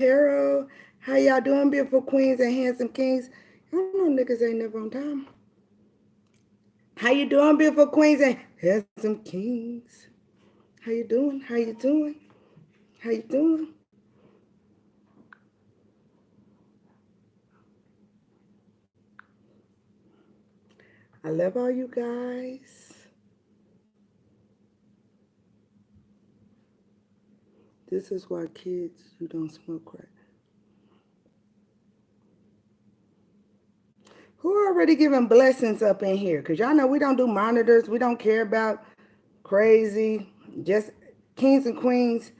Harold. How y'all doing, beautiful queens and handsome kings? I don't know, niggas ain't never on time. How you doing, beautiful queens and handsome kings? How you doing? How you doing? How you doing? I love all you guys. This is why kids, you don't smoke crack. Who already giving blessings up in here? Because y'all know we don't do monitors. We don't care about crazy. Just kings and queens,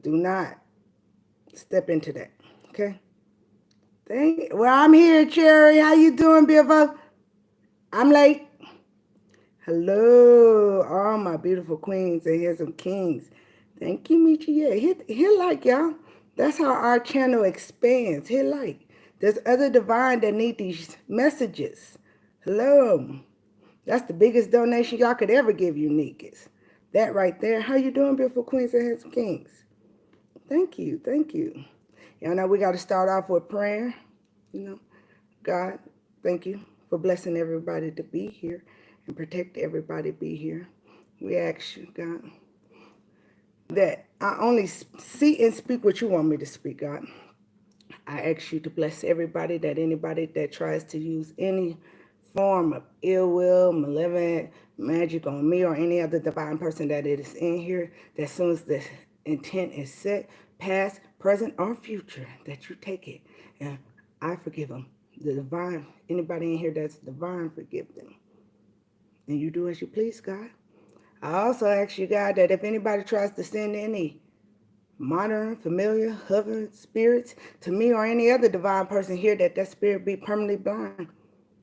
do not step into that. Okay? Well, I'm here, Cherry. How you doing, beautiful? I'm late. Hello, all my beautiful queens and handsome kings. Thank you, Michi. Yeah, hit like, y'all. That's how our channel expands. Hit like. There's other divine that need these messages. Hello. That's the biggest donation y'all could ever give, Unique. That right there. How you doing, beautiful queens and handsome kings? Thank you. Thank you. Y'all know we got to start off with prayer. You know, God, thank you for blessing everybody to be here and protect everybody to be here. We ask you, God, that I only see and speak what you want me to speak, God. I ask you to bless everybody, that anybody that tries to use any form of ill will, malevolent magic on me or any other divine person that it is in here, that as soon as the intent is set, past, present, or future, that you take it. And I forgive them. The divine, anybody in here that's divine, forgive them. And you do as you please, God. I also ask you, God, that if anybody tries to send any modern, familiar, hovering spirits to me or any other divine person here, that spirit be permanently blind.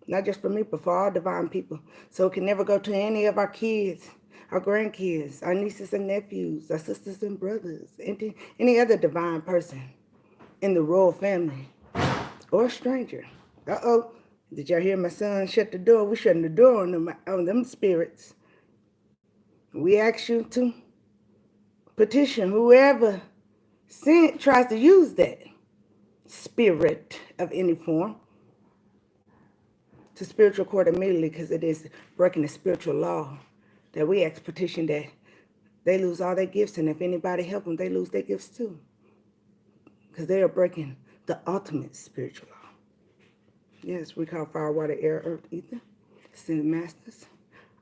Not just for me, but for all divine people. So it can never go to any of our kids, our grandkids, our nieces and nephews, our sisters and brothers, any other divine person in the royal family or a stranger. Uh-oh. Did y'all hear my son shut the door? We shutting the door on them spirits. We ask you to petition whoever tries to use that spirit of any form to spiritual court immediately, because it is breaking the spiritual law that we ask petition that they lose all their gifts, and if anybody help them, they lose their gifts too, because they are breaking the ultimate spiritual law. Yes, we call fire, water, air, earth, ether, ascended masters.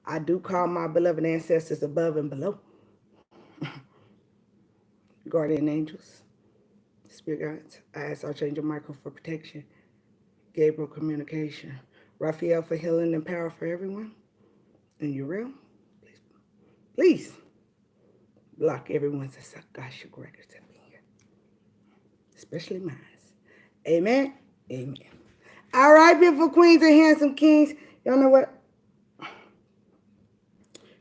I do call my beloved ancestors above and below, guardian angels, spirit guides. I ask Archangel Michael for protection, Gabriel communication, Raphael for healing and power for everyone. In your realm, please block everyone's Akashic records that be here, especially mine. Amen. Amen. All right, beautiful queens and handsome kings. Y'all know what?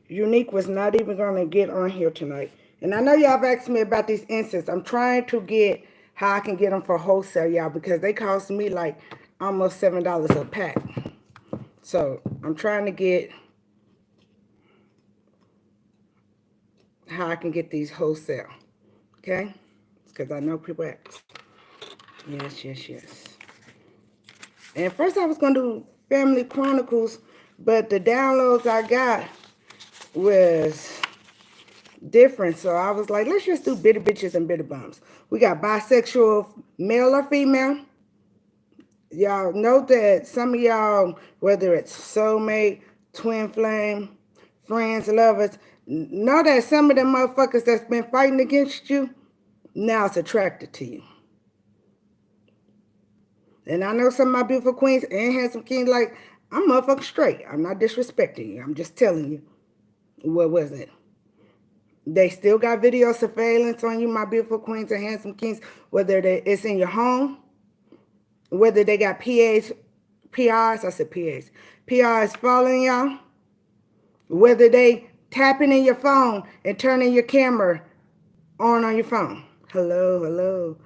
Unique was not even going to get on here tonight. And I know y'all have asked me about these incense. I'm trying to get how I can get them for wholesale, y'all, because they cost me like almost $7 a pack. So I'm trying to get how I can get these wholesale. Okay? Because I know people ask. Yes. And first I was going to do Family Chronicles, but the downloads I got was different. So I was like, let's just do Bitter Bitches and Bitter Bums. We got bisexual, male or female. Y'all know that some of y'all, whether it's soulmate, twin flame, friends, lovers, know that some of them motherfuckers that's been fighting against you, now it's attracted to you. And I know some of my beautiful queens and handsome kings like, I'm motherfucking straight. I'm not disrespecting you. I'm just telling you. What was it? They still got video surveillance on you, my beautiful queens and handsome kings, whether it's in your home, whether they got PRs following y'all, whether they tapping in your phone and turning your camera on your phone. Hello.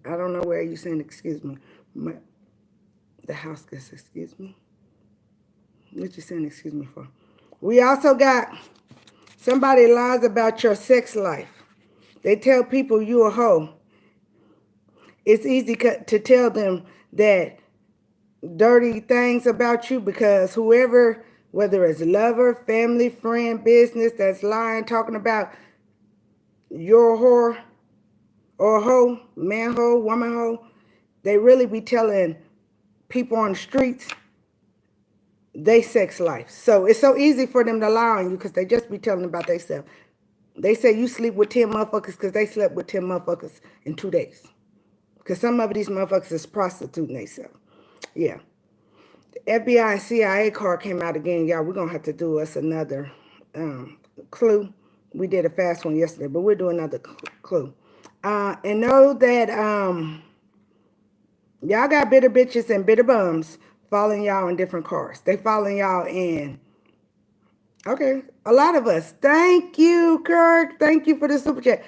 I don't know where you saying excuse me. The house gets excuse me. What you saying excuse me for? We also got somebody lies about your sex life. They tell people you a hoe. It's easy to tell them that dirty things about you because whoever, whether it's lover, family, friend, business, that's lying, talking about your whore or hoe, man hoe, woman hoe, they really be telling people on the streets they sex life. So it's so easy for them to lie on you because they just be telling about themselves. They say you sleep with 10 motherfuckers because they slept with 10 motherfuckers in 2 days. Because some of these motherfuckers is prostituting themselves. Yeah. The FBI and CIA card came out again, y'all. We're going to have to do us another clue. We did a fast one yesterday, but we'll do another clue. And know that y'all got bitter bitches and bitter bums following y'all in different cars. They following y'all in. Okay, a lot of us. Thank you, Kirk. Thank you for the super chat.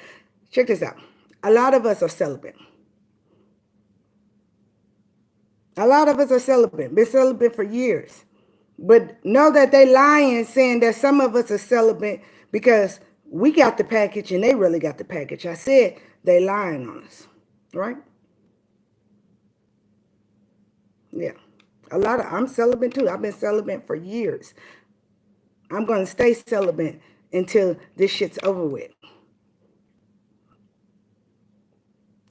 Check this out. A lot of us are celibate. A lot of us are celibate. Been celibate for years. But know that they lying saying that some of us are celibate because we got the package and they really got the package. I said they lying on us. Right? Yeah. I'm celibate too. I've been celibate for years. I'm going to stay celibate until this shit's over with.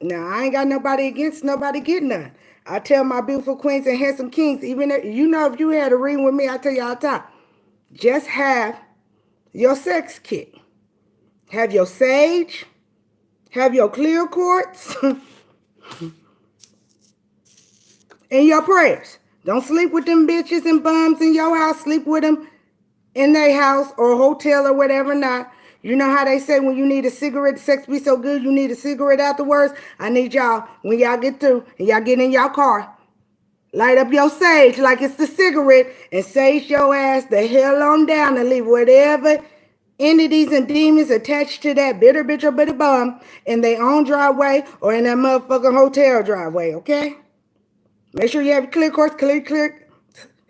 Now, I ain't got nobody against nobody getting none. I tell my beautiful queens and handsome kings, even if, if you had a ring with me, I tell you all the time, just have your sex kit. Have your sage. Have your clear quartz. And your prayers. Don't sleep with them bitches and bums in your house. Sleep with them in their house or hotel or whatever not. You know how they say when you need a cigarette, sex be so good, you need a cigarette afterwards? I need y'all, when y'all get through and y'all get in y'all car, light up your sage like it's the cigarette and sage your ass the hell on down and leave whatever entities and demons attached to that bitter bitch or bitter bum in their own driveway or in that motherfucking hotel driveway, okay? Make sure you have your clear quartz, clear,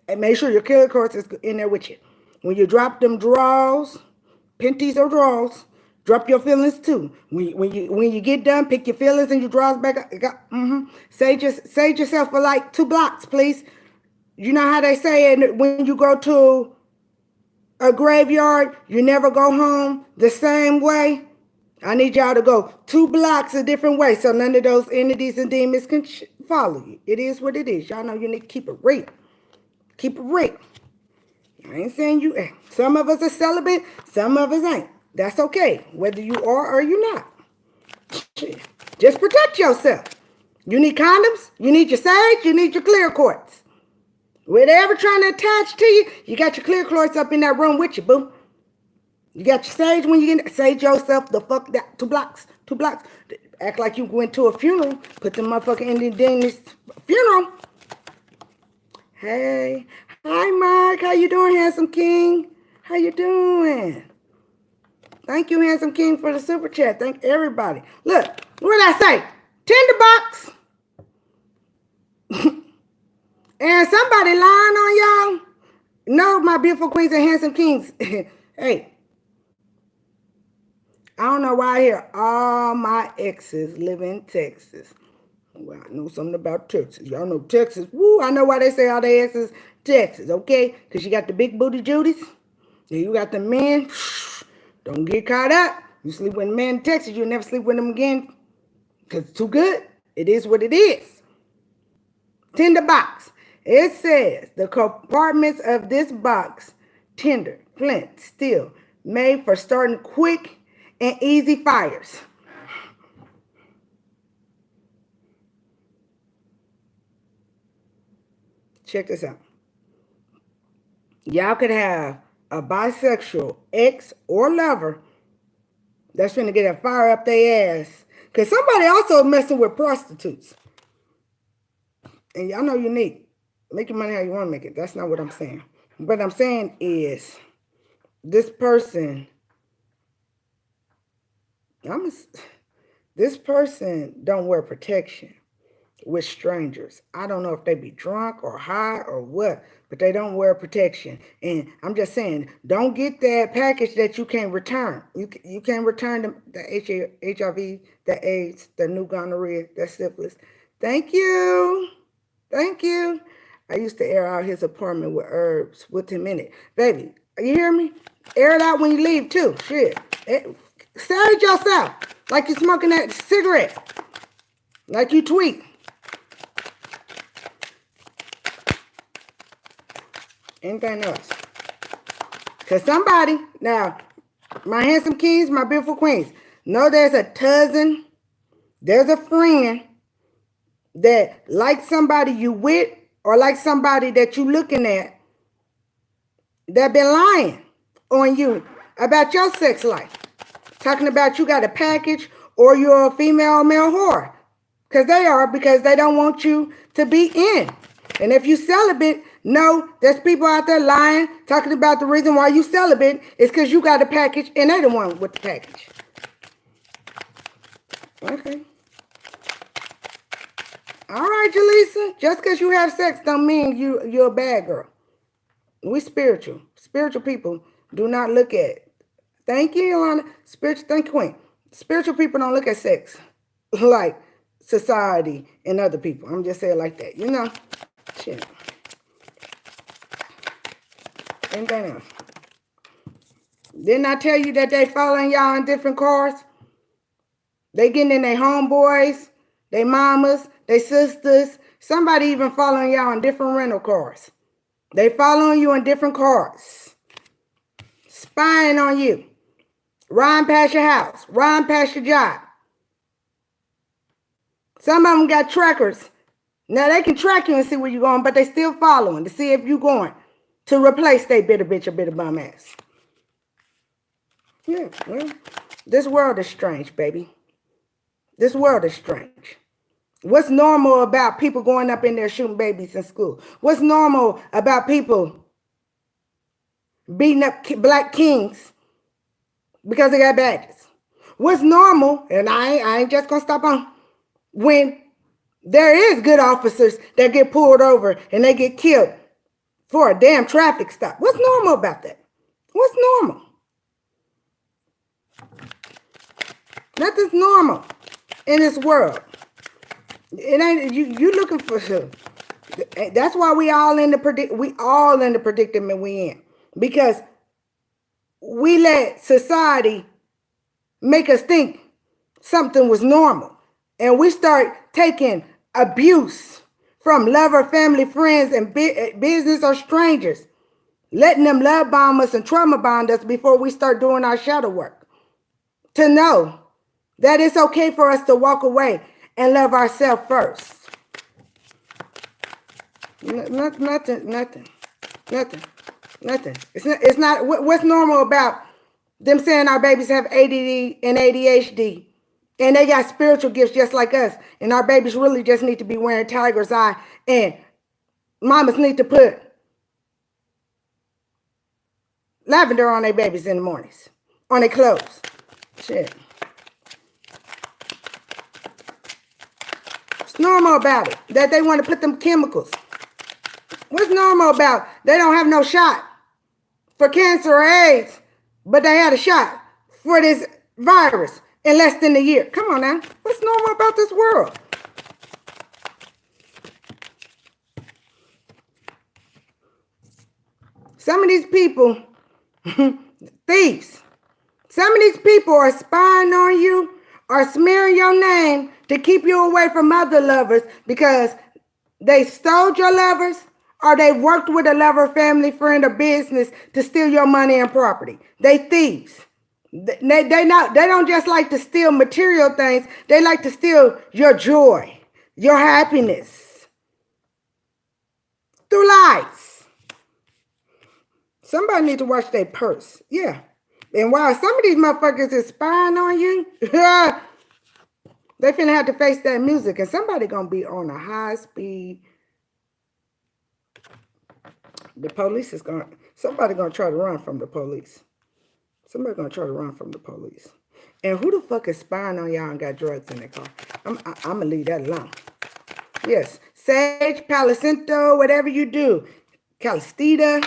and make sure your clear quartz is in there with you. When you drop them draws, panties or draws, drop your feelings too. When you get done, pick your feelings and your draws back up. Sage yourself for like 2 blocks, please. You know how they say when you go to a graveyard, you never go home the same way. I need y'all to go 2 blocks a different way so none of those entities and demons can follow you. It is what it is. Y'all know you need to keep it real. Keep it real. I ain't saying you ain't. Some of us are celibate, some of us ain't. That's okay, whether you are or you not. Just protect yourself. You need condoms, you need your sage, you need your clear quartz. Whatever trying to attach to you, you got your clear quartz up in that room with you, boo. You got your sage when you get sage yourself the fuck that 2 blocks. 2 blocks. Act like you went to a funeral. Put the motherfucking Indian in this funeral. Hey. Hi, Mark. How you doing, handsome king? How you doing? Thank you, handsome king, for the super chat. Thank everybody. Look, what did I say? Tinderbox. And somebody lying on y'all. No, my beautiful queens and handsome kings. Hey. I don't know why I hear all my exes live in Texas. Well, I know something about Texas. Y'all know Texas. Woo, I know why they say all their exes Texas, okay? Because you got the big booty Judies. And you got the men. Don't get caught up. You sleep with a man in Texas, you'll never sleep with them again. Because it's too good. It is what it is. Tinderbox. It says the compartments of this box, tinder, flint, steel, made for starting quick and easy fires. Check this out. Y'all could have a bisexual ex or lover that's finna get a fire up their ass. Because somebody also messing with prostitutes. And y'all know unique. Make your money how you want to make it. That's not what I'm saying. What I'm saying is this person, this person don't wear protection. with strangers. I don't know if they be drunk or high or what, but they don't wear protection. And I'm just saying, don't get that package that you can't return. You can't return the HIV, the AIDS, the new gonorrhea, the syphilis. Thank you. Thank you. I used to air out his apartment with herbs with him in it. Baby, you hear me? Air it out when you leave too. Shit. Say it yourself. Like you're smoking that cigarette. Like you tweet. Anything else? Because somebody, now, my handsome kings, my beautiful queens, know there's a cousin, there's a friend that like somebody you with or like somebody that you looking at that been lying on you about your sex life. Talking about you got a package or you're a female or male whore. Because they don't want you to be in. And if you celibate, no, there's people out there lying, talking about the reason why you celibate is because you got a package and they the one with the package. Okay. All right, Jaleesa. Just because you have sex don't mean you're a bad girl. We spiritual. Spiritual people do not look at. Thank you, Yolanda. Thank you, Queen. Spiritual people don't look at sex like society and other people. I'm just saying like that. You know? Shit. Anything else? Didn't I tell you that they following y'all in different cars? They getting in their homeboys, their mamas, their sisters. Somebody even following y'all in different rental cars. They following you in different cars. Spying on you. Riding past your house. Riding past your job. Some of them got trackers. Now they can track you and see where you're going, but they still following to see if you're going to replace they bitter bitch or bitter bum ass. Yeah, well, this world is strange, baby. This world is strange. What's normal about people going up in there shooting babies in school? What's normal about people beating up black kings because they got badges? What's normal, and I ain't just gonna stop on, when there is good officers that get pulled over and they get killed for a damn traffic stop. What's normal about that? What's normal? Nothing's normal in this world. It ain't you looking for. That's why we all in the predicament we in, because we let society make us think something was normal, and we start taking abuse from lover, family, friends, and business or strangers, letting them love bomb us and trauma bond us before we start doing our shadow work. To know that it's okay for us to walk away and love ourselves first. Nothing. It's not. What's normal about them saying our babies have ADD and ADHD, and they got spiritual gifts just like us, and our babies really just need to be wearing tiger's eye, and mamas need to put lavender on their babies in the mornings, on their clothes. Shit. What's normal about it? That they want to put them chemicals. What's normal about they don't have no shot for cancer or AIDS, but they had a shot for this virus in less than a year? Come on now. What's normal about this world? Some of these people, thieves. Some of these people are spying on you or smearing your name to keep you away from other lovers because they stole your lovers or they worked with a lover, family, friend, or business to steal your money and property. They thieves. They don't just like to steal material things. They like to steal your joy, your happiness through lies. Somebody need to watch their purse. Yeah. And while some of these motherfuckers is spying on you, they finna have to face that music. And somebody gonna be on a high speed. The police is somebody gonna try to run from the police. Somebody gonna try to run from the police. And who the fuck is spying on y'all and got drugs in their car? I'm gonna leave that alone. Yes. Sage, Palo Santo, whatever you do. Calistita.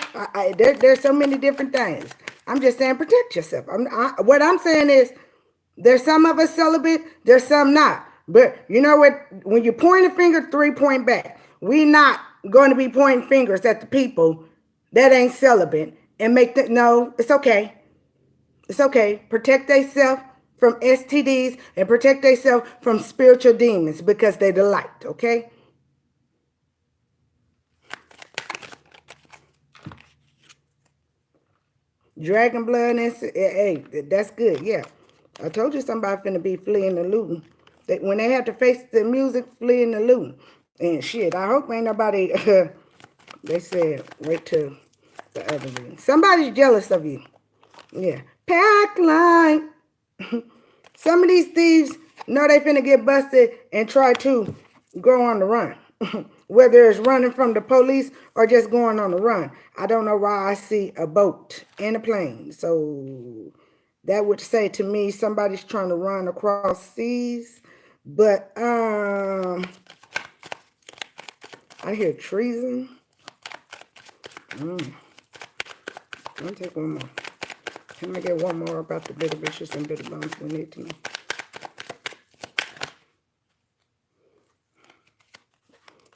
There's so many different things. I'm just saying protect yourself. What I'm saying is there's some of us celibate, there's some not. But you know what? When you point a finger, 3 point back. We not going to be pointing fingers at the people that ain't celibate and make that. No, it's okay. It's okay. Protect themselves from STDs and protect themselves from spiritual demons because they delight, okay? Dragon blood, and hey, that's good, yeah. I told you somebody finna be fleeing and looting. When they have to face the music, fleeing and looting. And shit, I hope ain't nobody, they said, wait till the other reading. Somebody's jealous of you. Yeah. Pack line. Some of these thieves know they finna get busted and try to go on the run. Whether it's running from the police or just going on the run. I don't know why I see a boat and a plane. So that would say to me somebody's trying to run across seas. But I hear treason. Let me take one more. Can I get one more about the bitter bitches and bitter bones we need to know?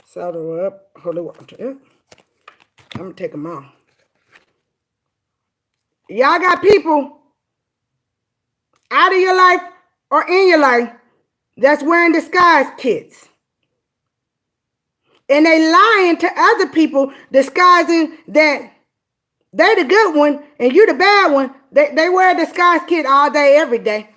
Saddle up, holy water. Yeah. I'm going to take them all. Y'all got people out of your life or in your life that's wearing disguise kits. And they lying to other people, disguising that they the good one and you the bad one. They wear a disguise kit all day, every day.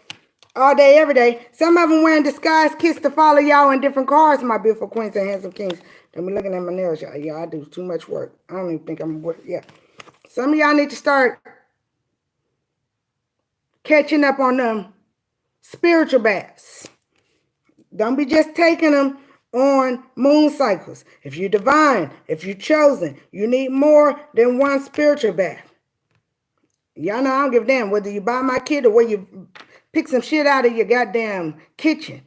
All day, every day. Some of them wearing disguise kits to follow y'all in different cars, my beautiful queens and handsome kings. Don't be looking at my nails, y'all. Yeah, I do too much work. I don't even think I'm work. Yeah. Some of y'all need to start catching up on them spiritual baths. Don't be just taking them on moon cycles. If you're divine, if you're chosen, you need more than one spiritual bath. Y'all know I don't give a damn whether you buy my kid or where you pick some shit out of your goddamn kitchen.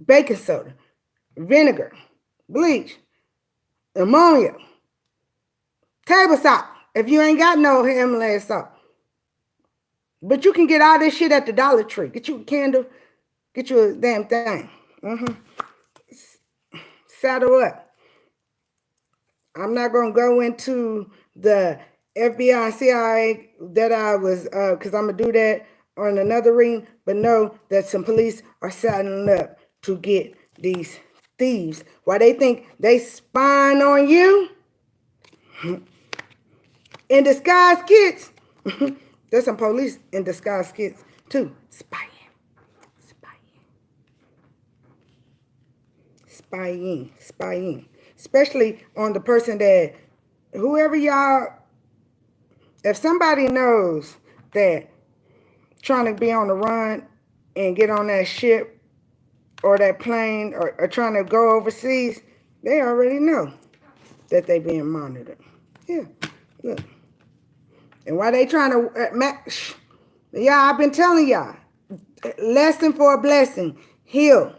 Baking soda, vinegar, bleach, ammonia, table salt. If you ain't got no Himalayan salt. But you can get all this shit at the Dollar Tree. Get you a candle. Get you a damn thing. Saddle up. I'm not going to go into the FBI and CIA that I was, because I'm going to do that on another reading, but know that some police are saddling up to get these thieves. Why they think they spying on you? In disguise kits. There's some police in disguise kits too. Spying. Spying. Especially on the person that, whoever y'all, if somebody knows that trying to be on the run and get on that ship or that plane or trying to go overseas, they already know that they being monitored. Yeah, look. And why they trying to, yeah, I've been telling y'all, lesson for a blessing, heal.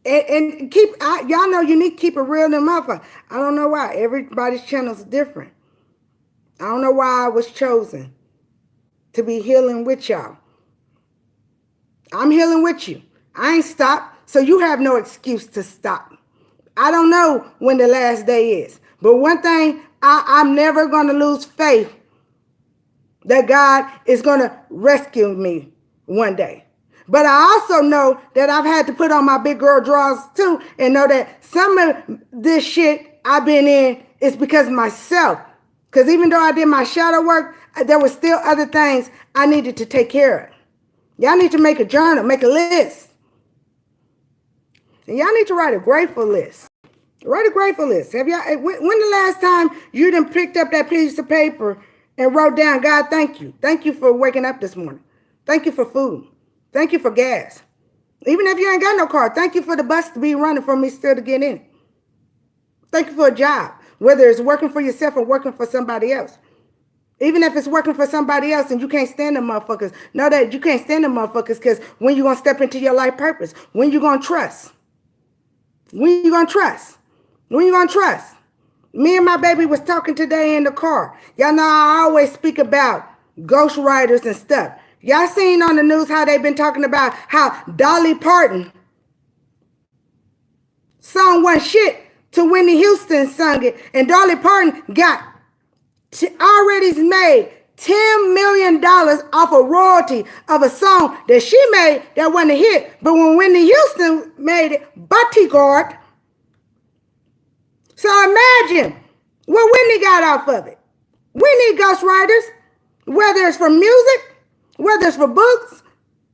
And keep, y'all know you need to keep it real than motherfucker. I don't know why. Everybody's channel is different. I don't know why I was chosen to be healing with y'all. I'm healing with you. I ain't stopped, so you have no excuse to stop. I don't know when the last day is. But one thing, I'm never going to lose faith that God is going to rescue me one day. But I also know that I've had to put on my big girl drawers too and know that some of this shit I've been in is because of myself. Because even though I did my shadow work, there were still other things I needed to take care of. Y'all need to make a journal, make a list. And y'all need to write a grateful list. Write a grateful list. Have y'all, when the last time you done picked up that piece of paper and wrote down, God, thank you. Thank you for waking up this morning. Thank you for food. Thank you for gas. Even if you ain't got no car, thank you for the bus to be running for me still to get in. Thank you for a job, whether it's working for yourself or working for somebody else. Even if it's working for somebody else and you can't stand them motherfuckers, know that you can't stand them motherfuckers because when you going to step into your life purpose? When you going to trust? When you going to trust? When you going to trust? Me and my baby was talking today in the car. Y'all know I always speak about ghostwriters and stuff. Y'all seen on the news how they've been talking about how Dolly Parton sung one shit to Whitney Houston sung it. And Dolly Parton got already made $10 million off a royalty of a song that she made that wasn't a hit. But when Whitney Houston made it, Bodyguard. So imagine what Whitney got off of it. We need ghostwriters, whether it's for music, whether it's for books,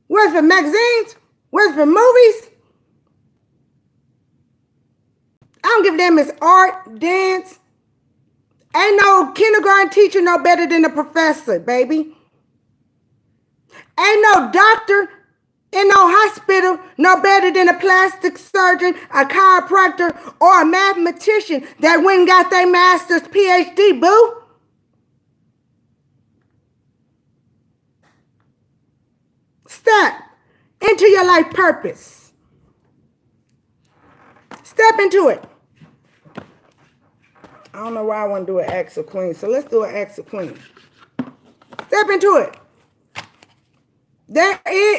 whether it's for magazines, whether it's for movies. I don't give a damn if it's art, dance. Ain't no kindergarten teacher no better than a professor, baby. Ain't no doctor in no hospital no better than a plastic surgeon, a chiropractor, or a mathematician that went and got their master's PhD, boo. Step into your life purpose. Step into it. I don't know why I want to do an Axe of Queen, so let's do an Axe of Queen. Step into it.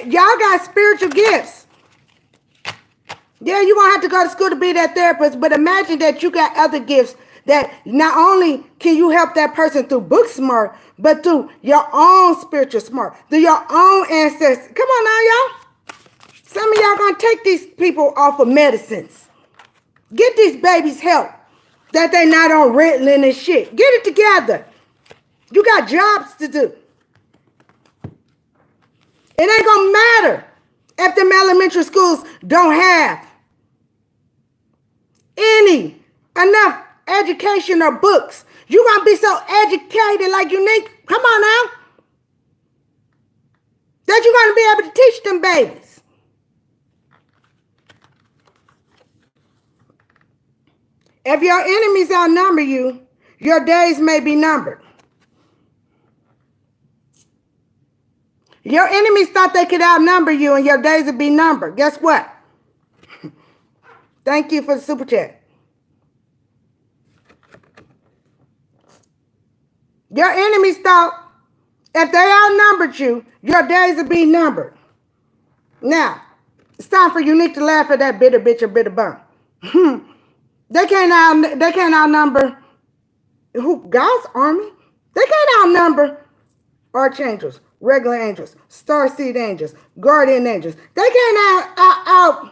Y'all got spiritual gifts. Yeah, you're going to have to go to school to be that therapist, but imagine that you got other gifts that not only can you help that person through book smart, but through your own spiritual smart, through your own ancestors. Come on now, y'all. Some of y'all going to take these people off of medicines. Get these babies help that they not on Ritalin and shit. Get it together. You got jobs to do. It ain't going to matter if them elementary schools don't have enough education or books. You going to be so educated like Unique. Come on now. That you're going to be able to teach them babies. If your enemies outnumber you, your days may be numbered. Your enemies thought they could outnumber you and your days would be numbered. Guess what? Thank you for the super chat. Your enemies thought if they outnumbered you, your days would be numbered. Now, it's time for Unique to laugh at that bitter bitch or bitter bum. They can't outnumber who? God's army? They can't outnumber archangels, regular angels, starseed angels, guardian angels. They can't out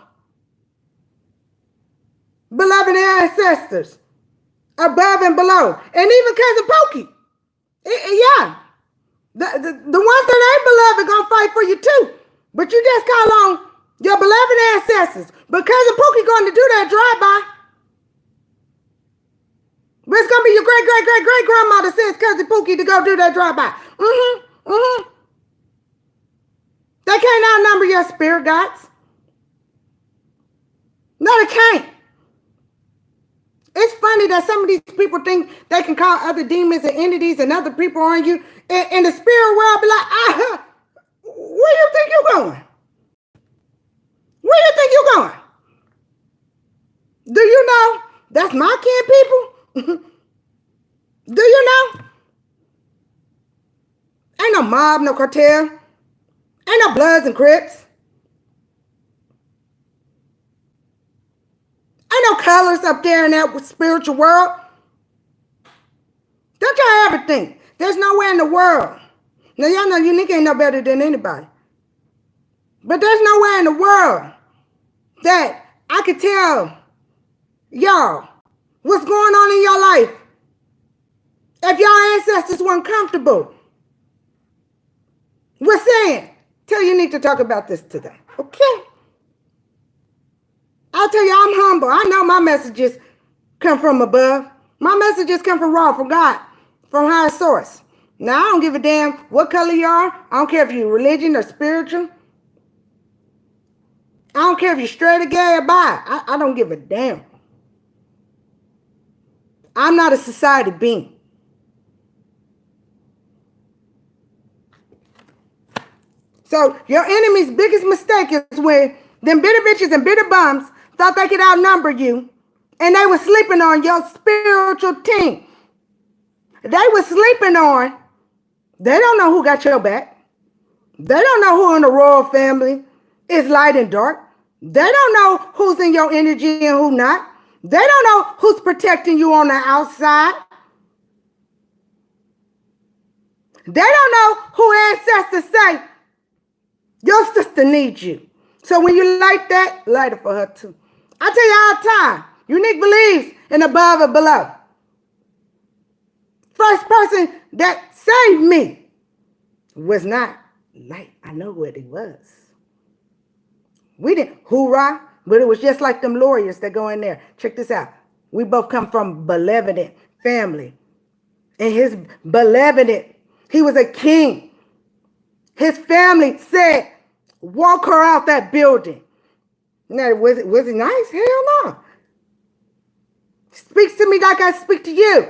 beloved ancestors, above and below, and even Cousin Pokey. Yeah, the ones that ain't beloved gonna fight for you too. But you just call on your beloved ancestors. But Cousin Pokey going to do that drive-by. But it's gonna be your great grandma that says Cousin Pookie to go do that drive-by. They can't outnumber your spirit guides. No, they can't. It's funny that some of these people think they can call other demons and entities and other people on you. In the spirit world, be like, where you think you're going? Where you think you're going? Do you know that's my kin people? Do you know? Ain't no mob, no cartel. Ain't no Bloods and Crips. Ain't no colors up there in that spiritual world. Don't y'all ever think there's nowhere in the world. Now y'all know Unique ain't no better than anybody. But there's nowhere in the world that I could tell y'all what's going on in your life if your ancestors weren't comfortable with saying, tell Unique to talk about this today. Okay? I'll tell you, I'm humble. I know my messages come from above. My messages come from raw, from God, from higher source. Now, I don't give a damn what color you are. I don't care if you're religion or spiritual. I don't care if you're straight or gay or bi. I don't give a damn. I'm not a society being. So your enemy's biggest mistake is when them bitter bitches and bitter bums thought they could outnumber you, and they were sleeping on your spiritual team. They were sleeping on. They don't know who got your back. They don't know who in the royal family is light and dark. They don't know who's in your energy and who not. They don't know who's protecting you on the outside. They don't know who ancestors say, your sister needs you. So when you like that, light it for her too. I tell you all the time, Unique believes in above and below. First person that saved me was not light. I know what he was. We didn't hoorah, but it was just like them lawyers that go in there. Check this out. We both come from benevolent family. And his benevolent, he was a king. His family said, walk her out that building. Now, was it nice? Hell no. Speaks to me like I speak to you.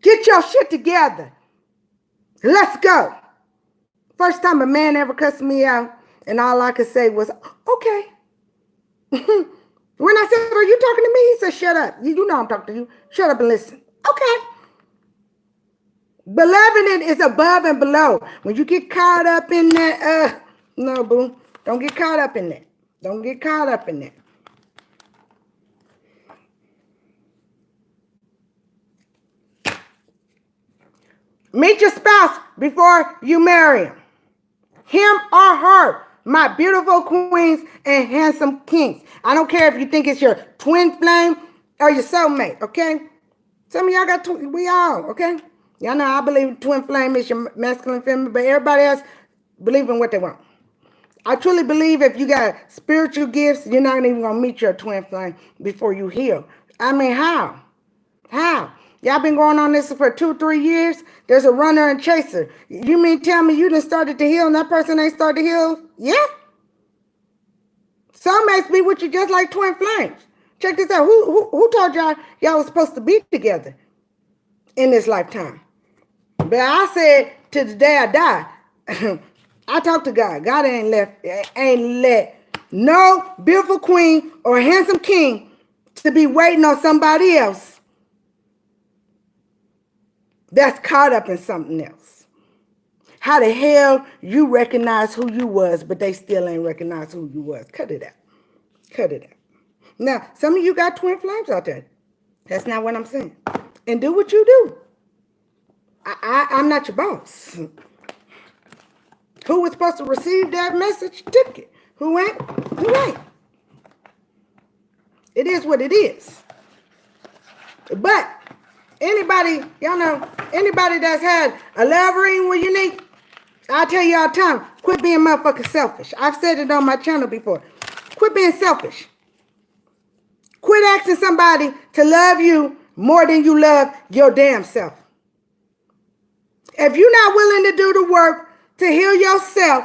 Get your shit together. Let's go. First time a man ever cussed me out, and all I could say was, okay. When I said, are you talking to me? He said, shut up. You know I'm talking to you. Shut up and listen. Okay. Beloved is above and below. When you get caught up in that, no, boo. Don't get caught up in that. Don't get caught up in that. Meet your spouse before you marry him. Him or her. My beautiful queens and handsome kings. I don't care if you think it's your twin flame or your soulmate, okay? Some of y'all got we all, okay? Y'all know I believe twin flame is your masculine feminine, but everybody else believe in what they want. I truly believe if you got spiritual gifts, you're not even going to meet your twin flame before you heal. I mean, how? How? Y'all been going on this for 2-3 years? There's a runner and chaser. You mean tell me you done started to heal and that person ain't started to heal? Yeah. Soulmates be with you just like twin flames. Check this out. Who told y'all was supposed to be together in this lifetime? But I said to the day I die, I talked to God. God ain't let no beautiful queen or handsome king to be waiting on somebody else that's caught up in something else. How the hell you recognize who you was, but they still ain't recognize who you was? Cut it out. Cut it out. Now, some of you got twin flames out there. That's not what I'm saying. And do what you do. I'm not your boss. Who was supposed to receive that message took it. Who ain't? Who ain't? It is what it is. But anybody, y'all know, anybody that's had a love ring with Unique, I tell you all the time, quit being motherfucking selfish. I've said it on my channel before. Quit being selfish. Quit asking somebody to love you more than you love your damn self. If you're not willing to do the work to heal yourself,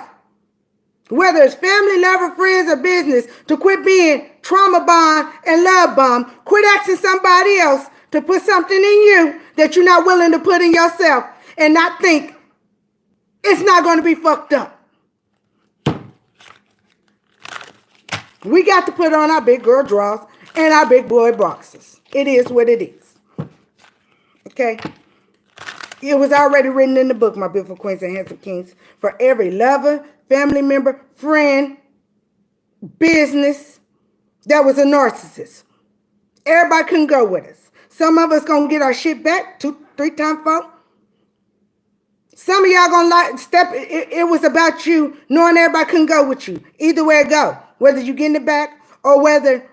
whether it's family, lover, friends, or business, to quit being trauma bond and love bomb, quit asking somebody else to put something in you that you're not willing to put in yourself and not think it's not going to be fucked up. We got to put on our big girl drawers and our big boy boxes. It is what it is. Okay? It was already written in the book, my beautiful queens and handsome kings, for every lover, family member, friend, business that was a narcissist. Everybody couldn't go with us. Some of us gonna get our shit back 2-3 times 4. Some of y'all gonna step. It was about you knowing everybody couldn't go with you. Either way it go, whether you getting it back or whether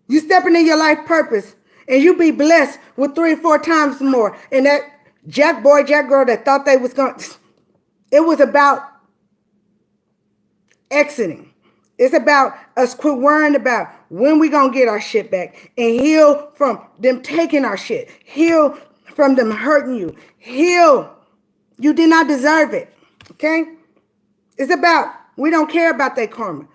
you stepping in your life purpose and you be blessed with 3 or 4 times more. And that jack boy, jack girl that thought they was going, it was about exiting. It's about us quit worrying about when we gonna get our shit back and heal from them taking our shit. Heal from them hurting you. Heal. You did not deserve it. Okay? It's about, we don't care about that karma.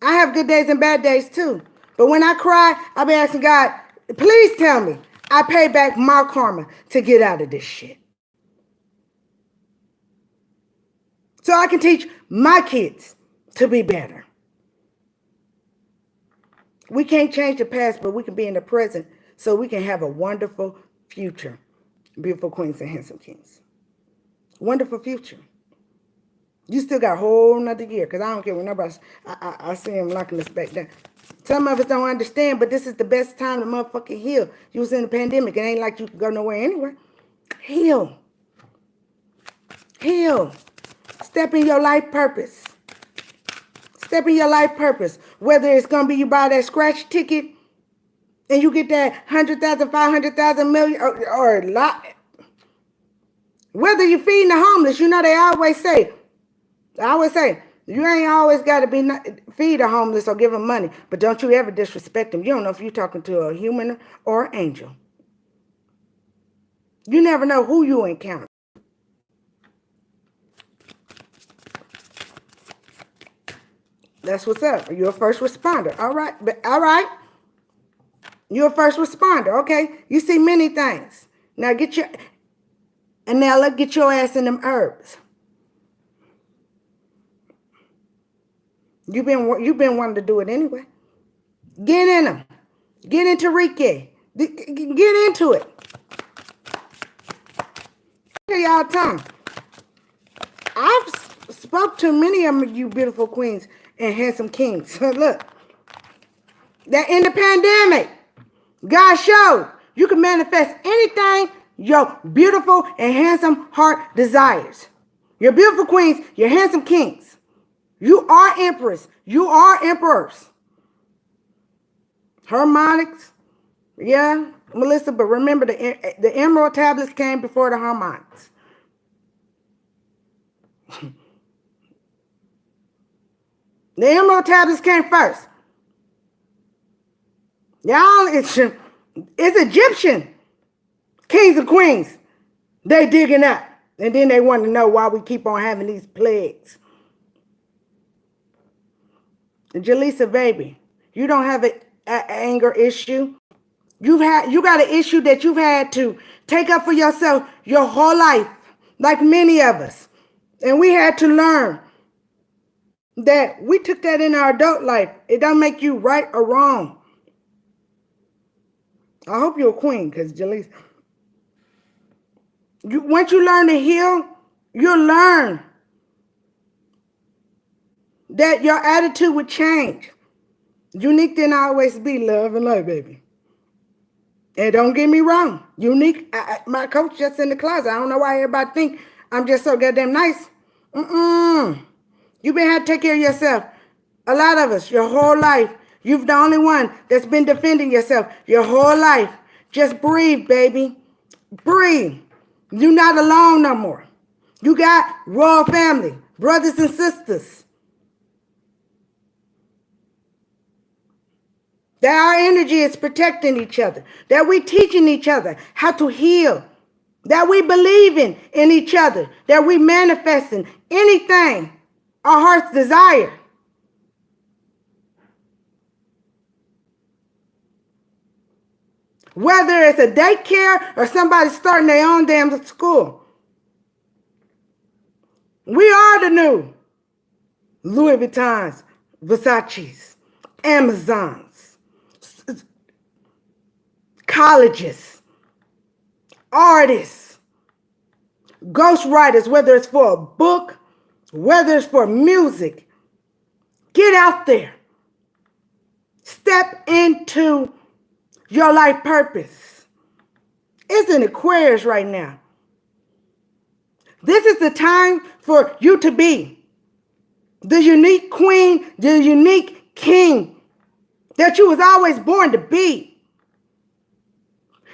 I have good days and bad days too. But when I cry, I be asking God, please tell me I pay back my karma to get out of this shit. so I can teach my kids to be better. We can't change the past, but we can be in the present so we can have a wonderful future. Beautiful queens and handsome kings. Wonderful future. You still got a whole nother year, because I don't care when nobody, I see him locking us back down. Some of us don't understand, but this is the best time to motherfucking heal. You was in the pandemic. It ain't like you could go nowhere anywhere. Heal. Heal. Step in your life purpose. Step in your life purpose. Whether it's going to be you buy that scratch ticket and you get that 100,000, 500,000, million, or a lot. Whether you're feeding the homeless, you know they always say, you ain't always got to feed the homeless or give them money, but don't you ever disrespect them. You don't know if you're talking to a human or an angel. You never know who you encounter. That's what's up. You're a first responder. All right. All right. You're a first responder. Okay. You see many things. Now get your ass in them herbs. You've been wanting to do it anyway. Get in them. Get into Reiki. Get into it. Y'all time. I've spoke to many of you beautiful queens and handsome kings. Look, that in the pandemic, God showed you can manifest anything your beautiful and handsome heart desires. Your beautiful queens, your handsome kings. You are empress. You are emperors. Harmonics. Yeah, Melissa, but remember the emerald tablets came before the harmonics. The emerald tablets came first. Y'all, it's Egyptian kings and queens. They digging up. And then they want to know why we keep on having these plagues. Jaleesa, baby, you don't have an anger issue. You got an issue that you've had to take up for yourself your whole life, like many of us. And we had to learn that we took that in our adult life. It don't make you right or wrong. I hope you're a queen, because Jaleesa, once you learn to heal, you'll learn that your attitude would change. Unique didn't always be love and light, baby. And don't get me wrong. Unique, my coach just in the closet. I don't know why everybody think I'm just so goddamn nice. You've been had to take care of yourself. A lot of us, your whole life. You've the only one that's been defending yourself your whole life. Just breathe, baby. Breathe. You're not alone no more. You got royal family, brothers and sisters. That our energy is protecting each other. That we teaching each other how to heal. That we believing in each other. That we manifesting anything our hearts desire. Whether it's a daycare or somebody starting their own damn school. We are the new Louis Vuittons, Versace's, Amazons, colleges, artists, ghostwriters, whether it's for a book, whether it's for music. Get out there. Step into your life purpose. It's in Aquarius right now. This is the time for you to be the unique queen, the unique king that you was always born to be.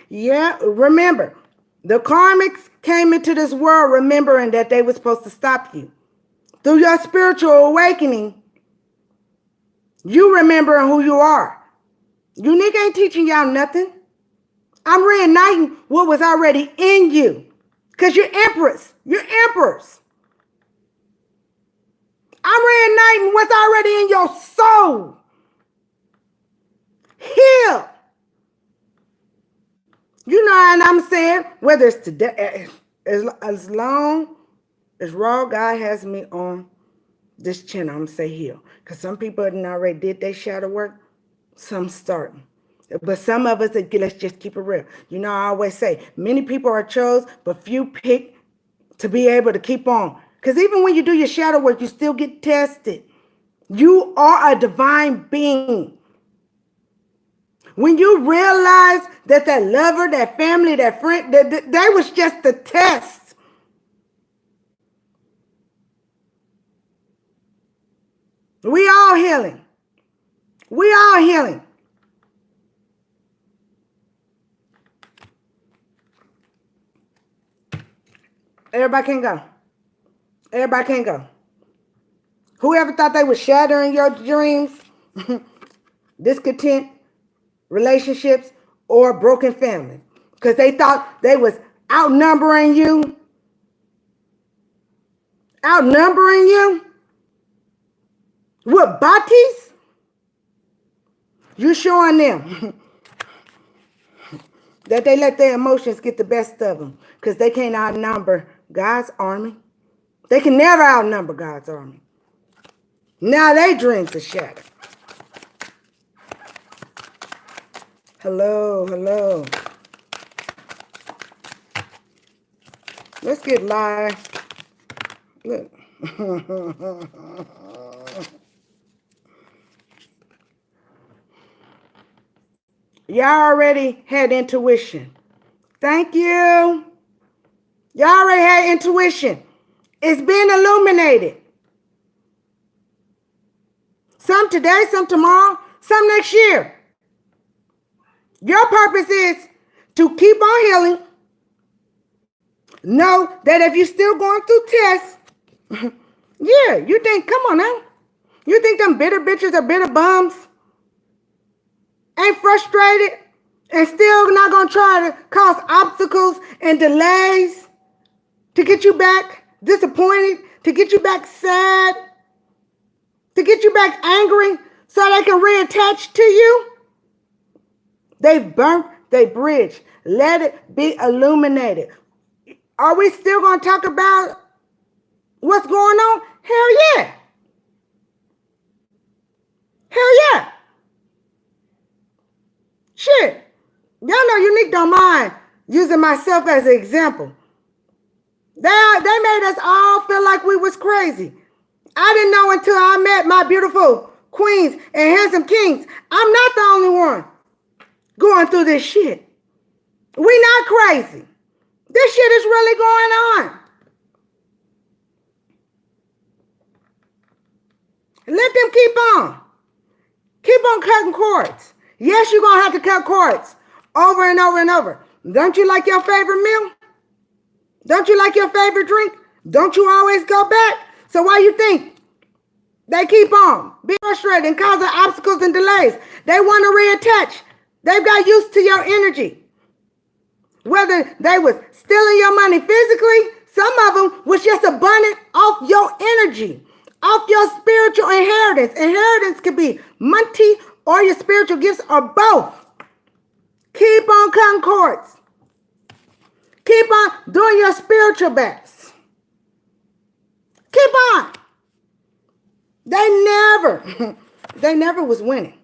Yeah, remember, the karmics came into this world remembering that they were supposed to stop you. Through your spiritual awakening, you remembering who you are. Unique ain't teaching y'all nothing. I'm reigniting what was already in you. Because you're empress. You're emperors. I'm reigniting what's already in your soul. Heal. You know what I'm saying? Whether it's today, as long It's raw. God has me on this channel. I'm going to say heal. Because some people already did their shadow work. Some starting. But some of us, let's just keep it real. You know, I always say, many people are chose, but few pick to be able to keep on. Because even when you do your shadow work, you still get tested. You are a divine being. When you realize that that lover, that family, that friend, they was just a test. We all healing. We all healing. Everybody can go. Everybody can go. Whoever thought they was shattering your dreams, discontent, relationships, or broken family, because they thought they was outnumbering you. Outnumbering you with bodies. You showing them that they let their emotions get the best of them, because they can't outnumber God's army. They can never outnumber God's army. Now they dreams are shattered. Hello, hello. Let's get live. Look. Y'all already had intuition. Thank you. Y'all already had intuition. It's being illuminated. Some today, some tomorrow, some next year. Your purpose is to keep on healing. Know that if you're still going through tests, yeah, you think, come on now. You think them bitter bitches are bitter bums? Ain't frustrated and still not going to try to cause obstacles and delays to get you back disappointed, to get you back sad, to get you back angry so they can reattach to you? They've burnt their bridge. Let it be illuminated. Are we still going to talk about what's going on? Hell yeah. Hell yeah. Shit. Y'all know Unique don't mind using myself as an example. They made us all feel like we was crazy. I didn't know until I met my beautiful queens and handsome kings. I'm not the only one going through this shit. We not crazy. This shit is really going on. Let them keep on. Keep on cutting cords. Yes, you're going to have to cut cords over and over and over. Don't you like your favorite meal? Don't you like your favorite drink? Don't you always go back? So why you think they keep on being frustrated and causing obstacles and delays? They want to reattach. They've got used to your energy. Whether they was stealing your money physically, some of them was just abundant off your energy, off your spiritual inheritance. Inheritance could be money or your spiritual gifts or both. Keep on cutting cords. Keep on doing your spiritual best. Keep on. They never was winning.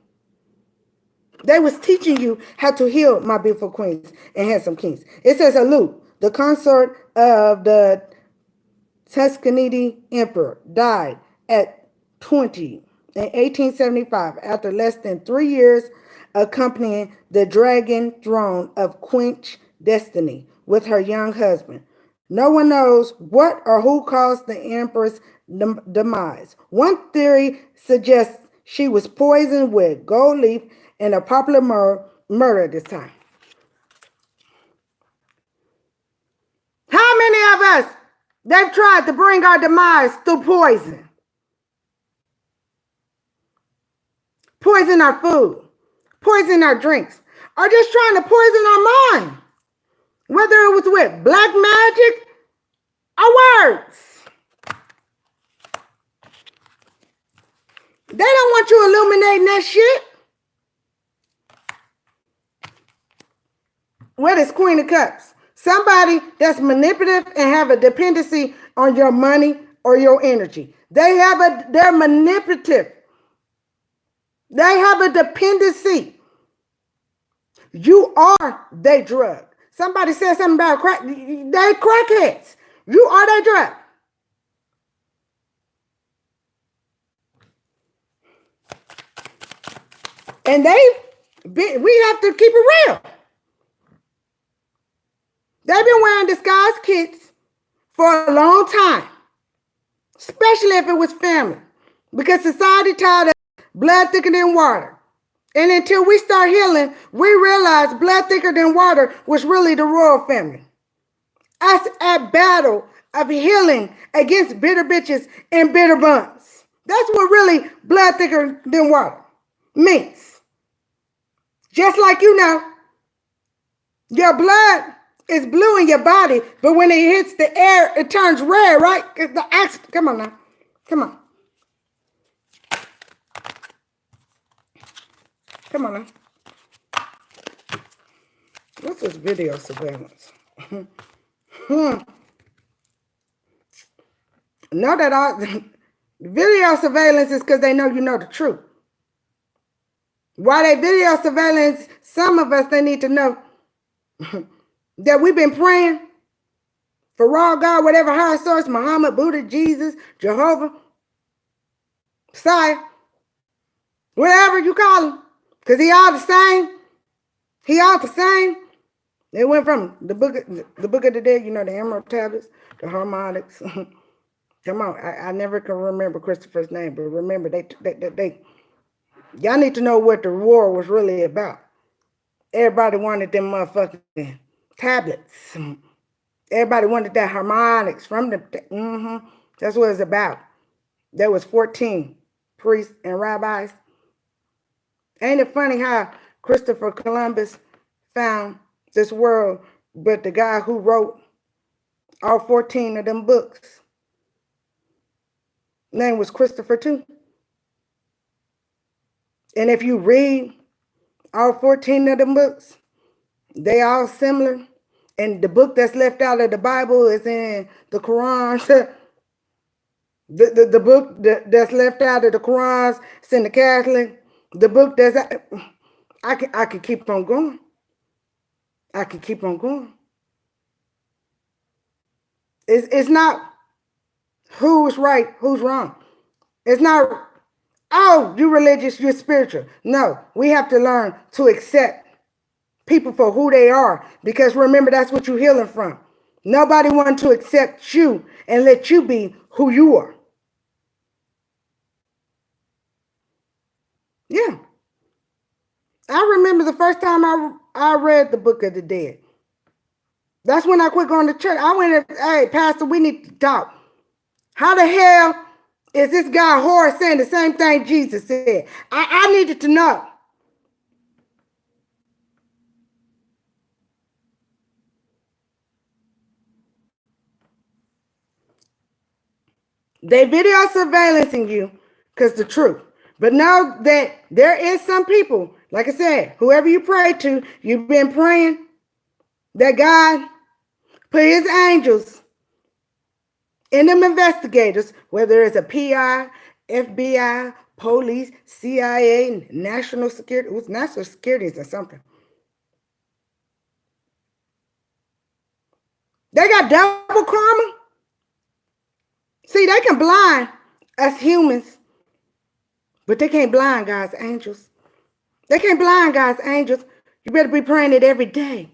They was teaching you how to heal, my beautiful queens and handsome kings. It says, Alu, the consort of the Tuscanidi emperor, died at 20 in 1875 after less than 3 years accompanying the dragon throne of Quench Destiny with her young husband. No one knows what or who caused the empress' demise. One theory suggests she was poisoned with gold leaf in a popular murder at this time. How many of us, they've tried to bring our demise through poison? Poison our food, poison our drinks, or just trying to poison our mind. Whether it was with black magic or words. They don't want you illuminating that shit. What is Queen of Cups? Somebody that's manipulative and have a dependency on your money or your energy. They're manipulative. They have a dependency. You are their drug. Somebody said something about crack. They crackheads. You are their drug. And we have to keep it real. They've been wearing disguise kits for a long time, especially if it was family, because society taught us blood thicker than water. And until we start healing, we realize blood thicker than water was really the royal family. Us at battle of healing against bitter bitches and bitter buns. That's what really blood thicker than water means. Just like you know, your blood is blue in your body, but when it hits the air, it turns red, right? Come on now. Come on. Come on now. What's this video surveillance? Know that all video surveillance is because they know you know the truth. Why they video surveillance, some of us, they need to know that we've been praying for raw God, whatever higher source, Muhammad, Buddha, Jesus, Jehovah, Messiah, whatever you call him, because he all the same. He all the same. They went from the book of the dead, you know, the emerald tablets, the harmonics. Come on, I never can remember Christopher's name, but remember they y'all need to know what the war was really about. Everybody wanted them motherfucking tablets. Everybody wanted that harmonics from the, that's what it's about. There was 14 priests and rabbis. Ain't it funny how Christopher Columbus found this world, but the guy who wrote all 14 of them books, name was Christopher too. And if you read all 14 of them books, they all similar. And the book that's left out of the Bible is in the Quran. the book that's left out of the Quran is in the Catholic. The book that's I could keep on going. I could keep on going. It's not who's right, who's wrong. It's not, oh, you're religious, you're spiritual. No, we have to learn to accept people for who they are, because remember, that's what you're healing from. Nobody wants to accept you and let you be who you are. Yeah. I remember the first time I read the Book of the Dead. That's when I quit going to church. I went, hey, Pastor, we need to talk. How the hell is this guy Horace saying the same thing Jesus said? I needed to know. They video surveillancing you because the truth. But know that there is some people, like I said, whoever you pray to, you've been praying that God put his angels in them investigators, whether it's a PI, FBI, police, CIA, national security. It was national security or something. They got double karma. See, they can blind us humans, but they can't blind God's angels. They can't blind God's angels. You better be praying it every day.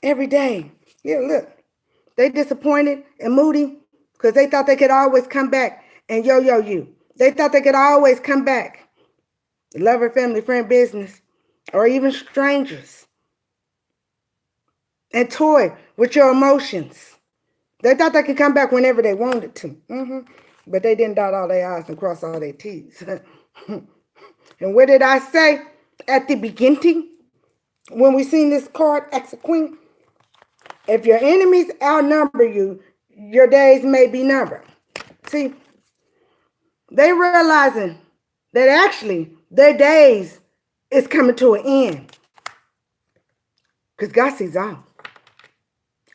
Every day. Yeah, look. They disappointed and moody because they thought they could always come back and yo-yo you. They thought they could always come back. Lover, family, friend, business, or even strangers. And toy with your emotions. They thought they could come back whenever they wanted to. But they didn't dot all their I's and cross all their T's. And what did I say at the beginning when we seen this card, X of Queen? If your enemies outnumber you, your days may be numbered. See, they realizing that actually their days is coming to an end. Because God sees all.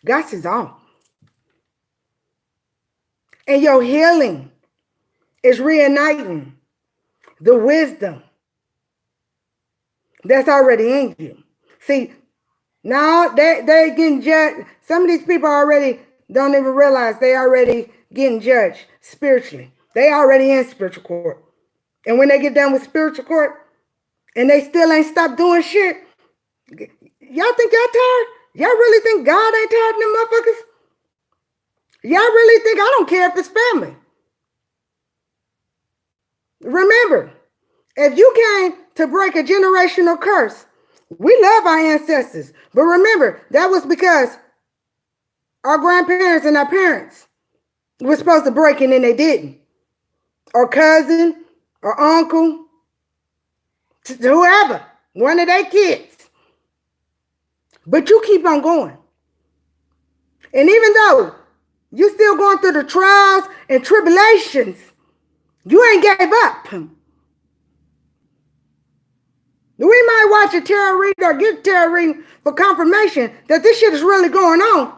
God sees all. And your healing is reigniting the wisdom that's already in you. See, now they're getting judged. Some of these people already don't even realize they already getting judged spiritually. They already in spiritual court. And when they get done with spiritual court and they still ain't stopped doing shit, y'all think y'all tired? Y'all really think God ain't tired of them motherfuckers? Y'all really think I don't care if it's family? Remember, if you came to break a generational curse, we love our ancestors. But remember, that was because our grandparents and our parents were supposed to break it and they didn't. Or cousin, or uncle, whoever, one of their kids. But you keep on going. And even though you still going through the trials and tribulations, you ain't gave up. We might watch a tarot reading or get a tarot reading for confirmation that this shit is really going on,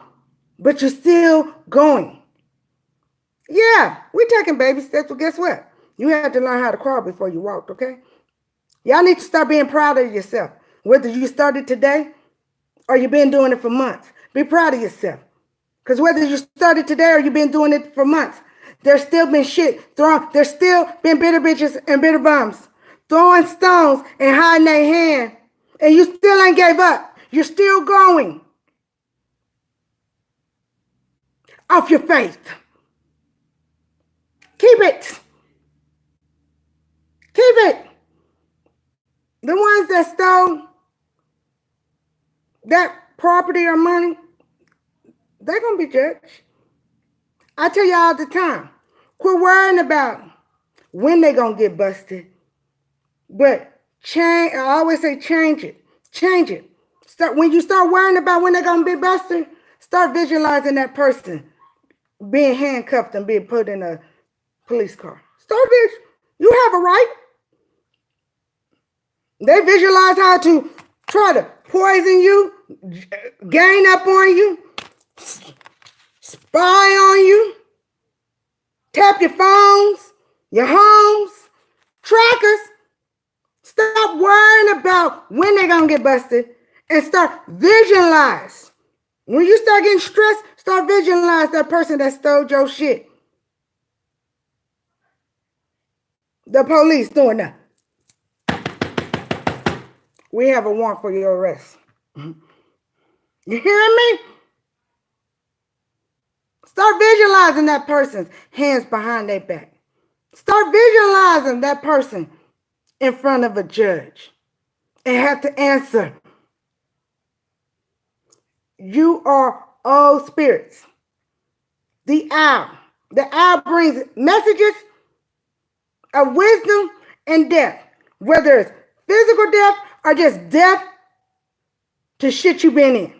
but you're still going. Yeah, we're taking baby steps, but guess what? You have to learn how to crawl before you walk, okay? Y'all need to start being proud of yourself. Whether you started today or you've been doing it for months, be proud of yourself. Because whether you started today or you've been doing it for months, there's still been shit thrown. There's still been bitter bitches and bitter bums throwing stones and hiding their hand. And you still ain't gave up. You're still going off your faith. Keep it. Keep it. The ones that stole that property or money, they're going to be judged. I tell you all the time, quit worrying about when they're going to get busted. But change, I always say change it. Change it. When you start worrying about when they're going to be busted, start visualizing that person being handcuffed and being put in a police car. Start visualizing. You have a right. They visualize how to try to poison you, gang up on you, spy on you, tap your phones, your homes, trackers. Stop worrying about when they're going to get busted and start visualize. When you start getting stressed, start visualize that person that stole your shit. The police doing that. We have a warrant for your arrest. You hear me? Start visualizing that person's hands behind their back. Start visualizing that person in front of a judge and have to answer. You are all spirits. The owl. The owl brings messages of wisdom and death, whether it's physical death or just death to shit you've been in.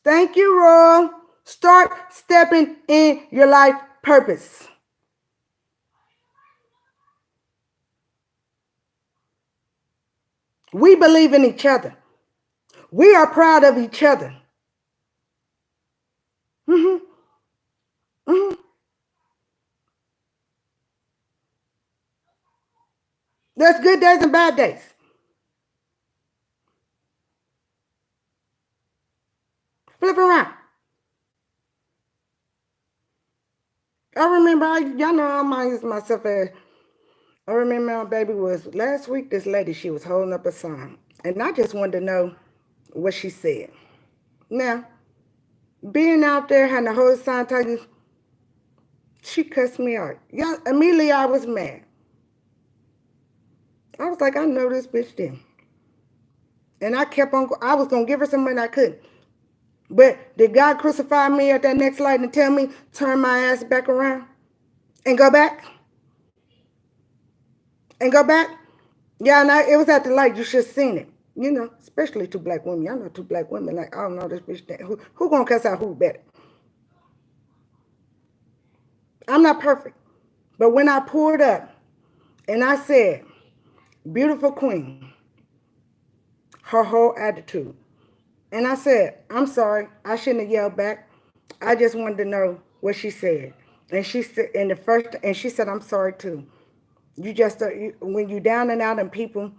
Thank you, Royal. Start stepping in your life purpose. We believe in each other. We are proud of each other. There's good days and bad days. Flip around. I remember, y'all know I might use myself as, I remember my baby was, last week this lady, she was holding up a sign. And I just wanted to know what she said. Now, being out there, having the whole sign talking, she cussed me out. Yeah, immediately I was mad. I was like, I know this bitch then. And I kept on, I was going to give her some money I couldn't. But did God crucify me at that next light and tell me, turn my ass back around and go back? And go back? Yeah, and it was at the light. You should have seen it. You know, especially two black women. Y'all know two black women. Like, I don't know this bitch. Who gonna cuss out who better? I'm not perfect. But when I pulled up and I said, beautiful queen, her whole attitude. And I said, I'm sorry. I shouldn't have yelled back. I just wanted to know what she said. And she said, and she said, I'm sorry too. You just, when you down and out and people,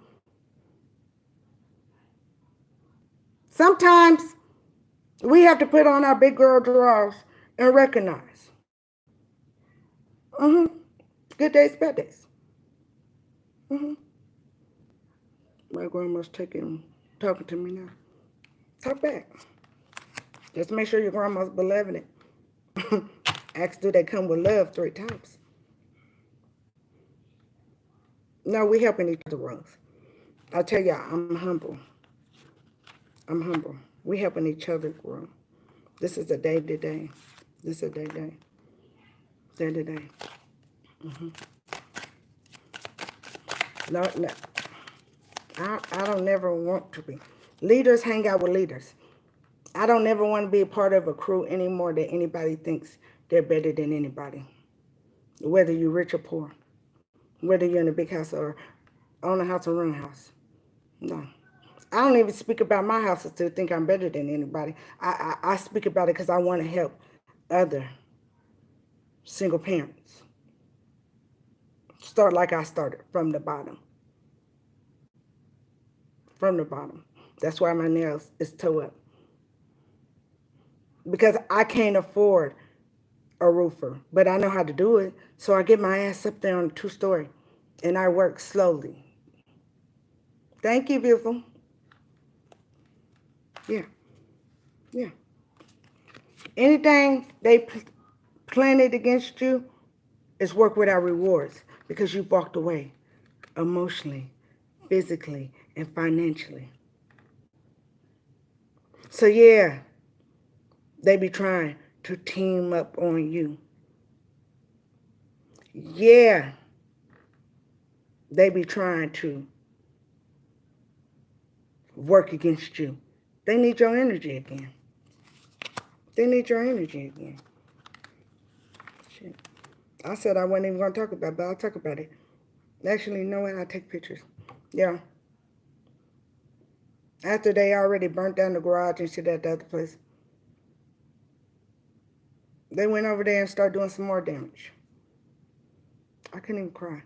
sometimes we have to put on our big girl drawers and recognize. Good days, bad days. My grandma's talking to me now. Talk back. Just make sure your grandma's benevolent. Ask, do they come with love 3 times? No, we helping each other grow. I tell y'all, I'm humble. I'm humble. We helping each other grow. This is a day-to-day. This is a day-to-day. Day-to-day. No, I don't never want to be. Leaders hang out with leaders. I don't never want to be a part of a crew anymore that anybody thinks they're better than anybody. Whether you're rich or poor. Whether you're in a big house or own a house or run a house. No. I don't even speak about my houses to think I'm better than anybody. I speak about it because I want to help other single parents. Start like I started, from the bottom. From the bottom. That's why my nails is toe up. Because I can't afford a roofer, but I know how to do it. So I get my ass up there on a 2-story and I work slowly. Thank you, beautiful. Yeah. Yeah. Anything they planted against you is work without rewards because you walked away emotionally, physically, and financially. So yeah, they be trying to team up on you. Yeah, they be trying to work against you. They need your energy again. They need your energy again. Shit. I said I wasn't even going to talk about it, but I'll talk about it. Actually, you know what? I'll take pictures. Yeah. After they already burnt down the garage and shit at the other place, they went over there and started doing some more damage. I couldn't even cry.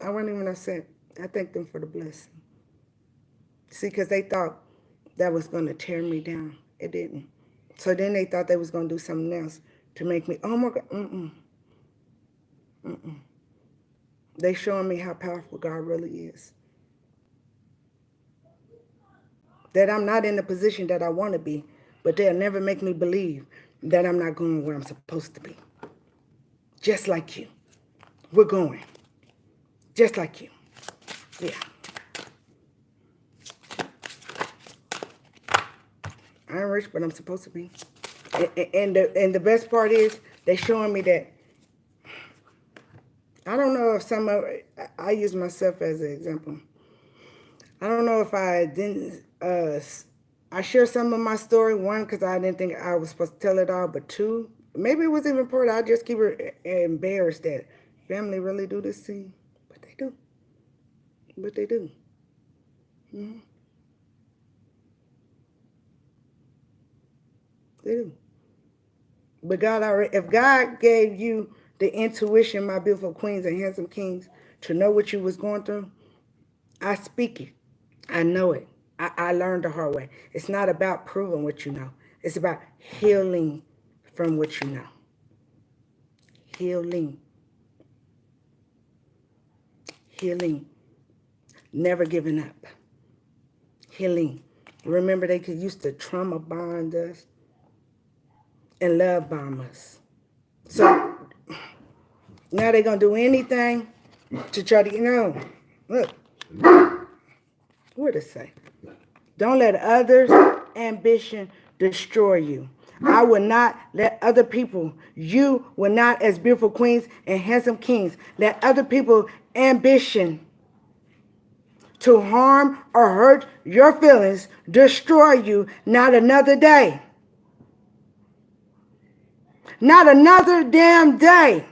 I wasn't even upset. I thanked them for the blessing. See, because they thought that was going to tear me down. It didn't. So then they thought they was going to do something else to make me, oh my God, They showing me how powerful God really is. That I'm not in the position that I want to be, but they'll never make me believe that I'm not going where I'm supposed to be. Just like you. We're going. Just like you. Yeah. I ain't rich, but I'm supposed to be. And the best part is, they showing me that. I don't know if some of it, I use myself as an example. I don't know if I didn't, I share some of my story. 1, because I didn't think I was supposed to tell it all. But 2, maybe it was even important. I just keep embarrassed that family really do this to you. But they do. But they do. Mm-hmm. They do. But God already, if God gave you the intuition, my beautiful queens and handsome kings, to know what you was going through, I speak it. I know it. I learned the hard way. It's not about proving what you know. It's about healing from what you know. Healing. Healing. Never giving up. Healing. Remember, they used to trauma bond us and love bomb us. So now they're going to do anything to try to, look. What did it say? Don't let others' ambition destroy you. I will not let other people, you will not, as beautiful queens and handsome kings, let other people's ambition to harm or hurt your feelings destroy you. Not another day. Not another damn day.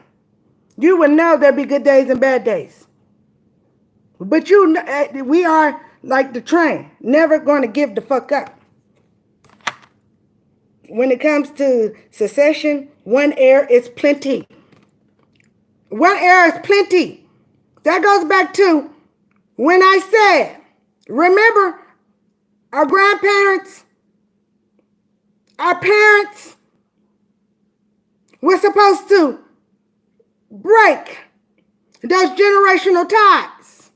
You will know there'll be good days and bad days. But we are like the train, never going to give the fuck up. when it comes to succession, one heir is plenty. One heir is plenty. That goes back to when I said, remember, our grandparents, our parents were supposed to break those generational ties.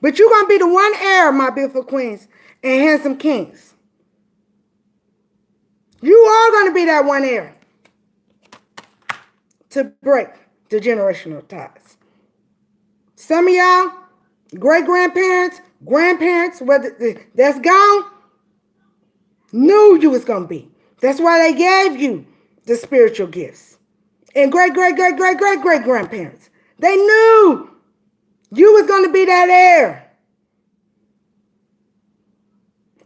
But you're going to be the one heir, my beautiful queens and handsome kings. You are going to be that one heir to break the generational ties. Some of y'all, great-grandparents, grandparents, whether that's gone, knew you was going to be. That's why they gave you the spiritual gifts. And great-grandparents, they knew you was going to be that heir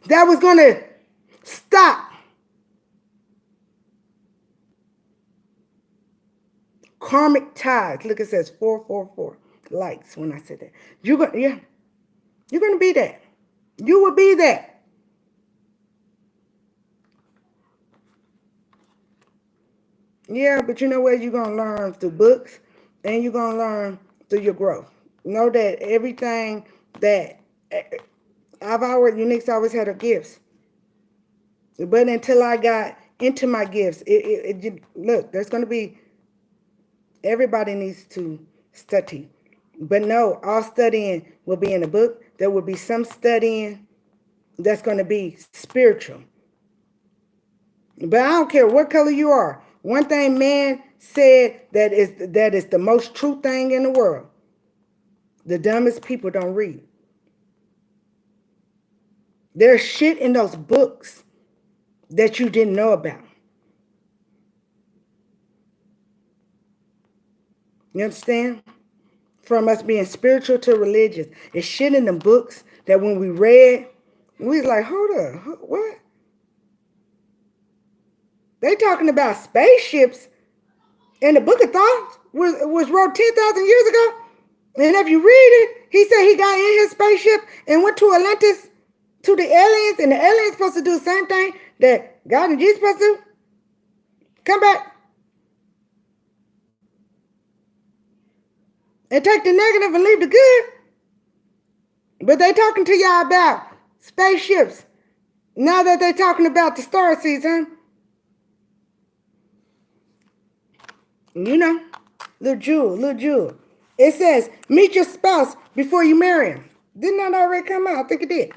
that was going to stop karmic ties. Look, it says 444 lights when I said that. You're going to be that. You will be that. Yeah, but you know what? You're going to learn through books and you're going to learn through your growth. Know that everything that Unique's always had her gifts. But until I got into my gifts, look, there's going to be, everybody needs to study. But no, all studying will be in a book. There will be some studying that's going to be spiritual. But I don't care what color you are. One thing man said that is the most true thing in the world. The dumbest people don't read. There's shit in those books that you didn't know about. You understand? From us being spiritual to religious. It's shit in the books that when we read, we was like, hold up, what? They talking about spaceships in the Book of Thoughts was wrote 10,000 years ago. And if you read it, he said he got in his spaceship and went to Atlantis to the aliens, and the aliens supposed to do the same thing that God and Jesus supposed to do. Come back and take the negative and leave the good. But they talking to y'all about spaceships. Now that they talking about the star season. You know, little jewel. It says, meet your spouse before you marry him. Didn't that already come out? I think it did.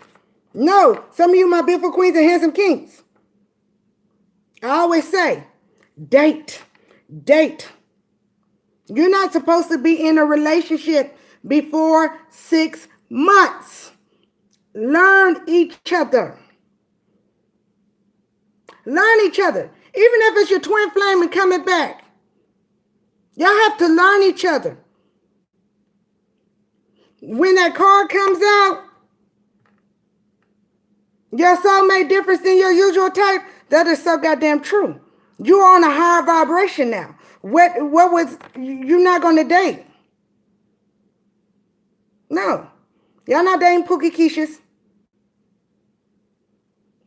No, some of you, my beautiful queens and handsome kings. I always say, date. You're not supposed to be in a relationship before 6 months. Learn each other. Learn each other. Even if it's your twin flame and coming back. Y'all have to learn each other. When that card comes out, your soulmate difference than your usual type, that is so goddamn true. You're on a higher vibration now. What was, you're not going to date. No. Y'all not dating Pookie Keishas,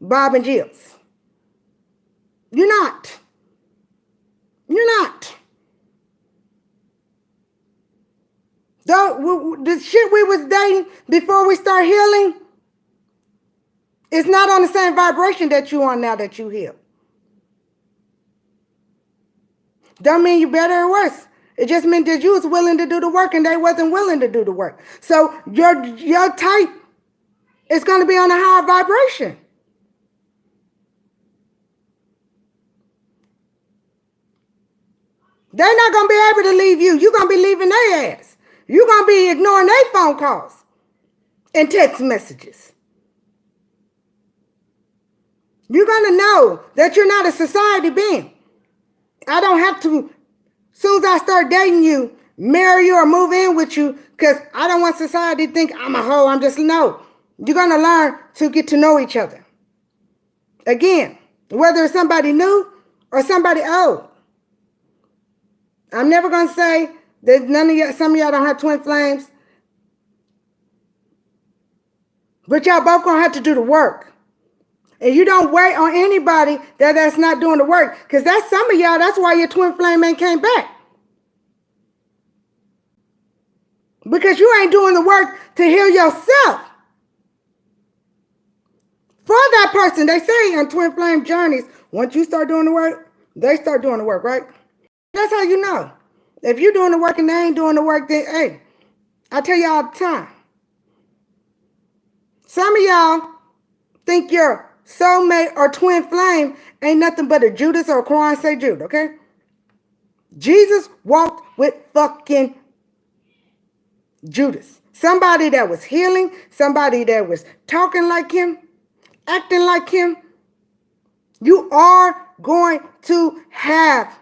Bob and Jills. You're not. The shit we was dating before we start healing is not on the same vibration that you on now that you heal. Don't mean you better or worse. It just meant that you was willing to do the work and they wasn't willing to do the work. So your type is going to be on a higher vibration. They're not going to be able to leave you. You're going to be leaving their ass. You're going to be ignoring their phone calls and text messages. You're going to know that you're not a society being. I don't have to, as soon as I start dating you, marry you or move in with you, because I don't want society to think I'm a hoe. No. You're going to learn to get to know each other. Again, whether it's somebody new or somebody old. I'm never going to say that some of y'all don't have twin flames. But y'all both going to have to do the work. And you don't wait on anybody that's not doing the work. Because that's some of y'all, that's why your twin flame ain't came back. Because you ain't doing the work to heal yourself. For that person, they say on twin flame journeys, once you start doing the work, they start doing the work, right? That's how you know. If you're doing the work and they ain't doing the work, then, hey, I tell you all the time. Some of y'all think your soulmate or twin flame ain't nothing but a Judas or a Quran say Jude, okay? Jesus walked with fucking Judas. Somebody that was healing, somebody that was talking like him, acting like him. You are going to have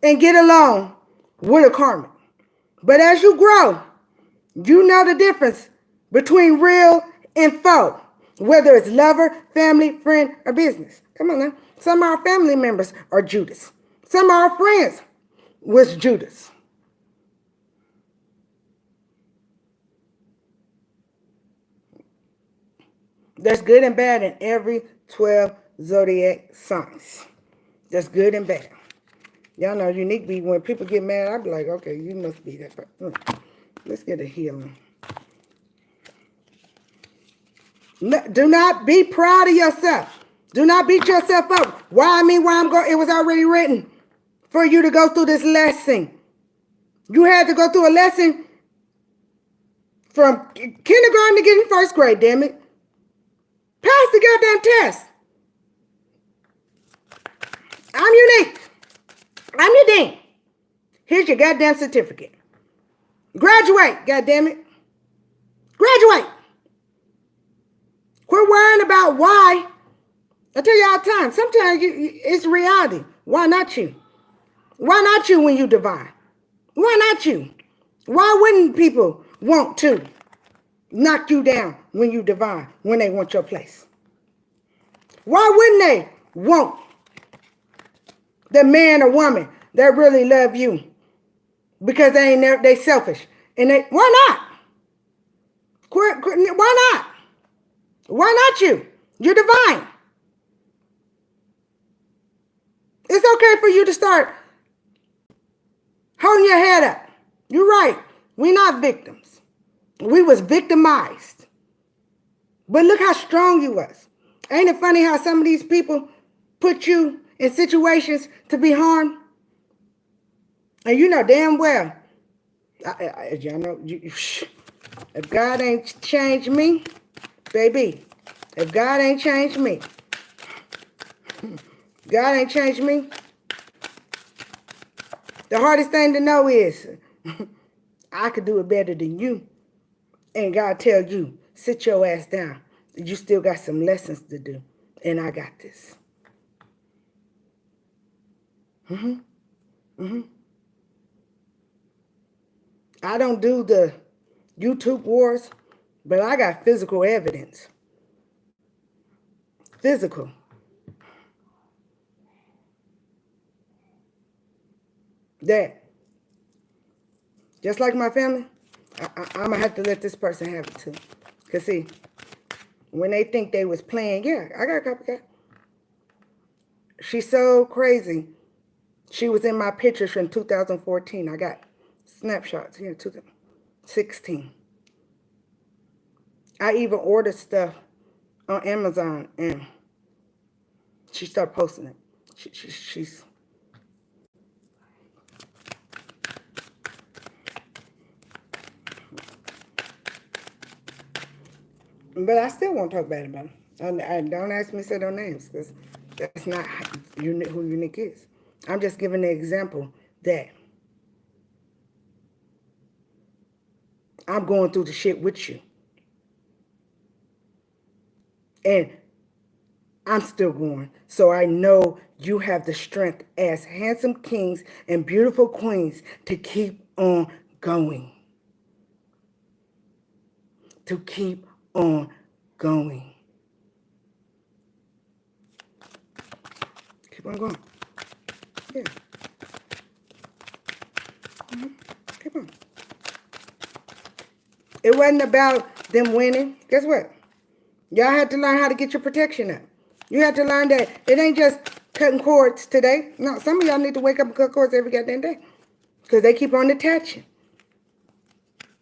and get along with a karmic. But as you grow, you know the difference between real and faux, whether it's lover, family, friend, or business. Come on now. Some of our family members are Judas. Some of our friends was Judas. There's good and bad in every 12 zodiac signs. There's good and bad. Y'all know unique be when people get mad, I be like, okay, you must be that person. Let's get a healing. Do not be proud of yourself. Do not beat yourself up. Why I'm going? It was already written for you to go through this lesson. You had to go through a lesson from kindergarten to getting first grade, damn it. Pass the goddamn test. I'm unique. I'm your dean. Here's your goddamn certificate. Graduate, goddamn it. Graduate. Quit worrying about why. I tell you all the time, sometimes it's reality. Why not you? Why not you when you divine? Why not you? Why wouldn't people want to knock you down when you divine, when they want your place? Why wouldn't they want the man or woman that really love you? Because they selfish. And why not? Why not? Why not you? You're divine. It's okay for you to start holding your head up. You're right. We're not victims. We was victimized. But look how strong you was. Ain't it funny how some of these people put you in situations to be harmed? And you know damn well, y'all know, if God ain't changed me, baby, if God ain't changed me, God ain't changed me, the hardest thing to know is I could do it better than you. And God tell you, sit your ass down. You still got some lessons to do. And I got this. I don't do the YouTube wars, but I got physical evidence. Physical. That, just like my family, I'm going to have to let this person have it too. Because see, when they think they was playing, yeah, I got a copycat. She's so crazy. She was in my pictures from 2014. I got snapshots here, 2016. I even ordered stuff on Amazon and she started posting it. She's... But I still won't talk bad about them. Don't ask me to say their names because that's not who Unique is. I'm just giving the example that I'm going through the shit with you. And I'm still going. So I know you have the strength as handsome kings and beautiful queens to keep on going. To keep on going. Keep on going. Yeah. Keep on. It wasn't about them winning. Guess what? Y'all had to learn how to get your protection up. You had to learn that it ain't just cutting cords today. No, some of y'all need to wake up and cut cords every goddamn day. Because they keep on attaching.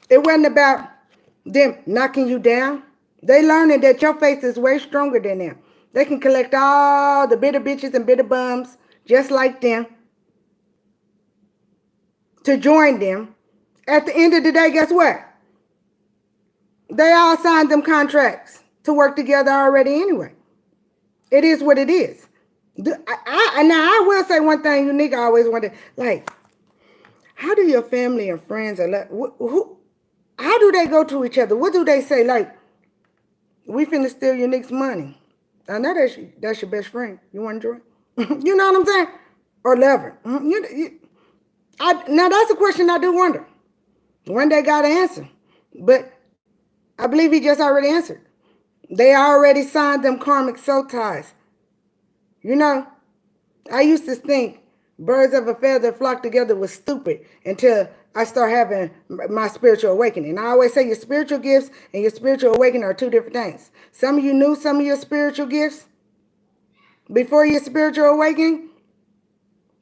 It wasn't about them knocking you down. They learning that your faith is way stronger than them. They can collect all the bitter bitches and bitter bums just like them to join them. At the end of the day, guess what? They all signed them contracts to work together already anyway. It is what it is. Now, I will say one thing, Unique, I always wondered, like, how do your family and friends, how do they go to each other? What do they say? Like, we finna steal Unique's money. I know that's your best friend. You want to join? You know what I'm saying? Or lover. Now, that's a question I do wonder. One day God answer. But I believe he just already answered. They already signed them karmic soul ties. You know, I used to think birds of a feather flock together was stupid until I start having my spiritual awakening. And I always say your spiritual gifts and your spiritual awakening are two different things. Some of you knew some of your spiritual gifts before your spiritual awakening,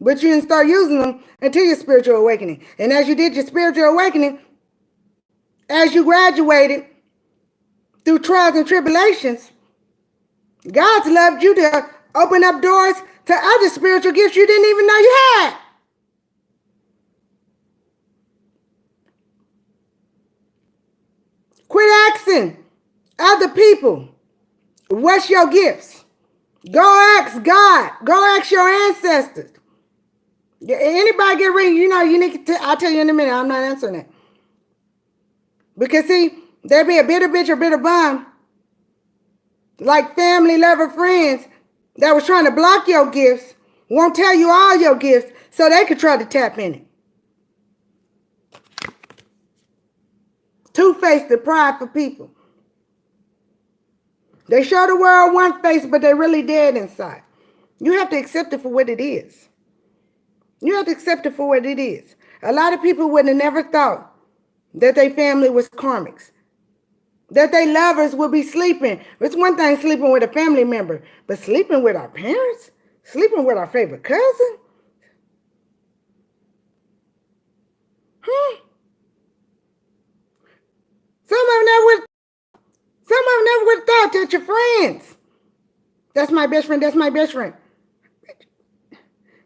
but you didn't start using them until your spiritual awakening. And as you did your spiritual awakening, as you graduated through trials and tribulations, God's loved you to open up doors to other spiritual gifts you didn't even know you had. Quit asking other people, what's your gifts? Go ask God. Go ask your ancestors. Anybody get ring, you know, you need to, I'll tell you in a minute, I'm not answering that. Because see, there be a bitter bitch or bitter bum, like family, lover, friends, that was trying to block your gifts, won't tell you all your gifts, so they could try to tap in it. Two-faced and prideful people. They show the world one face, but they're really dead inside. You have to accept it for what it is. You have to accept it for what it is. A lot of people would have never thought that their family was karmics, that their lovers would be sleeping. It's one thing sleeping with a family member, but sleeping with our parents, sleeping with our favorite cousin. Some of them never would have thought that your friends. That's my best friend. That's my best friend.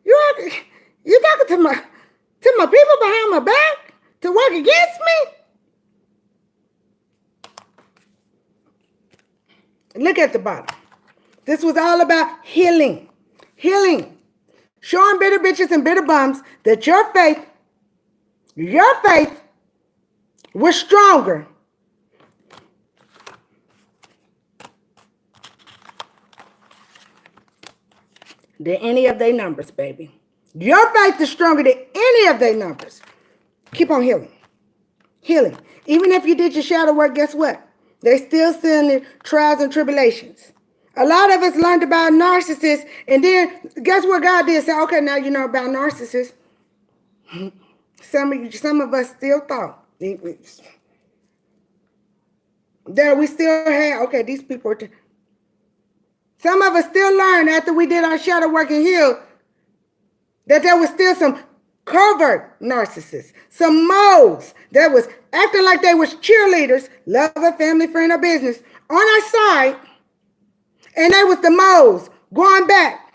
You talking to my people behind my back to work against me? Look at the bottom. This was all about healing. Healing. Showing bitter bitches and bitter bums that your faith was stronger than any of their numbers, baby. Your faith is stronger than any of their numbers. Keep on healing. Healing. Even if you did your shadow work, guess what? They still sending trials and tribulations. A lot of us learned about narcissists, and then guess what God did? Say, okay, now you know about narcissists. Some of us still thought that we still had, okay, these people are... Some of us still learned after we did our shadow work and healed that there was still some covert narcissists, some moles that was acting like they was cheerleaders, lover, family, friend, or business on our side, and they was the moles going back,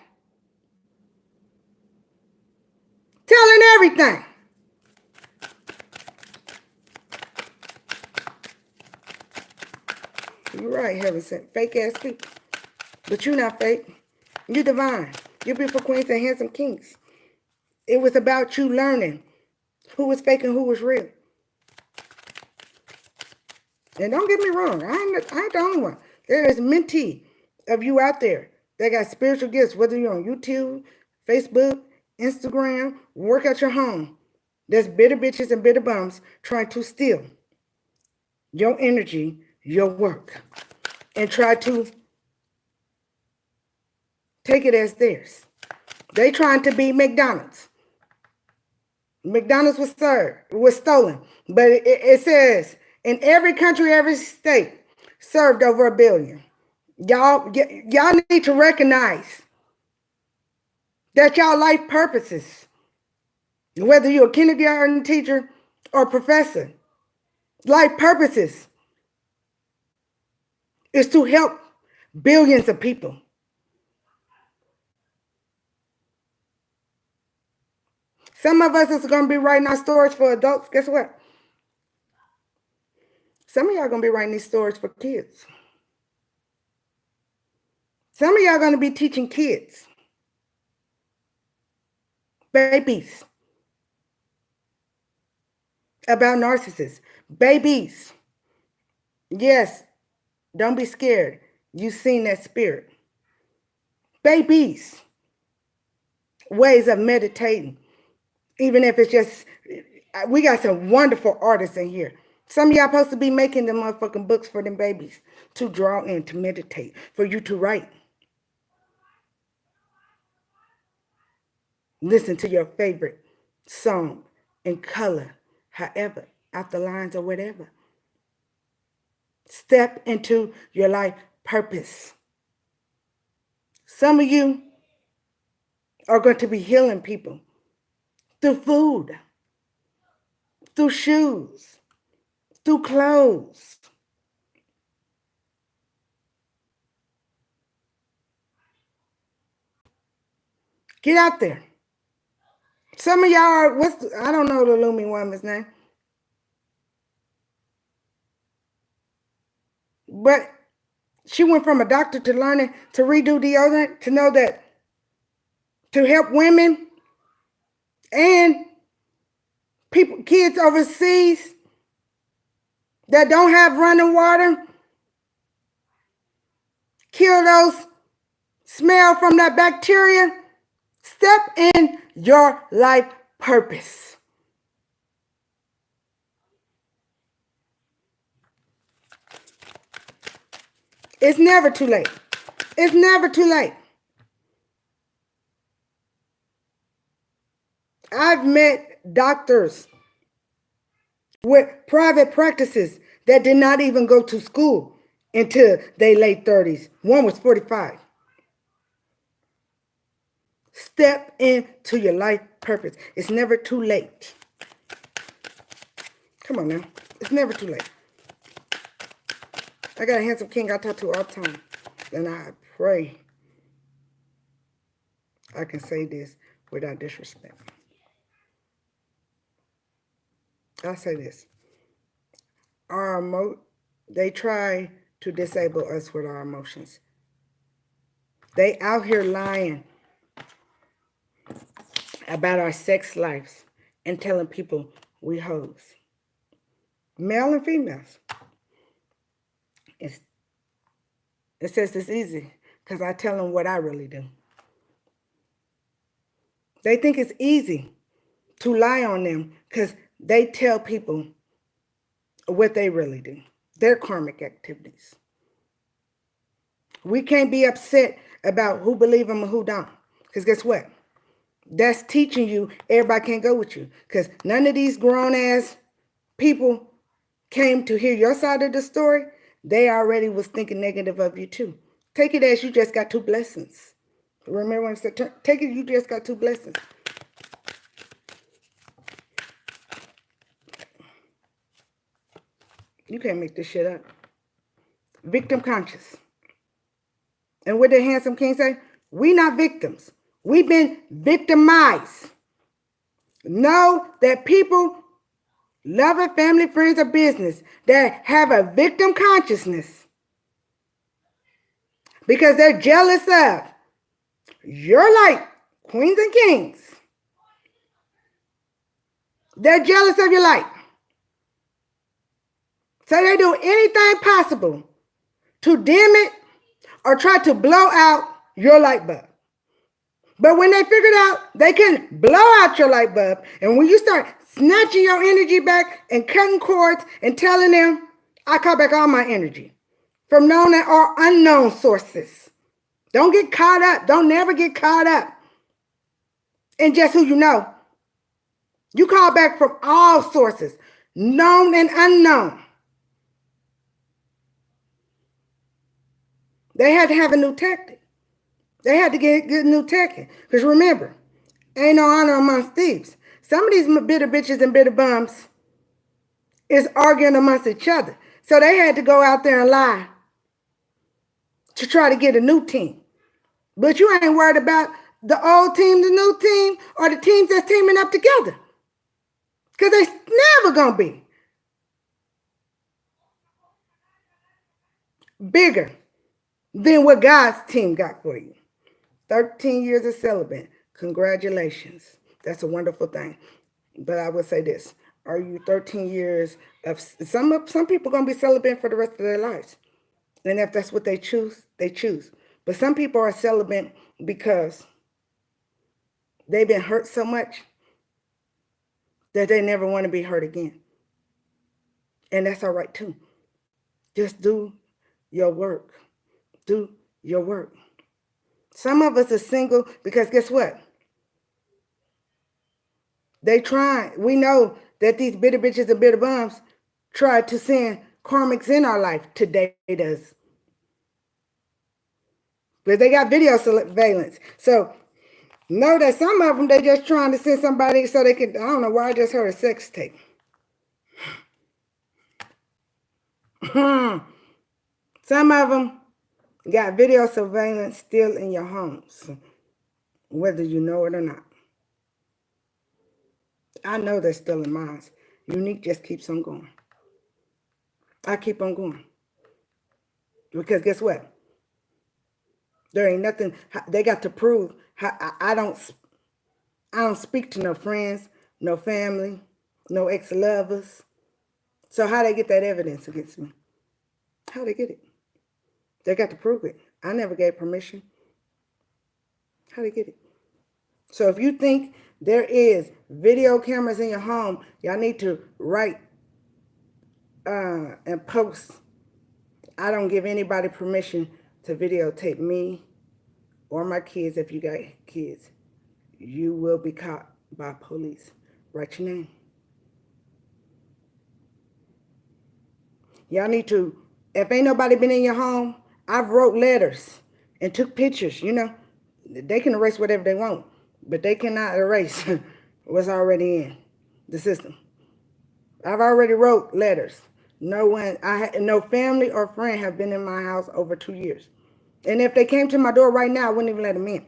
telling everything. You're right, heaven sent fake ass people. But you're not fake. You're divine. You're beautiful queens and handsome kings. It was about you learning who was fake and who was real. And don't get me wrong, I ain't the only one. There is many of you out there that got spiritual gifts, whether you're on YouTube, Facebook, Instagram, work at your home. There's bitter bitches and bitter bums trying to steal your energy, your work, and try to take it as theirs. They trying to be McDonald's. McDonald's was stolen, but it says in every country, every state, served over 1 billion. Y'all need to recognize that y'all life purposes, whether you're a kindergarten teacher or professor, life purposes is to help billions of people. Some of us is going to be writing our stories for adults. Guess what? Some of y'all going to be writing these stories for kids. Some of y'all going to be teaching kids, babies, about narcissists. Babies. Yes, don't be scared. You've seen that spirit. Babies. Ways of meditating. Even if it's just, we got some wonderful artists in here. Some of y'all supposed to be making them motherfucking books for them babies to draw in, to meditate, for you to write. Listen to your favorite song in color, however, out the lines or whatever. Step into your life purpose. Some of you are going to be healing people through food, through shoes, through clothes. Get out there. Some of y'all are, I don't know the Lumi woman's name. But she went from a doctor to learning to redo deodorant, to know that to help women and people, kids overseas that don't have running water, kill those smell from that bacteria. Step in your life purpose. It's never too late. It's never too late. I've met doctors with private practices that did not even go to school until their late 30s. One was 45. Step into your life purpose. It's never too late. Come on now. It's never too late. I got a handsome king I talk to all the time. And I pray I can say this without disrespect. I'll say this. They try to disable us with our emotions. They out here lying about our sex lives and telling people we hoes. Male and females. It says it's easy because I tell them what I really do. They think it's easy to lie on them because they tell people what they really do, their karmic activities. We can't be upset about who believe them and who don't, because guess what? That's teaching you everybody can't go with you, because none of these grown-ass people came to hear your side of the story. They already was thinking negative of you too. Take it as you just got 2 blessings. Remember when I said, take it, you just got 2 blessings. You can't make this shit up. Victim conscious. And what did Handsome King say? We not victims. We've been victimized. Know that people, loving family, friends, or business that have a victim consciousness because they're jealous of your light, queens and kings. They're jealous of your light. So they do anything possible to dim it or try to blow out your light bulb. But when they figured out they can blow out your light bulb, and when you start snatching your energy back and cutting cords and telling them, I call back all my energy from known or unknown sources. Don't get caught up. Don't never get caught up in just who you know. You call back from all sources, known and unknown. They had to have a new tactic. They had to get a new tactic. Because remember, ain't no honor amongst thieves. Some of these bitter bitches and bitter bums is arguing amongst each other. So they had to go out there and lie to try to get a new team. But you ain't worried about the old team, the new team, or the teams that's teaming up together. Because they never going to be bigger than what God's team got for you. 13 years of celibate. Congratulations. That's a wonderful thing. But I would say this. Are you 13 years of... Some people going to be celibate for the rest of their lives. And if that's what they choose, they choose. But some people are celibate because they've been hurt so much that they never want to be hurt again. And that's all right too. Just do your work. Do your work. Some of us are single because guess what? They try. We know that these bitter bitches and bitter bums try to send karmics in our life to date us. But they got video surveillance. So know that some of them, they just trying to send somebody so they can, I don't know why I just heard a sex tape. Some of them got video surveillance still in your homes, whether you know it or not. I know they're still in mine. Unique just keeps on going. I keep on going. Because guess what? There ain't nothing they got to prove. I don't speak to no friends, no family, no ex-lovers. So how they get that evidence against me? How they get it? They got to prove it. I never gave permission. How they get it? So if you think there is video cameras in your home, y'all need to write and post. I don't give anybody permission to videotape me or my kids. If you got kids, you will be caught by police. Write your name. Y'all need to, if ain't nobody been in your home, I've wrote letters and took pictures, you know. They can erase whatever they want, but they cannot erase what's already in the system. I've already wrote letters. No family or friend have been in my house over 2 years. And if they came to my door right now, I wouldn't even let them in.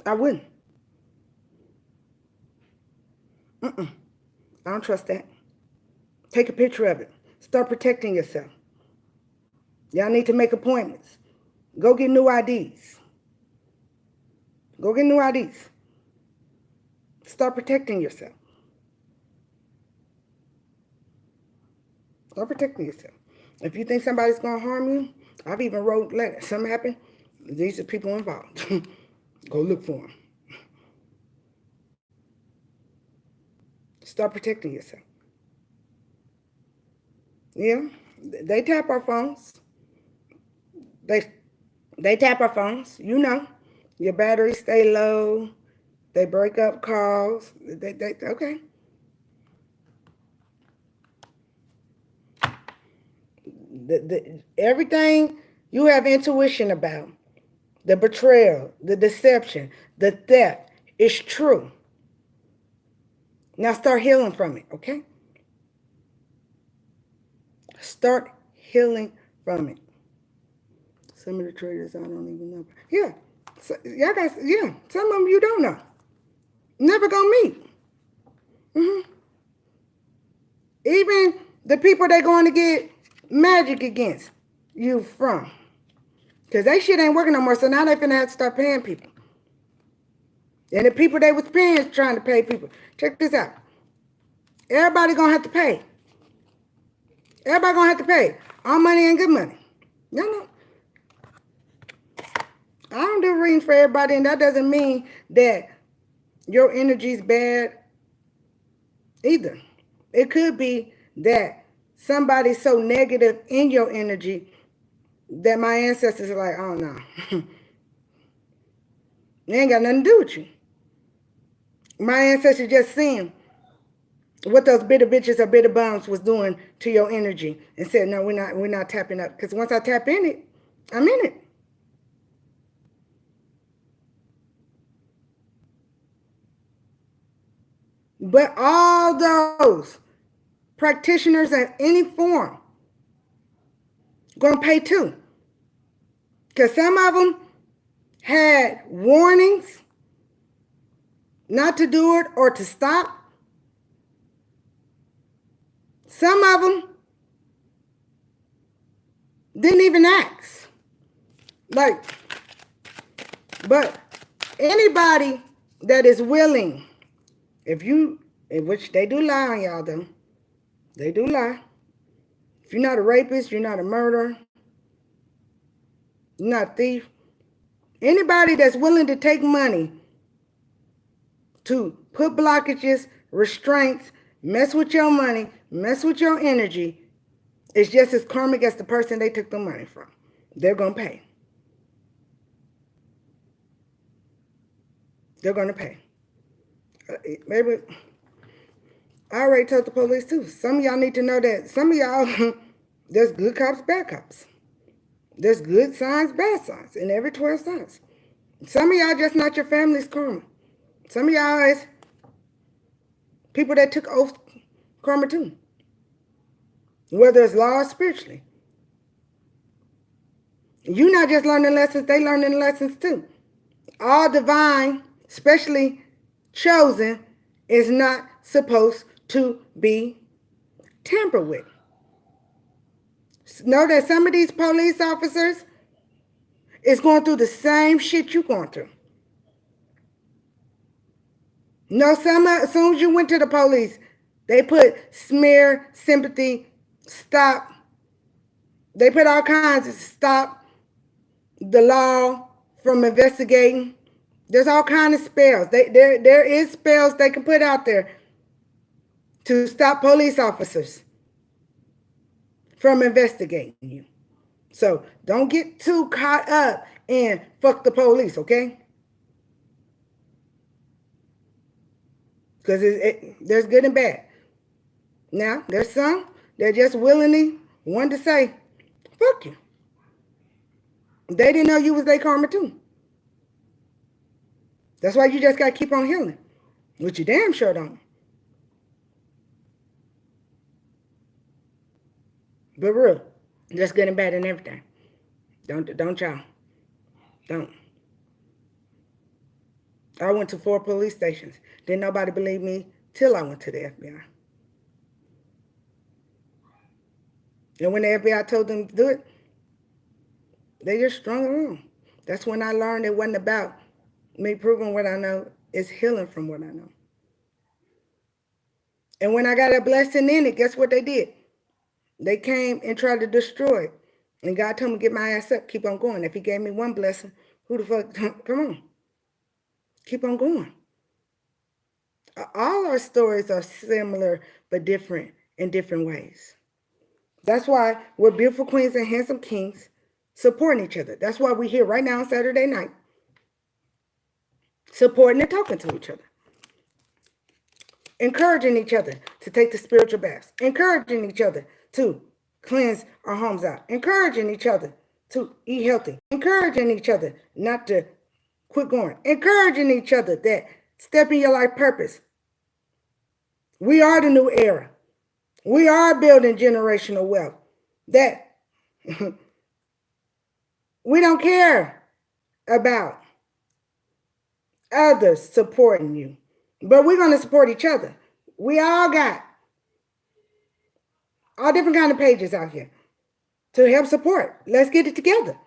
I wouldn't. I don't trust that. Take a picture of it. Start protecting yourself. Y'all need to make appointments. Go get new IDs. Go get new IDs. Start protecting yourself. Start protecting yourself. If you think somebody's going to harm you, I've even wrote letters. Something happened, these are people involved. Go look for them. Start protecting yourself. Yeah, they tap our phones. They tap our phones. You know, your batteries stay low. They break up calls. Okay. Everything you have intuition about, the betrayal, the deception, the theft, is true. Now start healing from it, okay? Start healing from it. Some of the traders I don't even know. Yeah. So, y'all guys, yeah. Some of them you don't know. Never gonna meet. Even the people they're going to get magic against you from. Because they shit ain't working no more, so now they finna have to start paying people. And the people they was paying is trying to pay people. Check this out. Everybody gonna have to pay. Everybody gonna have to pay. All money ain't good money. No. I don't do readings for everybody, and that doesn't mean that your energy's bad either. It could be that somebody's so negative in your energy that my ancestors are like, oh no. They ain't got nothing to do with you. My ancestors just seen what those bitter bitches or bitter bums was doing to your energy and said, no, we're not tapping up. Because once I tap in it, I'm in it. But all those practitioners in any form gonna pay too. Because some of them had warnings not to do it or to stop. Some of them didn't even ask. Like, but anybody that is willing, in which they do lie on y'all though, they do lie. If you're not a rapist, you're not a murderer, you're not a thief. Anybody that's willing to take money to put blockages, restraints, mess with your money, mess with your energy, it's just as karmic as the person they took the money from. They're going to pay. They're going to pay. Maybe I already told the police too. Some of y'all need to know that some of y'all, there's good cops, bad cops. There's good signs, bad signs in every 12 signs. Some of y'all just not your family's karma. Some of y'all is people that took oath karma too. Whether it's law or spiritually. You're not just learning lessons, they learning lessons too. All divine, especially chosen, is not supposed to be tampered with. Know that some of these police officers is going through the same shit you're going through. No, as soon as you went to the police, they put smear, sympathy, stop. They put all kinds of stop the law from investigating. There's all kinds of spells. There is spells they can put out there to stop police officers from investigating you. So don't get too caught up in fuck the police, okay? Because there's good and bad. Now, there's some that just willingly want to say, fuck you. They didn't know you was their karma too. That's why you just got to keep on healing, which you damn sure don't. But real, just good and bad and everything. Don't y'all. Don't. I went to 4 police stations. Didn't nobody believe me till I went to the FBI. And when the FBI told them to do it, they just strung along. That's when I learned it wasn't about me proving what I know. It's healing from what I know. And when I got a blessing in it, guess what they did? They came and tried to destroy it. And God told me to get my ass up, keep on going. If he gave me one blessing, who the fuck, come on. Keep on going. All our stories are similar, but different in different ways. That's why we're beautiful queens and handsome kings supporting each other. That's why we're here right now on Saturday night, supporting and talking to each other. Encouraging each other to take the spiritual baths. Encouraging each other to cleanse our homes out. Encouraging each other to eat healthy. Encouraging each other not to quit going. Encouraging each other that step in your life purpose. We are the new era. We are building generational wealth. That we don't care about others supporting you, but we're going to support each other. We all got all different kind of pages out here to help support. Let's get it together.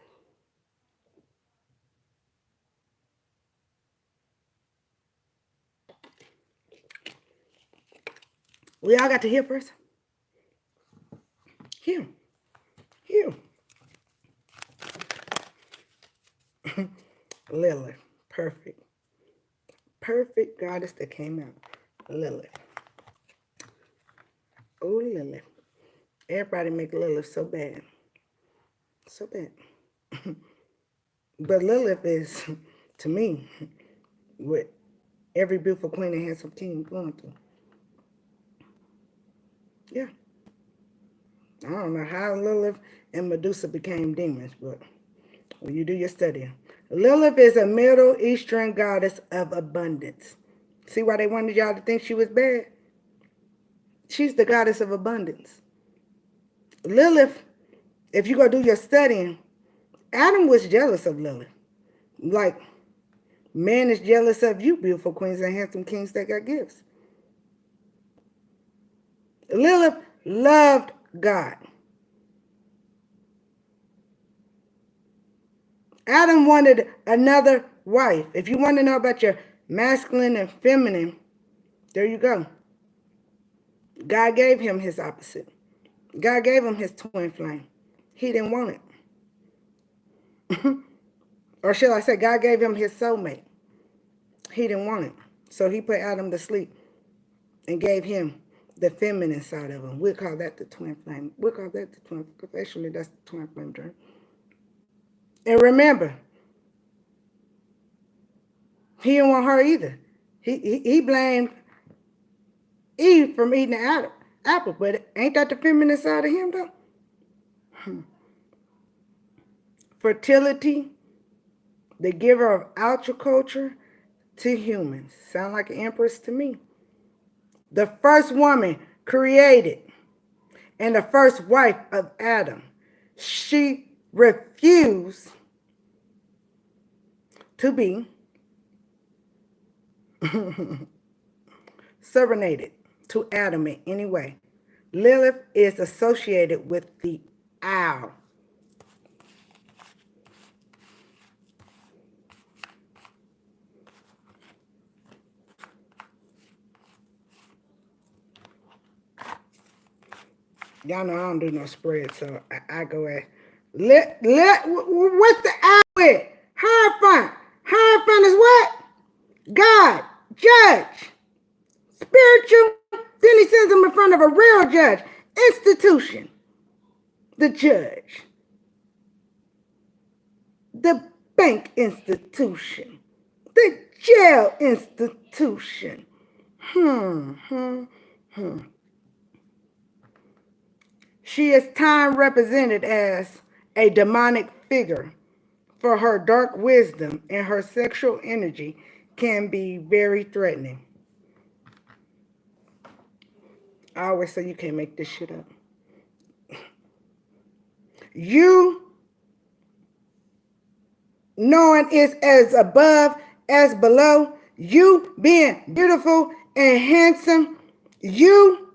We all got to heal first. Heal. Heal. Lilith. Perfect. Perfect goddess that came out. Lilith. Oh, Lilith. Everybody make Lilith so bad. So bad. But Lilith is, to me, what every beautiful queen and handsome king going through. Yeah. I don't know how Lilith and Medusa became demons, but when you do your studying. Lilith is a Middle Eastern goddess of abundance. See why they wanted y'all to think she was bad? She's the goddess of abundance. Lilith, if you go do your studying, Adam was jealous of Lilith. Like, man is jealous of you, beautiful queens and handsome kings that got gifts. Lilith loved God. Adam wanted another wife. If you want to know about your masculine and feminine, there you go. God gave him his opposite. God gave him his twin flame. He didn't want it. Or should I say, God gave him his soulmate. He didn't want it. So he put Adam to sleep and gave him the feminine side of him. We'll call that the twin flame. We'll call that the twin flame. Actually, that's the twin flame dream. And remember, he didn't want her either. He blamed Eve from eating the apple, but ain't that the feminine side of him, though? Fertility, the giver of agriculture to humans. Sound like an empress to me. The first woman created and the first wife of Adam. She refused to be subordinated to Adam in any way. Lilith is associated with the owl. Y'all know I don't do no spread, so I go at what's the owl with? Hierophant. Hierophant is what? God, judge, spiritual. Then he sends him in front of a real judge, institution, the judge, the bank institution, the jail institution. She is time represented as a demonic figure, for her dark wisdom and her sexual energy can be very threatening. I always say you can't make this shit up. You knowing is as above as below, you being beautiful and handsome, you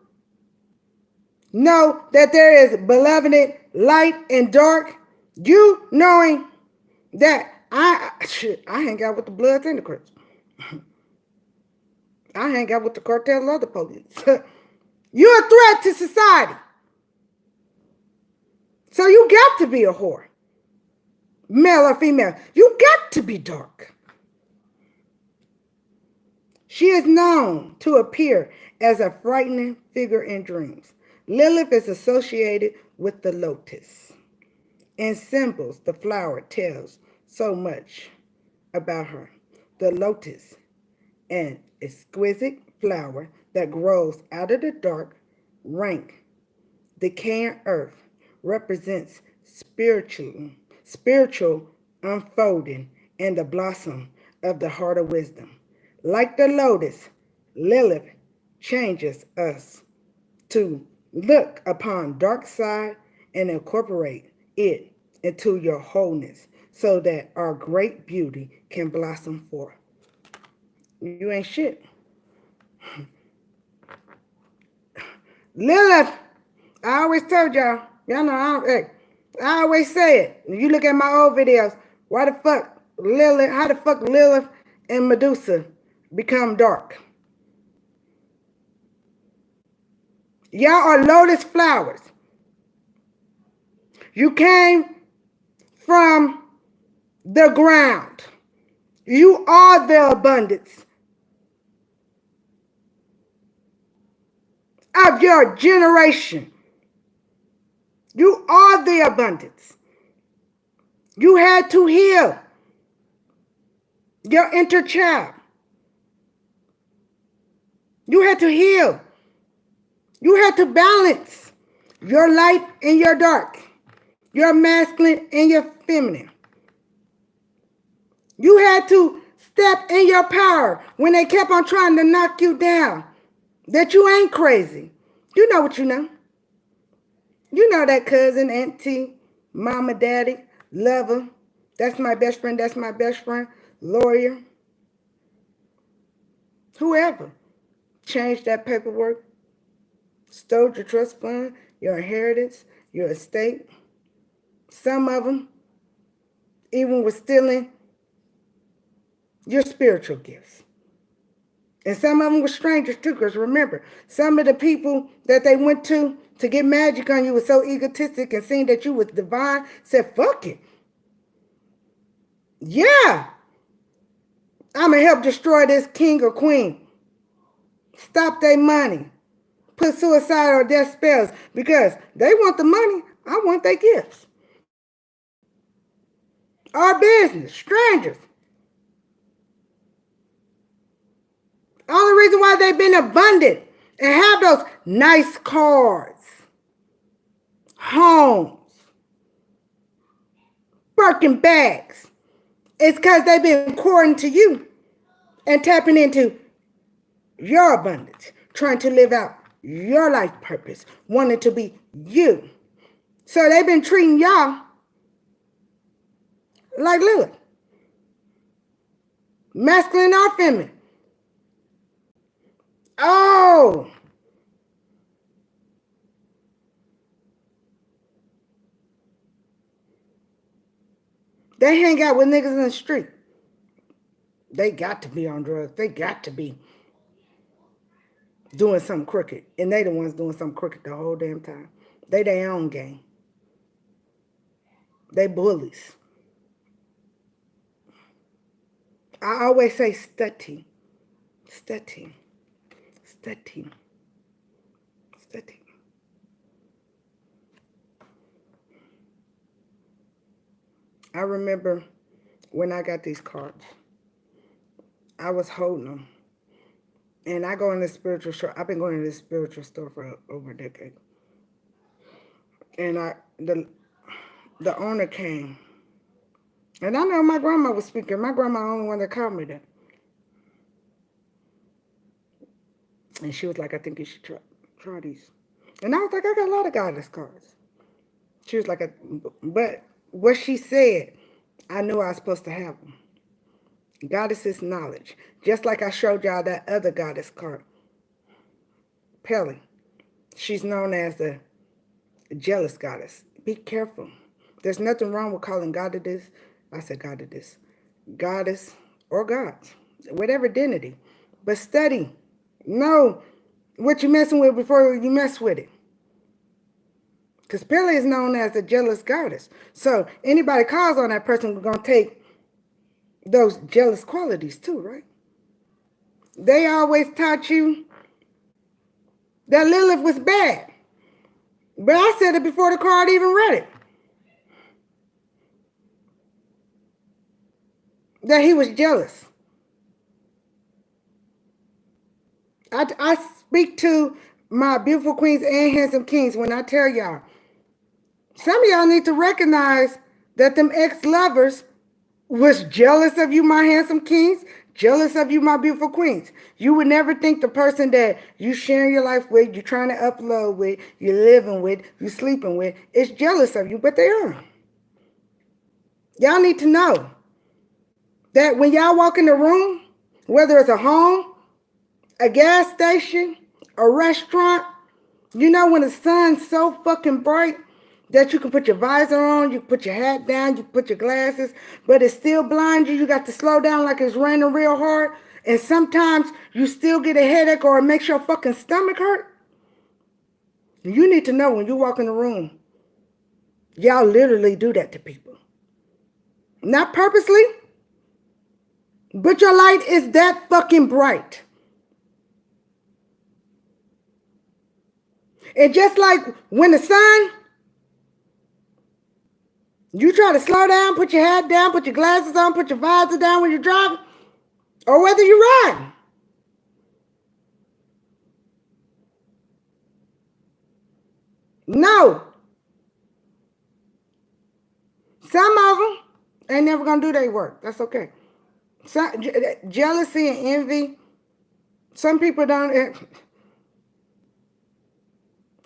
know that there is beloved light and dark, you knowing that I hang out with the Bloods and the Crips. I hang out with the cartel of the police. You're a threat to society. So you got to be a whore. Male or female. You got to be dark. She is known to appear as a frightening figure in dreams. Lilith is associated with the lotus. In symbols, the flower tells so much about her. The lotus, an exquisite flower that grows out of the dark, rank, decaying earth, represents spiritual unfolding and the blossom of the heart of wisdom. Like the lotus, Lilith changes us to look upon dark side and incorporate it into your wholeness so that our great beauty can blossom forth. You ain't shit. Lilith, I always told y'all know, I always say it. If you look at my old videos, how the fuck Lilith and Medusa become dark? Y'all are lotus flowers. You came from the ground. You are the abundance of your generation. You are the abundance. You had to heal your inner child. You had to heal. You had to balance your light and your dark, your masculine and your feminine. You had to step in your power when they kept on trying to knock you down. That you ain't crazy. You know what you know. You know that cousin, auntie, mama, daddy, lover. That's my best friend. That's my best friend. Lawyer. Whoever. Changed that paperwork. Stole your trust fund, your inheritance, your estate. Some of them even was stealing your spiritual gifts. And some of them were strangers too, because remember, some of the people that they went to get magic on you was so egotistic and seeing that you was divine, said, fuck it. Yeah, I'm going to help destroy this king or queen. Stop their money. Put suicide or death spells because they want the money. I want their gifts. Our business, strangers. Only reason why they've been abundant and have those nice cars, homes, Birkin bags, is because they've been courting to you and tapping into your abundance, trying to live out your life purpose, wanting to be you. So they've been treating y'all like Lilith. Masculine or feminine. Oh. They hang out with niggas in the street. They got to be on drugs. They got to be doing something crooked. And they the ones doing something crooked the whole damn time. They their own gang. They bullies. I always say study. Study. Study. Study. I remember when I got these cards, I was holding them. And I go in the spiritual store. I've been going to this spiritual store for over a decade. And the owner came. And I know my grandma was speaking. My grandma the only one that called me that. And she was like, I think you should try these. And I was like, I got a lot of goddess cards. She was like, but what she said, I knew I was supposed to have them. Goddess is knowledge. Just like I showed y'all that other goddess card. Pele. She's known as the jealous goddess. Be careful. There's nothing wrong with calling God to this. I said God to this. Goddess or gods. Whatever identity. But study. Know what you're messing with before you mess with it. Because Pele is known as the jealous goddess. So anybody calls on that person, we're going to take those jealous qualities too, right? They always taught you that Lilith was bad. But I said it before the card even read it. That he was jealous. I speak to my beautiful queens and handsome kings when I tell y'all, some of y'all need to recognize that them ex-lovers was jealous of you, my handsome kings, jealous of you, my beautiful queens. You would never think the person that you sharing your life with, you're trying to upload with, you're living with, you're sleeping with, is jealous of you, but they are. Y'all need to know that when y'all walk in the room, whether it's a home, a gas station, a restaurant, you know when the sun's so fucking bright that you can put your visor on, you can put your hat down, you can put your glasses, but it still blinds you. You got to slow down like it's raining real hard. And sometimes you still get a headache or it makes your fucking stomach hurt. You need to know when you walk in the room, y'all literally do that to people. Not purposely, but your light is that fucking bright. And just like when the sun, you try to slow down, put your hat down, put your glasses on, put your visor down when you're driving, or whether you're riding. No. Some of them ain't never going to do their work. That's okay. Jealousy and envy. Some people don't.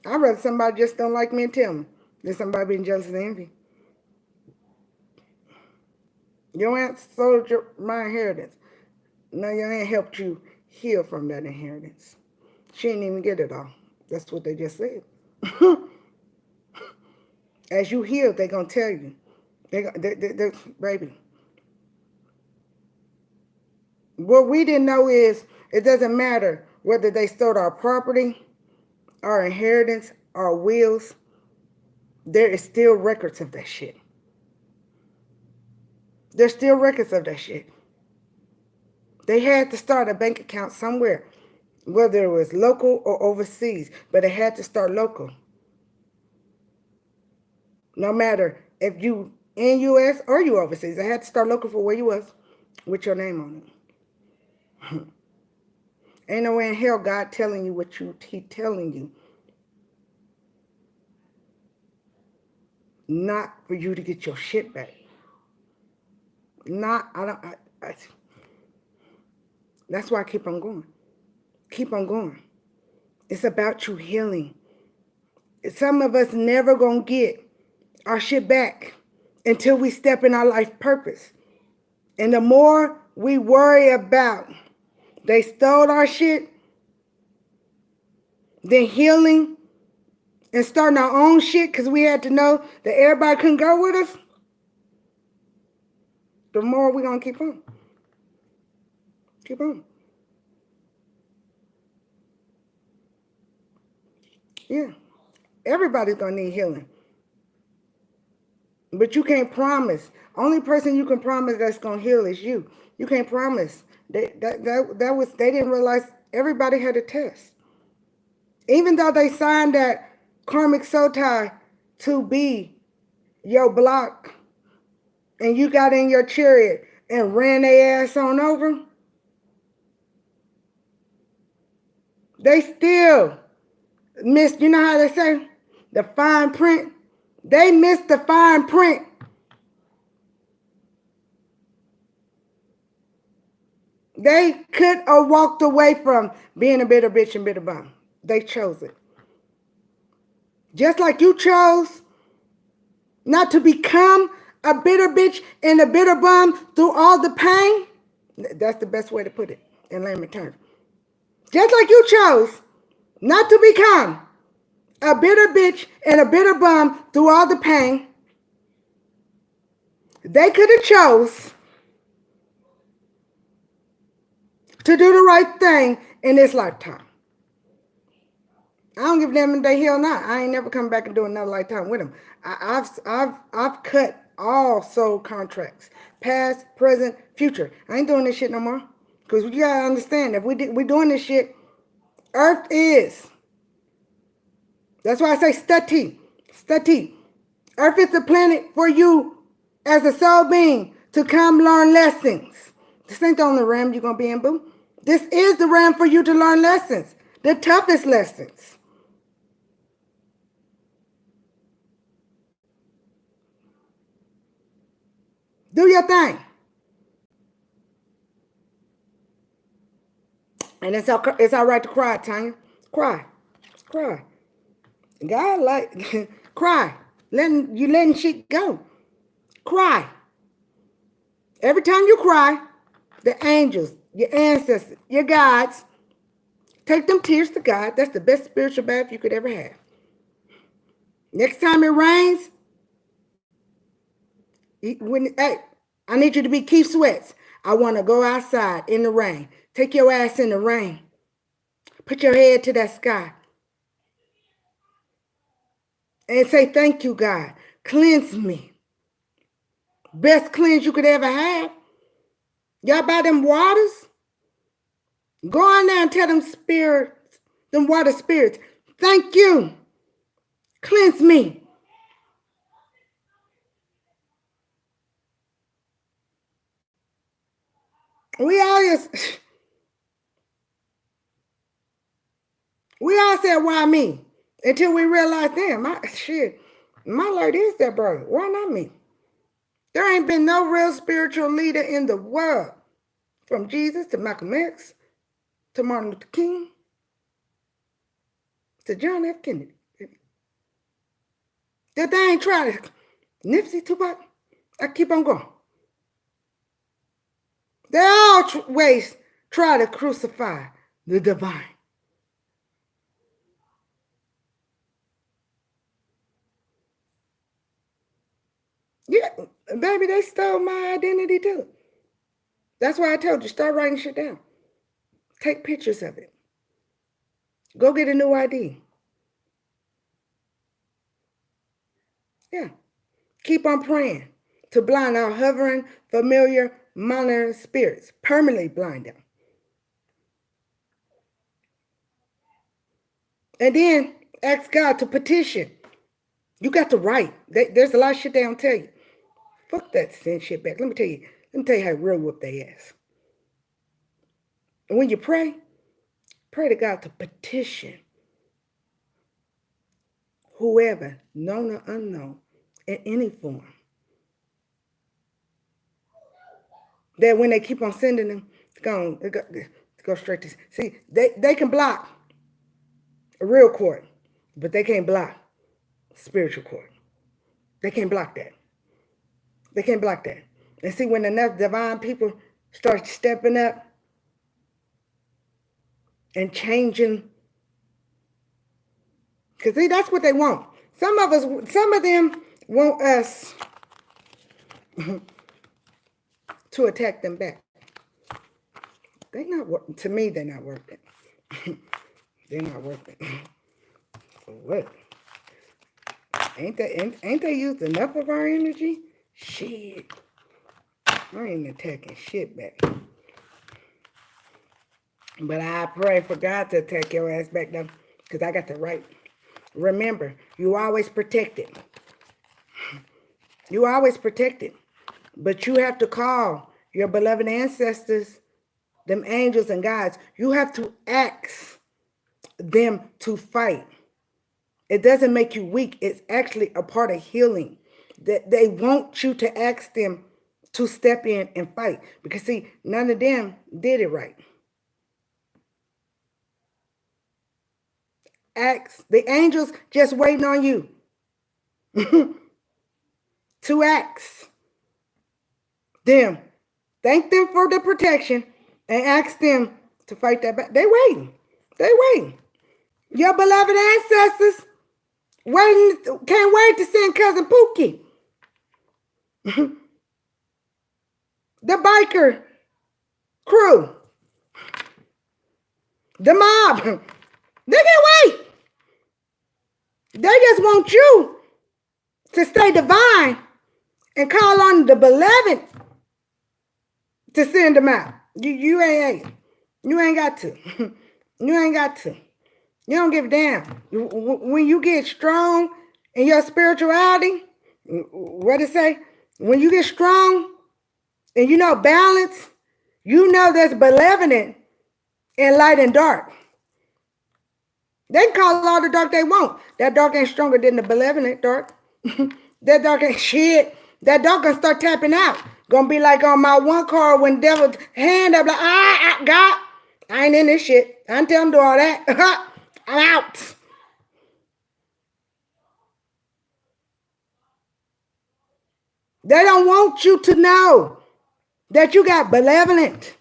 I'd rather somebody just don't like me and tell me than somebody being jealous and envy. Your aunt sold my inheritance. No, your aunt helped you heal from that inheritance. She didn't even get it all. That's what they just said. As you heal, they're going to tell you. Baby. What we didn't know is it doesn't matter whether they stole our property, our inheritance, our wills. There is still records of that shit. There's still records of that shit. They had to start a bank account somewhere, whether it was local or overseas, but it had to start local. No matter if you in U.S. or you overseas, it had to start local for where you was with your name on it. Ain't no way in hell God telling you what he telling you. Not for you to get your shit back. That's why I keep on going. Keep on going. It's about you healing. Some of us never gonna get our shit back until we step in our life purpose. And the more we worry about they stole our shit, then healing and starting our own shit because we had to know that everybody couldn't go with us, the more we're going to keep on. Keep on. Yeah. Everybody's going to need healing. But you can't promise. Only person you can promise that's going to heal is you. You can't promise. They didn't realize everybody had a test. Even though they signed that karmic soul tie to be your block, and you got in your chariot and ran their ass on over, they still missed, you know how they say, the fine print? They missed the fine print. They could have walked away from being a bitter bitch and bitter bum. They chose it. Just like you chose not to become a bitter bitch and a bitter bum through all the pain. That's the best way to put it in layman terms. Just like you chose not to become a bitter bitch and a bitter bum through all the pain, they could have chose to do the right thing in this lifetime. I don't give them if they heal or not. I ain't never come back and do another lifetime with them. I've cut all soul contracts, past, present, future. I ain't doing this shit no more. Because you gotta understand, if we doing this shit, Earth is. That's why I say study. Earth is the planet for you as a soul being to come learn lessons. This ain't the only realm you're gonna be in, boo. This is the realm for you to learn lessons, the toughest lessons. Do your thing. And it's all right to cry, Tanya. Cry. God like, cry. Letting shit go. Cry. Every time you cry, the angels, your ancestors, your gods, take them tears to God. That's the best spiritual bath you could ever have. Next time it rains, I need you to be Keith Sweats. I want to go outside in the rain. Take your ass in the rain. Put your head to that sky. And say, thank you, God. Cleanse me. Best cleanse you could ever have. Y'all buy them waters? Go on there and tell them spirits, them water spirits, thank you. Cleanse me. We all said, why me? Until we realized, damn, my light is that brother. Why not me? There ain't been no real spiritual leader in the world From Jesus to Malcolm X to Martin Luther King to John F. Kennedy. That they ain't tried it. Nipsey, Tupac, I keep on going. They always try to crucify the divine. Yeah, baby, they stole my identity too. That's why I told you, start writing shit down. Take pictures of it. Go get a new ID. Yeah. Keep on praying to blind our hovering, familiar, monitoring spirits. Permanently blind them. And then ask God to petition. You got to write. There's a lot of shit they don't tell you. Fuck that send shit back. Let me tell you how to real whoop their ass. And when you pray to God to petition whoever, known or unknown, in any form. That when they keep on sending them, go straight to, see, they can block a real court, but they can't block spiritual court. They can't block that. They can't block that. And see, when enough divine people start stepping up and changing, because see, that's what they want. Some of them want us to attack them back. They not working. To me, they're not working. They're not working. For what? Ain't they used enough of our energy? Shit. I ain't attacking shit back. But I pray for God to attack your ass back down, because I got the right. Remember, you always protected. You always protected. But you have to call your beloved ancestors, them angels and guides. You have to ask them to fight. It doesn't make you weak. It's actually a part of healing. That they want you to ask them to step in and fight. Because see, none of them did it right. Ask. The angels just waiting on you to ask them. Thank them for the protection and ask them to fight that back. They waiting. They waiting. Your beloved ancestors waiting, can't wait to send Cousin Pookie. The biker crew. The mob. They can't wait. They just want you to stay divine and call on the beloved to send them out. You ain't got to. You ain't got to. You don't give a damn. When you get strong in your spirituality, what it say? When you get strong and you know balance, you know there's benevolent in light and dark. They can call all the dark they want. That dark ain't stronger than the benevolent dark. That dark ain't shit. That dark gonna start tapping out. Gonna be like on my one card when devil's hand up like, God, I ain't in this shit. I ain't tell him to do all that. I'm out. They don't want you to know that you got benevolent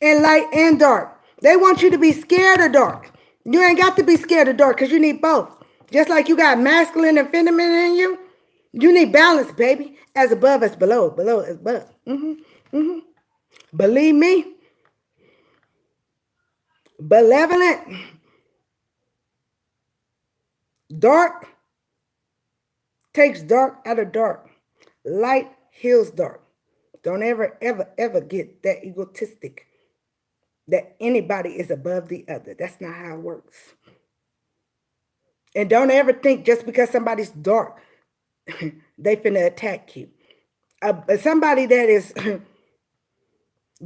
in light and dark. They want you to be scared of dark. You ain't got to be scared of dark because you need both. Just like you got masculine and feminine in you, you need balance, baby. As above, as below. Below as above. Believe me, benevolent, dark takes dark out of dark. Light heals dark. Don't ever, ever, ever get that egotistic that anybody is above the other. That's not how it works. And don't ever think just because somebody's dark, they finna attack you. Somebody that is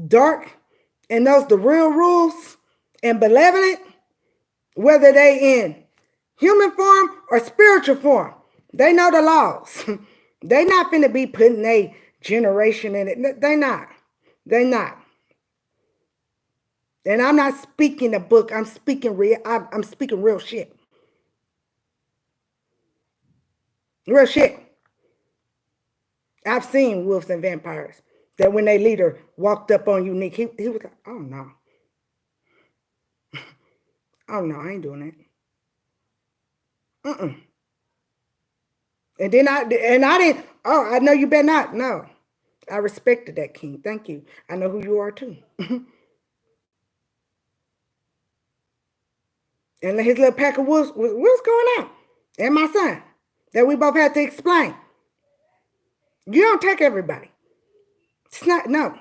dark and knows the real rules and benevolent, whether they in human form or spiritual form, they know the laws. They not finna be putting a generation in it. They not. And I'm not speaking a book. I'm speaking real. I'm speaking real shit. Real shit. I've seen wolves and vampires that when their leader walked up on Unique, he was like, oh no. Oh no, I ain't doing that. And then I didn't, oh, I know you better not. No. I respected that, king. Thank you. I know who you are too. And his little pack of wolves, what's going on? And my son, that we both had to explain. You don't take everybody. It's not, no.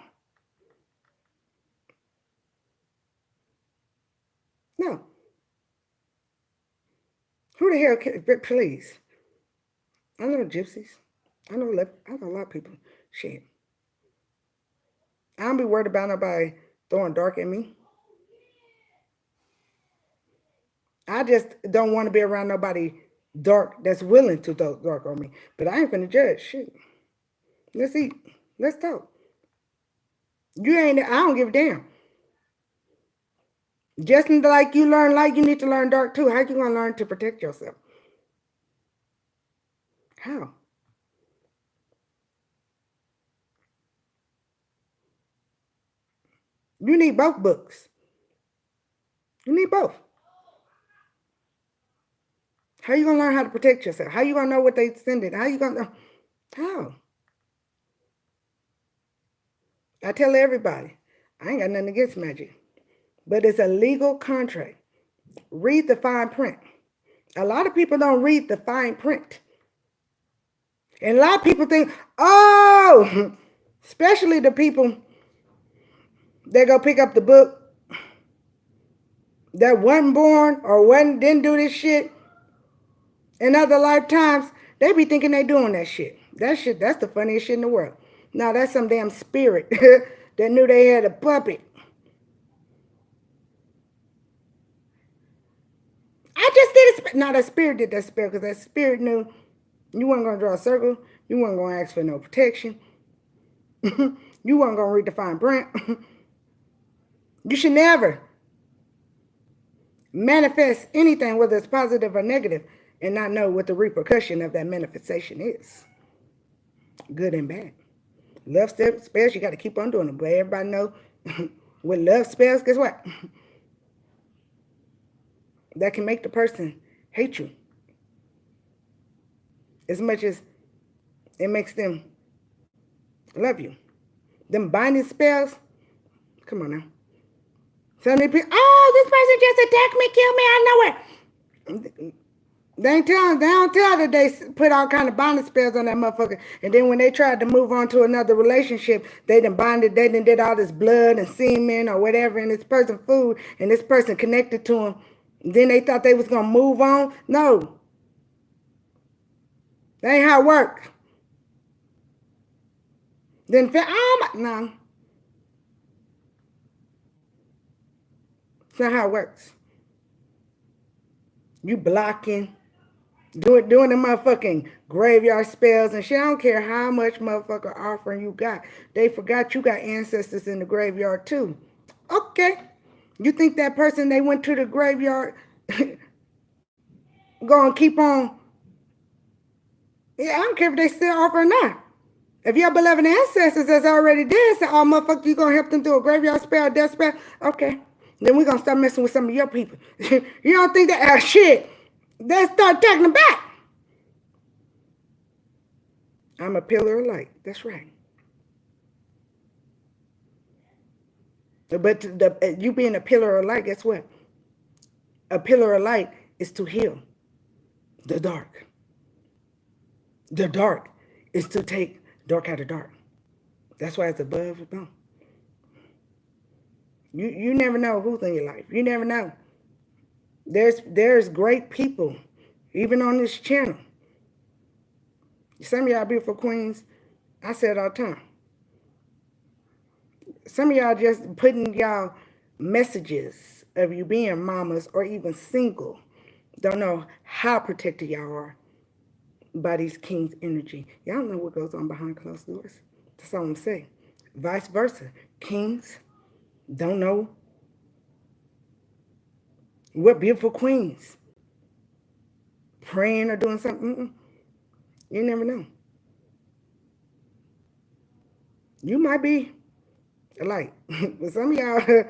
No. Who the hell, please. I know gypsies. I know a lot of people. Shit. I don't be worried about nobody throwing dark at me. I just don't want to be around nobody dark that's willing to throw dark on me. But I ain't finna judge. Shit. Let's eat. Let's talk. You ain't, I don't give a damn. Just like you learn light, you need to learn dark too. How you gonna learn to protect yourself? How? You need both books. You need both. How you gonna learn how to protect yourself? How you gonna know what they sending? How you gonna know? How? I tell everybody, I ain't got nothing against magic, but it's a legal contract. Read the fine print. A lot of people don't read the fine print. And a lot of people think, oh, especially the people that go pick up the book that wasn't born or didn't do this shit in other lifetimes, they be thinking they doing that shit. That's the funniest shit in the world. Now that's some damn spirit that knew they had a puppet. I just did a spell. Now that spirit did that spell because that spirit knew you weren't going to draw a circle. You weren't going to ask for no protection. You weren't going to read the fine print. You should never manifest anything, whether it's positive or negative, and not know what the repercussion of that manifestation is. Good and bad. Love spells, you got to keep on doing them. But everybody know with love spells, guess what? That can make the person hate you as much as it makes them love you. Them binding spells, come on now. So many people, oh, this person just attacked me, killed me, I know it. They don't tell that they put all kind of bonding spells on that motherfucker. And then when they tried to move on to another relationship, they done did all this blood and semen or whatever in this person's food, and this person connected to him. And then they thought they was going to move on. No. That ain't how it works. Then, no. It's not how it works. You blocking, doing the motherfucking graveyard spells and shit. I don't care how much motherfucker offering you got. They forgot you got ancestors in the graveyard too. Okay. You think that person they went to the graveyard gonna keep on? Yeah, I don't care if they still offer or not. If your beloved ancestors that's already dead say, oh, motherfucker, you gonna help them do a graveyard spell, death spell? Okay. Then we're gonna start messing with some of your people. You don't think that, shit, they start taking them back. I'm a pillar of light. That's right. But you being a pillar of light, guess what? A pillar of light is to heal the dark. The dark is to take dark out of dark. That's why it's above and below. You never know who's in your life. You never know. There's great people, even on this channel. Some of y'all beautiful queens, I say it all the time. Some of y'all just putting y'all messages of you being mamas or even single. Don't know how protected y'all are by these kings' energy. Y'all know what goes on behind closed doors. That's all I'm saying. Vice versa. Kings don't know What beautiful queens. Praying or doing something. You never know. You might be like, some of y'all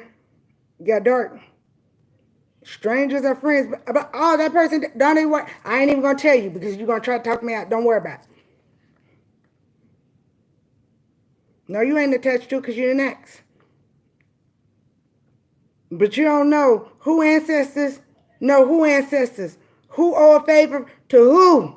got dark. Strangers or friends. But oh, that person, don't even worry. I ain't even going to tell you because you're going to try to talk me out. Don't worry about it. No, you ain't attached to because you're an ex. But you don't know who ancestors know who ancestors. Who owe a favor to who.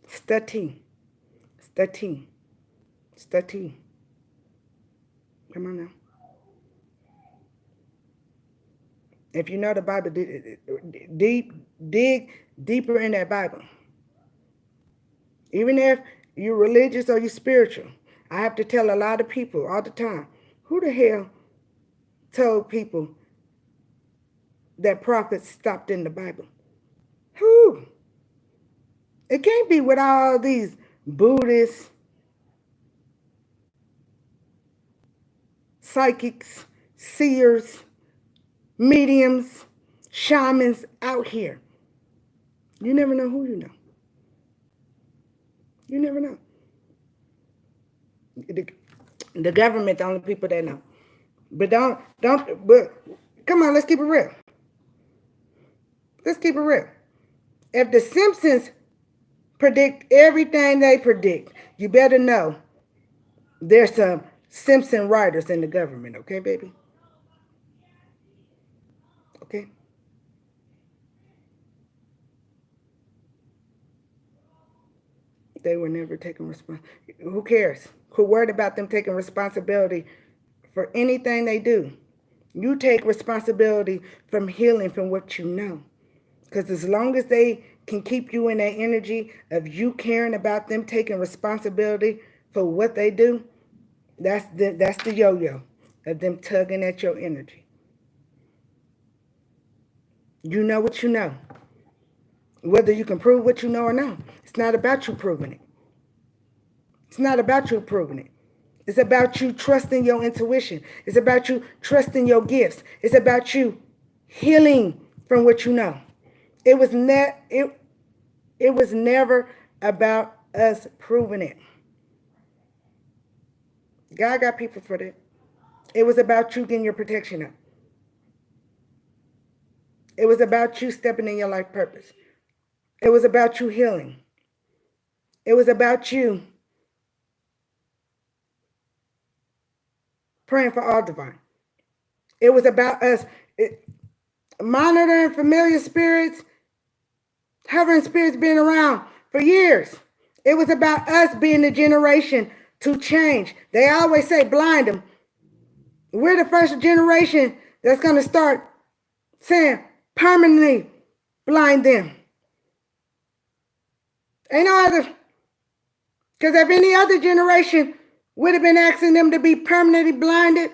Study. Study. Study. Come on now. If you know the Bible, dig deeper in that Bible. Even if you're religious or you're spiritual, I have to tell a lot of people all the time, who the hell told people that prophets stopped in the Bible? Who? It can't be with all these Buddhists, psychics, seers, mediums, shamans out here. You never know who you know. You never know. The government, the only people that know. But but come on, let's keep it real. Let's keep it real. If the Simpsons predict everything they predict, you better know there's some Simpson writers in the government, okay, baby? Okay? They were never taking responsibility. Who cares? Who worried about them taking responsibility for anything they do? You take responsibility from healing from what you know. Because as long as they can keep you in that energy of you caring about them taking responsibility for what they do, that's the yo-yo of them tugging at your energy. You know what you know. Whether you can prove what you know or not. It's not about you proving it. It's not about you proving it. It's about you trusting your intuition. It's about you trusting your gifts. It's about you healing from what you know. It was never about us proving it. God got people for that. It was about you getting your protection up. It was about you stepping in your life purpose. It was about you healing. It was about you praying for all divine. It was about us monitoring familiar spirits, hovering spirits being around for years. It was about us being the generation to change. They always say blind them. We're the first generation that's going to start saying permanently blind them. Ain't no other. Because if any other generation would have been asking them to be permanently blinded,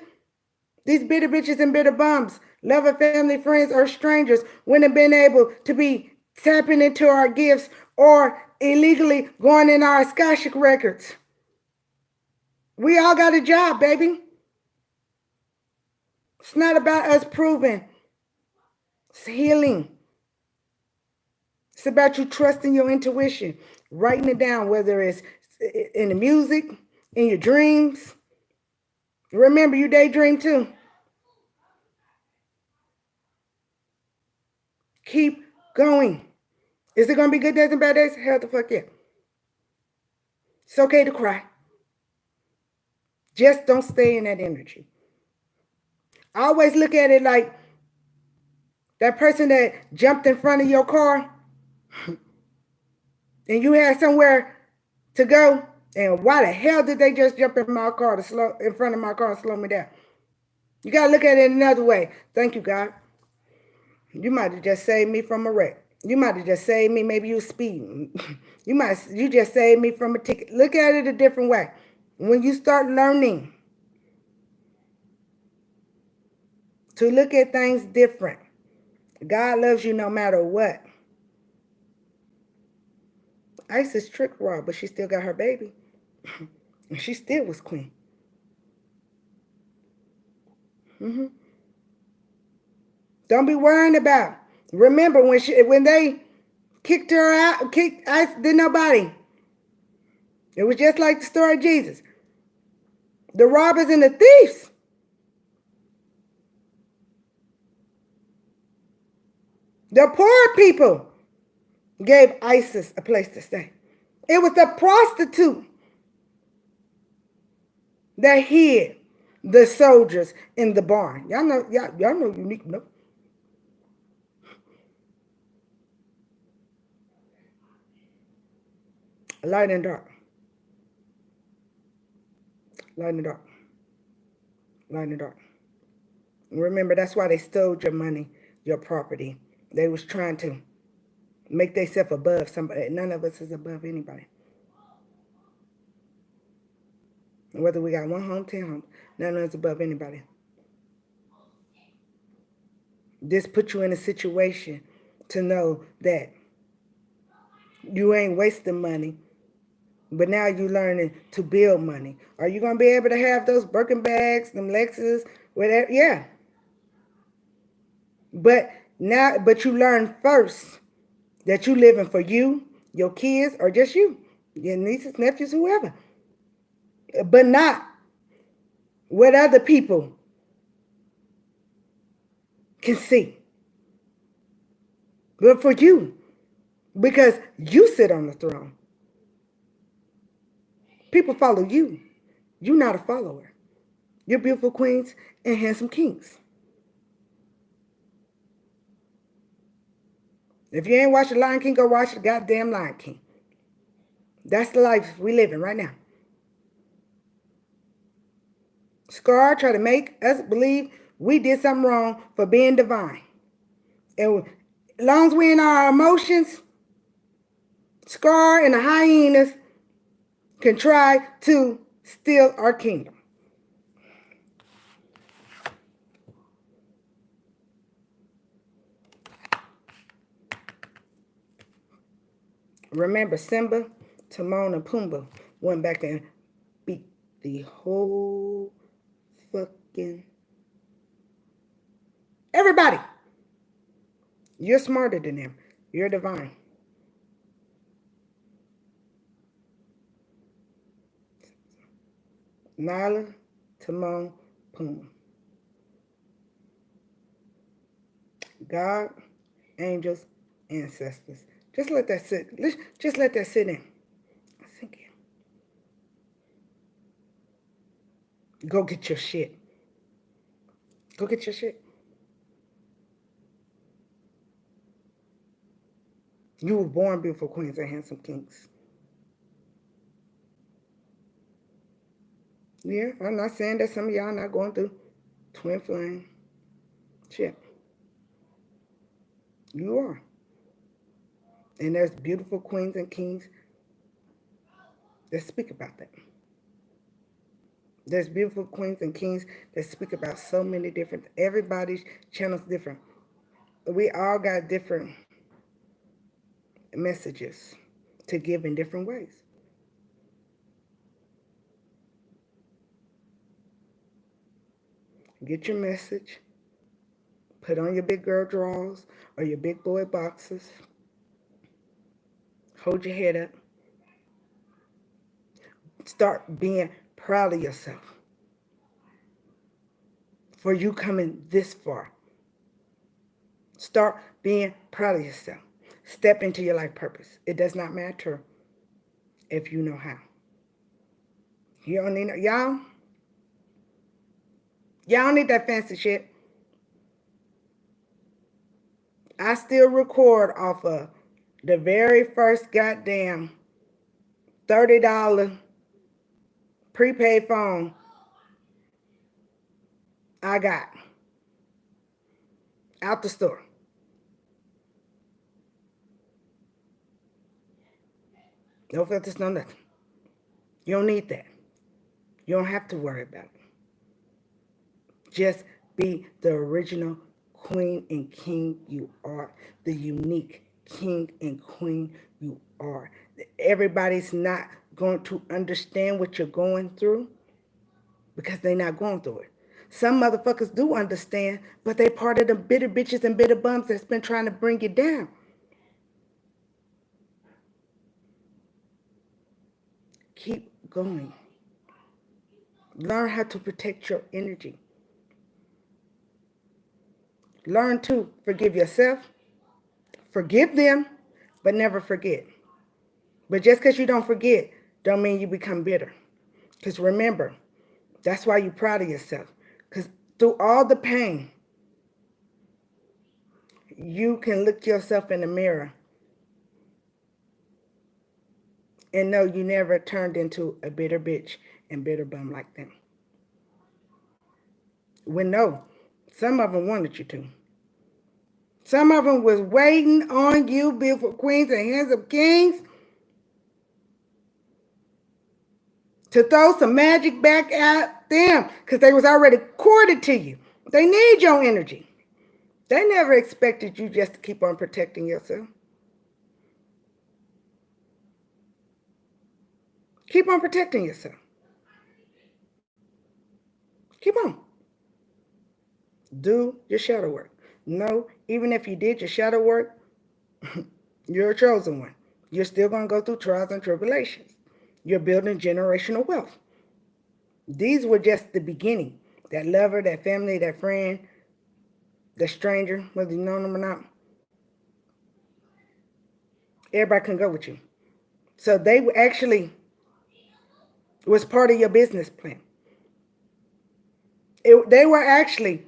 these bitter bitches and bitter bums, lover, family, friends, or strangers wouldn't have been able to be tapping into our gifts or illegally going in our SKYPE records. We all got a job, baby. It's not about us proving. It's healing. It's about you trusting your intuition, writing it down, whether it's in the music, in your dreams. Remember, you daydream too. Keep going. Is it going to be good days and bad days? Hell the fuck yeah. It's okay to cry. Just don't stay in that energy. I always look at it like that person that jumped in front of your car and you had somewhere to go, and why the hell did they just jump in my car in front of my car and slow me down? You got to look at it another way. Thank you, God. You might have just saved me from a wreck. You might have just saved me. Maybe you speeding. You just saved me from a ticket. Look at it a different way. When you start learning to look at things different, God loves you no matter what. Isis tricked Raw, but she still got her baby. And she still was queen. Don't be worrying about. Remember when they kicked her out, did nobody. It was just like the story of Jesus. The robbers and the thieves. The poor people gave ISIS a place to stay. It was the prostitute that hid the soldiers in the barn. Y'all know unique. No. Light and dark. Light and dark. Light and dark. Remember, that's why they stole your money, your property. They was trying to make themselves above somebody. None of us is above anybody. Whether we got 1 home, 10 homes, none of us above anybody. This put you in a situation to know that you ain't wasting money, but now you learning to build money. Are you going to be able to have those Birkin bags, them Lexus, whatever? Yeah. But you learn first that you living for you, your kids, or just you, your nieces, nephews, whoever. But not what other people can see. But for you, because you sit on the throne. People follow you. You're not a follower. You're beautiful queens and handsome kings. If you ain't watched The Lion King, go watch the goddamn Lion King. That's the life we living right now. Scar try to make us believe we did something wrong for being divine. And as long as we in our emotions, Scar and the hyenas can try to steal our kingdom. Remember, Simba, Timon, and Pumbaa went back and beat the whole fucking everybody. You're smarter than them. You're divine. Nala, Timon, Pumbaa. God, angels, ancestors. Just let that sit. Just let that sit in. Thank you. Go get your shit. Go get your shit. You were born beautiful queens and handsome kings. Yeah, I'm not saying that some of y'all not going through twin flame shit. You are. And there's beautiful queens and kings that speak about that. There's beautiful queens and kings that speak about so many different, everybody's channel's different. We all got different messages to give in different ways. Get your message. Put on your big girl drawers or your big boy boxers. Hold your head up. Start being proud of yourself for you coming this far. Start being proud of yourself. Step into your life purpose. It does not matter if you know how. You don't need y'all don't need that fancy shit. I still record off of the very first goddamn $30 prepaid phone I got out the store. No filters, no nothing. You don't need that. You don't have to worry about it. Just be the original queen and king you are. The unique king and queen you are. Everybody's not going to understand what you're going through because they're not going through it. Some motherfuckers do understand, but they part of the bitter bitches and bitter bums that's been trying to bring you down. Keep going. Learn how to protect your energy. Learn to forgive yourself. Forgive them, but never forget. But just because you don't forget, don't mean you become bitter. Because remember, that's why you're proud of yourself. Because through all the pain, you can look yourself in the mirror and know you never turned into a bitter bitch and bitter bum like them. When no, some of them wanted you to. Some of them was waiting on you, beautiful queens and handsome kings, to throw some magic back at them because they was already courted to you. They need your energy. They never expected you just to keep on protecting yourself. Keep on protecting yourself. Keep on. Do your shadow work. No, even if you did your shadow work, you're a chosen one. You're still going to go through trials and tribulations. You're building generational wealth. These were just the beginning. That lover, that family, that friend, the stranger, whether you know them or not. Everybody can go with you. So they actually was part of your business plan. They were actually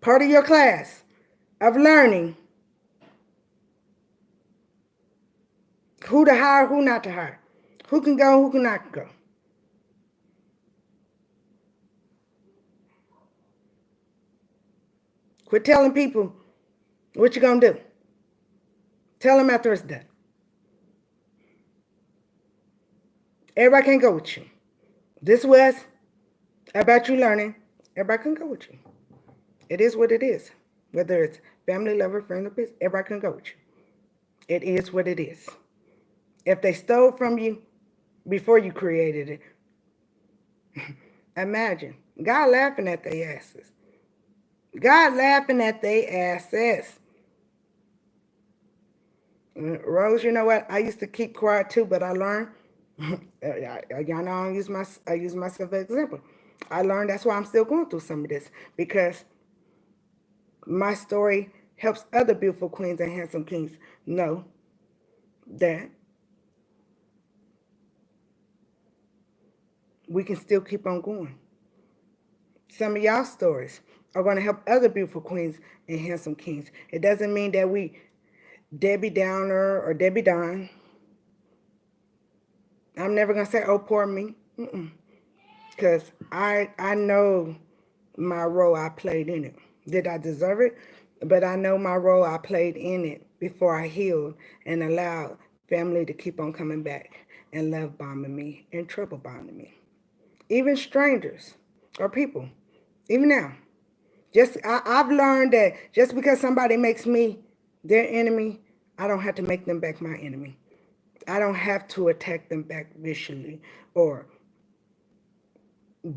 part of your class of learning who to hire, who not to hire, who can go, who cannot go. Quit telling people what you're going to do. Tell them after it's done. Everybody can go with you. This was about you learning. Everybody can go with you. It is what it is. Whether it's family, lover, friend, or business, everybody can go with you. It is what it is. If they stole from you before you created it, imagine God laughing at their asses. God laughing at their asses. Rose, you know what? I used to keep quiet too, but I learned. Y'all know I use myself as an example. I learned that's why I'm still going through some of this, because my story helps other beautiful queens and handsome kings know that we can still keep on going. Some of y'all stories are going to help other beautiful queens and handsome kings. It doesn't mean that we Debbie Downer or Debbie Don. I'm never going to say, oh, poor me. Because I know my role I played in it. Did I deserve it? But I know my role I played in it before I healed and allowed family to keep on coming back and love bombing me and trouble bombing me. Even strangers or people, even now. I've learned that just because somebody makes me their enemy, I don't have to make them back my enemy. I don't have to attack them back viciously or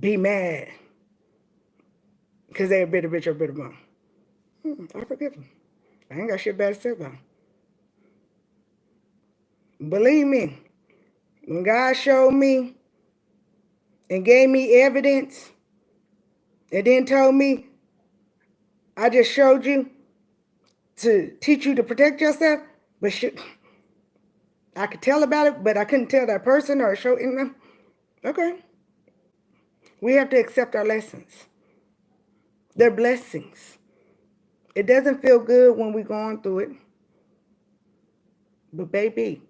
be mad because they're a bitter bitch or a bitter bum. I forgive them. I ain't got shit bad to say about them. Believe me, when God showed me and gave me evidence and then told me, I just showed you to teach you to protect yourself, but shit, I could tell about it, but I couldn't tell that person or show them. Okay. We have to accept our lessons. They're blessings. It doesn't feel good when we're going through it. But baby,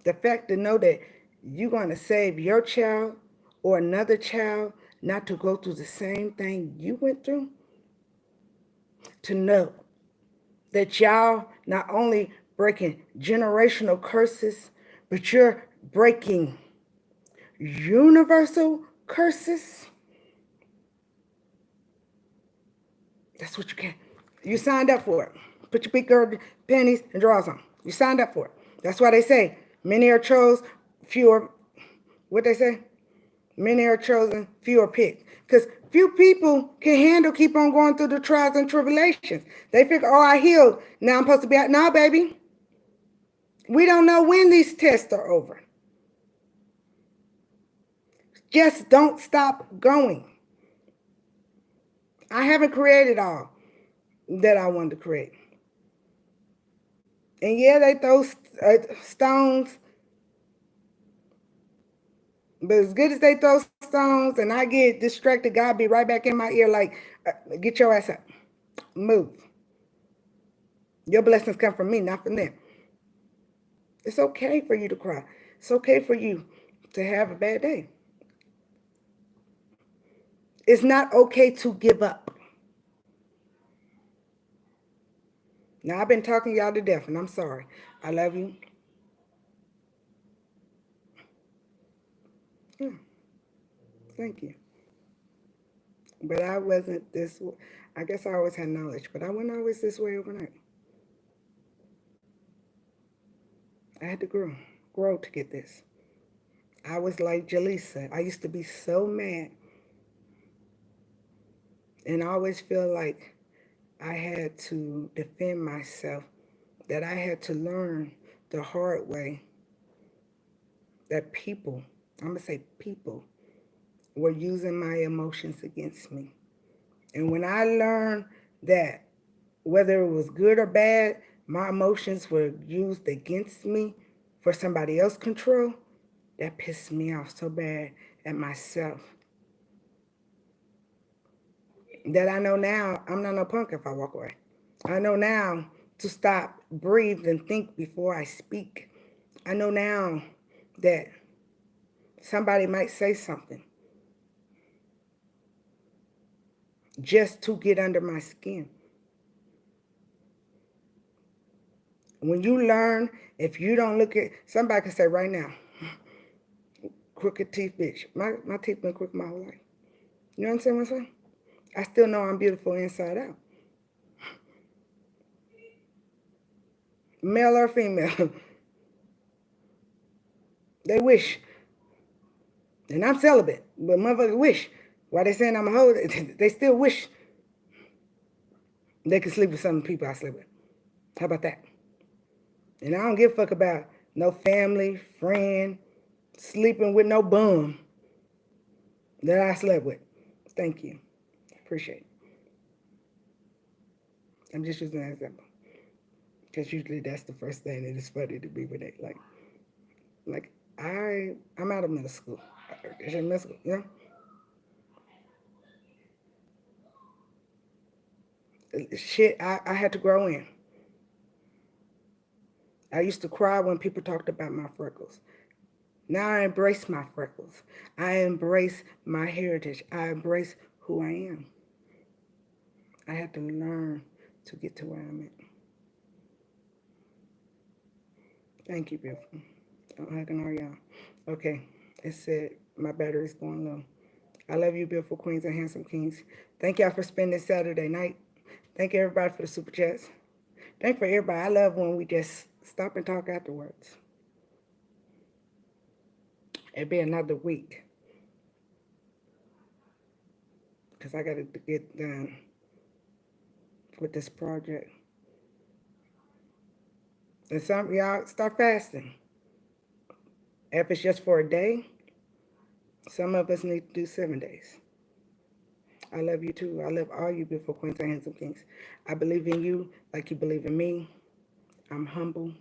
the fact to know that you're going to save your child or another child not to go through the same thing you went through, to know that y'all not only breaking generational curses, but you're breaking universal curses. That's what you can. You signed up for it. Put your big girl panties and drawers on. You signed up for it. That's why they say Many are chosen, fewer, what they say? Many are chosen, few are picked. Because few people can handle keep on going through the trials and tribulations. They figure, oh, I healed. Now I'm supposed to be out. No, baby. We don't know when these tests are over. Just don't stop going. I haven't created all that I wanted to create. And yeah, they throw stones. But as good as they throw stones and I get distracted, God be right back in my ear like, get your ass up. Move. Your blessings come from me, not from them. It's okay for you to cry. It's okay for you to have a bad day. It's not okay to give up. Now, I've been talking y'all to death, and I'm sorry. I love you. Yeah, thank you. But I wasn't this way. I guess I always had knowledge, but I wasn't always this way overnight. I had to grow to get this. I was like Jaleesa. I used to be so mad and I always feel like I had to defend myself, that I had to learn the hard way that people, I'm going to say people, were using my emotions against me. And when I learned that whether it was good or bad, my emotions were used against me for somebody else's control, that pissed me off so bad at myself. That I know now I'm not no punk if I walk away. I know now to stop, breathe, and think before I speak. I know now that somebody might say something just to get under my skin. When you learn, if you don't look at, somebody can say right now, crooked teeth bitch. My teeth been crooked my whole life. You know what I'm saying? I still know I'm beautiful inside out. Male or female. They wish. And I'm celibate. But motherfuckers wish. While they saying I'm a hoe, they still wish they could sleep with some people I sleep with. How about that? And I don't give a fuck about no family, friend, sleeping with no bum that I slept with. Thank you. Appreciate it. I'm just using that example. Because usually that's the first thing that is funny to be with it. Like I'm out of middle school. Is it middle school? You know? Shit, I had to grow in. I used to cry when people talked about my freckles. Now I embrace my freckles. I embrace my heritage. I embrace who I am. I had to learn to get to where I'm at. Thank you, beautiful. I'm hugging all y'all. Okay, it said my battery's going low. I love you, beautiful queens and handsome kings. Thank y'all for spending Saturday night. Thank everybody for the super chats. Thank for everybody. I love when we just stop and talk afterwards. It'll be another week. Because I got to get done with this project. And some y'all start fasting. If it's just for a day, some of us need to do 7 days. I love you too. I love all you beautiful queens and handsome kings. I believe in you like you believe in me. I'm humble.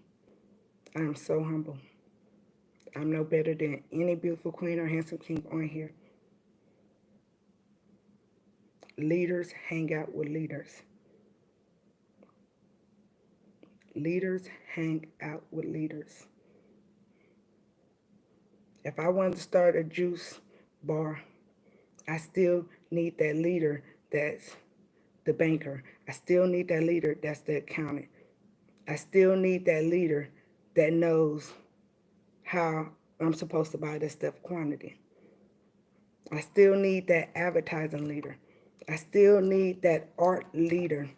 I'm so humble. I'm no better than any beautiful queen or handsome king on here. Leaders hang out with leaders. Leaders hang out with leaders. If I wanted to start a juice bar, I still need that leader that's the banker. I still need that leader that's the accountant. I still need that leader that knows how I'm supposed to buy this stuff quantity. I still need that advertising leader. I still need that art leader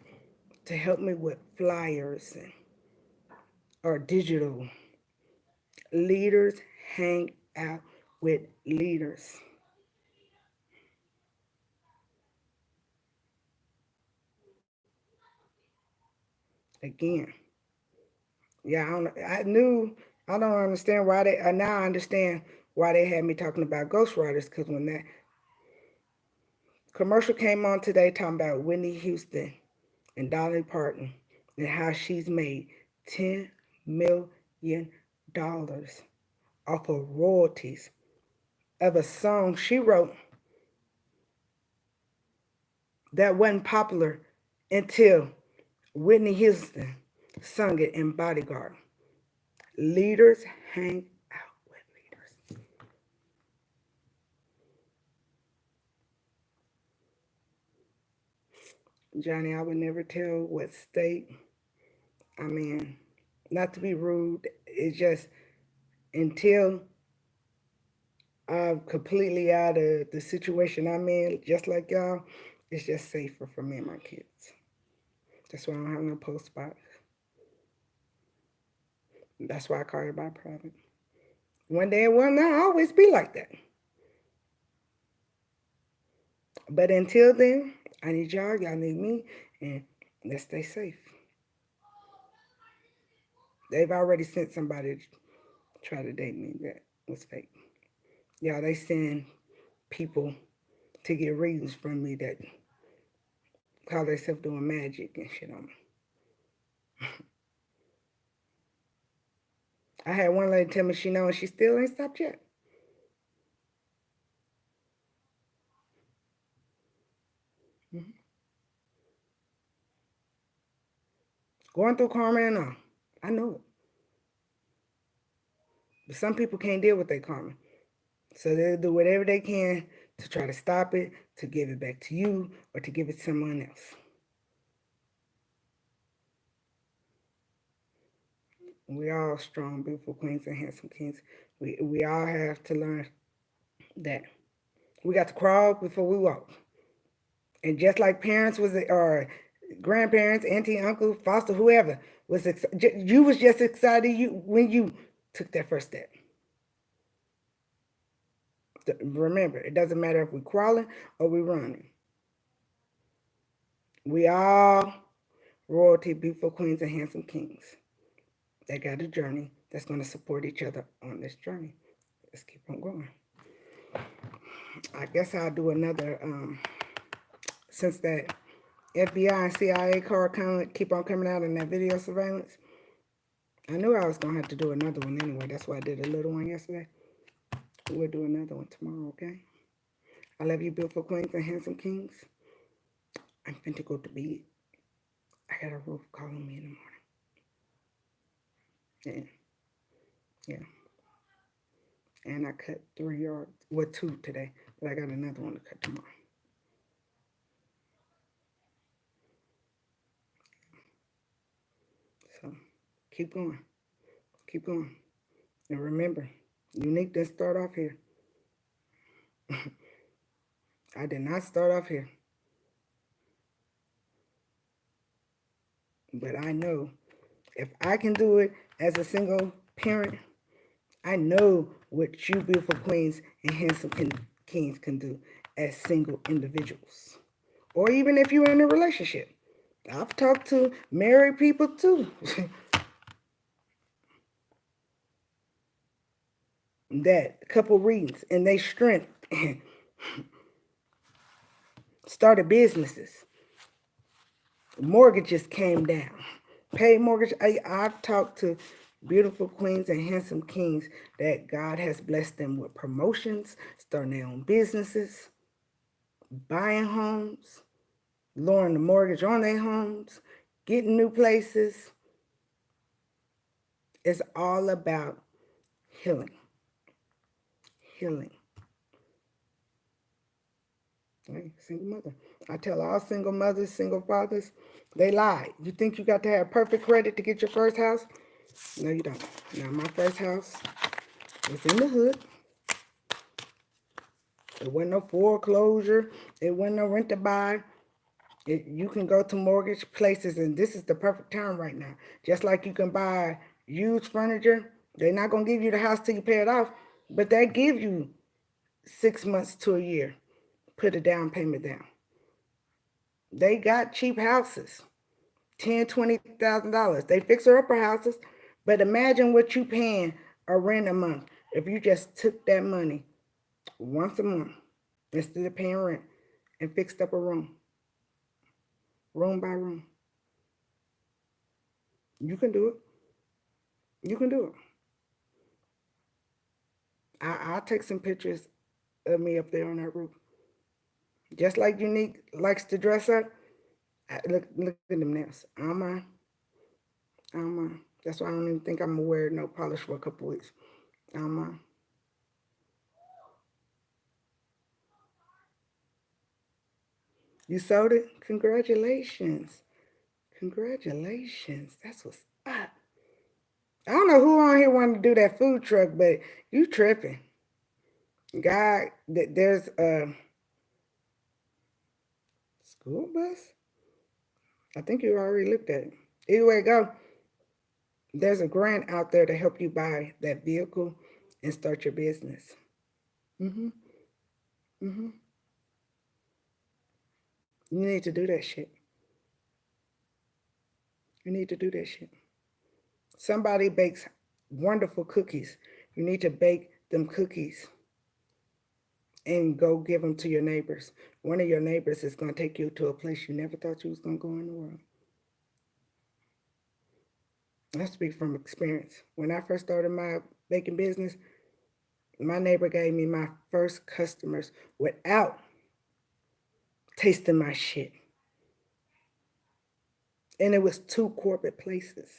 to help me with flyers or digital Leaders hang out with leaders. Again, yeah, I don't understand why now I understand why they had me talking about ghostwriters, because when that commercial came on today talking about Whitney Houston and Dolly Parton and how she's made $10 million off of royalties of a song she wrote that wasn't popular until Whitney Houston sung it in Bodyguard. Leaders hang out with leaders. Johnny, I would never tell what state. I mean, not to be rude, it's just until I'm completely out of the situation I'm in, just like y'all, it's just safer for me and my kids. That's why I don't have no post spot. That's why I call it by private. One day and one night, I always be like that. But until then, I need y'all need me, and let's stay safe. They've already sent somebody to try to date me that was fake. Yeah, they send people to get readings from me that call themselves doing magic and shit on me. I had one lady tell me she know and she still ain't stopped yet. Mm-hmm. Going through karma and all. I know it. But some people can't deal with their karma. So they'll do whatever they can to try to stop it, to give it back to you, or to give it to someone else. We all strong, beautiful queens and handsome kings. We all have to learn that we got to crawl before we walk. And just like parents was or grandparents, auntie, uncle, foster, whoever was, you was just excited when you took that first step. Remember, it doesn't matter if we're crawling or we're running. We all royalty, beautiful queens and handsome kings. They got a journey that's going to support each other on this journey. Let's keep on going. I guess I'll do another, since that FBI and CIA card keep on coming out in that video surveillance. I knew I was going to have to do another one anyway. That's why I did a little one yesterday. We'll do another one tomorrow, okay? I love you, beautiful queens and handsome kings. I'm finna go to bed. I got a roof calling me in the morning. Yeah. And I cut 3 yards, well, 2 today, but I got another one to cut tomorrow. So keep going. Keep going. And remember, Unique didn't start off here. I did not start off here. But I know if I can do it as a single parent, I know what you beautiful queens and handsome kings can do as single individuals. Or even if you're in a relationship. I've talked to married people too. That couple readings and they strength started businesses. Mortgages came down. Paid mortgage. I've talked to beautiful queens and handsome kings that God has blessed them with promotions, starting their own businesses, buying homes, lowering the mortgage on their homes, getting new places. It's all about healing. Healing. Right? Single mother. I tell all single mothers, single fathers, they lie. You think you got to have perfect credit to get your first house? No, you don't. Now, my first house was in the hood. It wasn't no foreclosure. It wasn't no rent to buy. You can go to mortgage places, and this is the perfect time right now. Just like you can buy used furniture, They're not going to give you the house till you pay it off, but they give you 6 months to a year. Put a down payment down. They got cheap houses, $10,000, $20,000. They fix her up her houses, but imagine what you paying a rent a month if you just took that money once a month instead of paying rent and fixed up a room by room. You can do it. You can do it. I'll take some pictures of me up there on that roof. Just like Unique likes to dress up. Look at them nails. I don't mind. I don't mind. That's why I don't even think I'm gonna wear no polish for a couple weeks. I don't mind. You sold it? Congratulations. Congratulations. That's what's up. I don't know who on here wanted to do that food truck, but you tripping. God, there's a school bus? I think you already looked at it. Either way it go, there's a grant out there to help you buy that vehicle and start your business. Mm-hmm. Mm-hmm. You need to do that shit. You need to do that shit. Somebody bakes wonderful cookies. You need to bake them cookies and go give them to your neighbors. One of your neighbors is going to take you to a place you never thought you was going to go in the world. I speak from experience. When I first started my baking business, my neighbor gave me my first customers without tasting my shit. And it was 2 corporate places.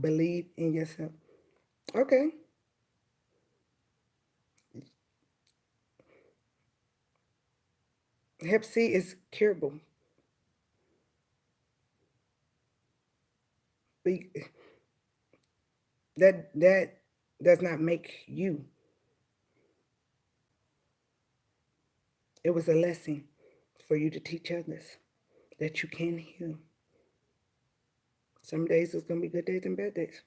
Believe in yourself. Okay. Hep C is curable. That does not make you. It was a lesson for you to teach others that you can heal. Some days it's going to be good days and bad days.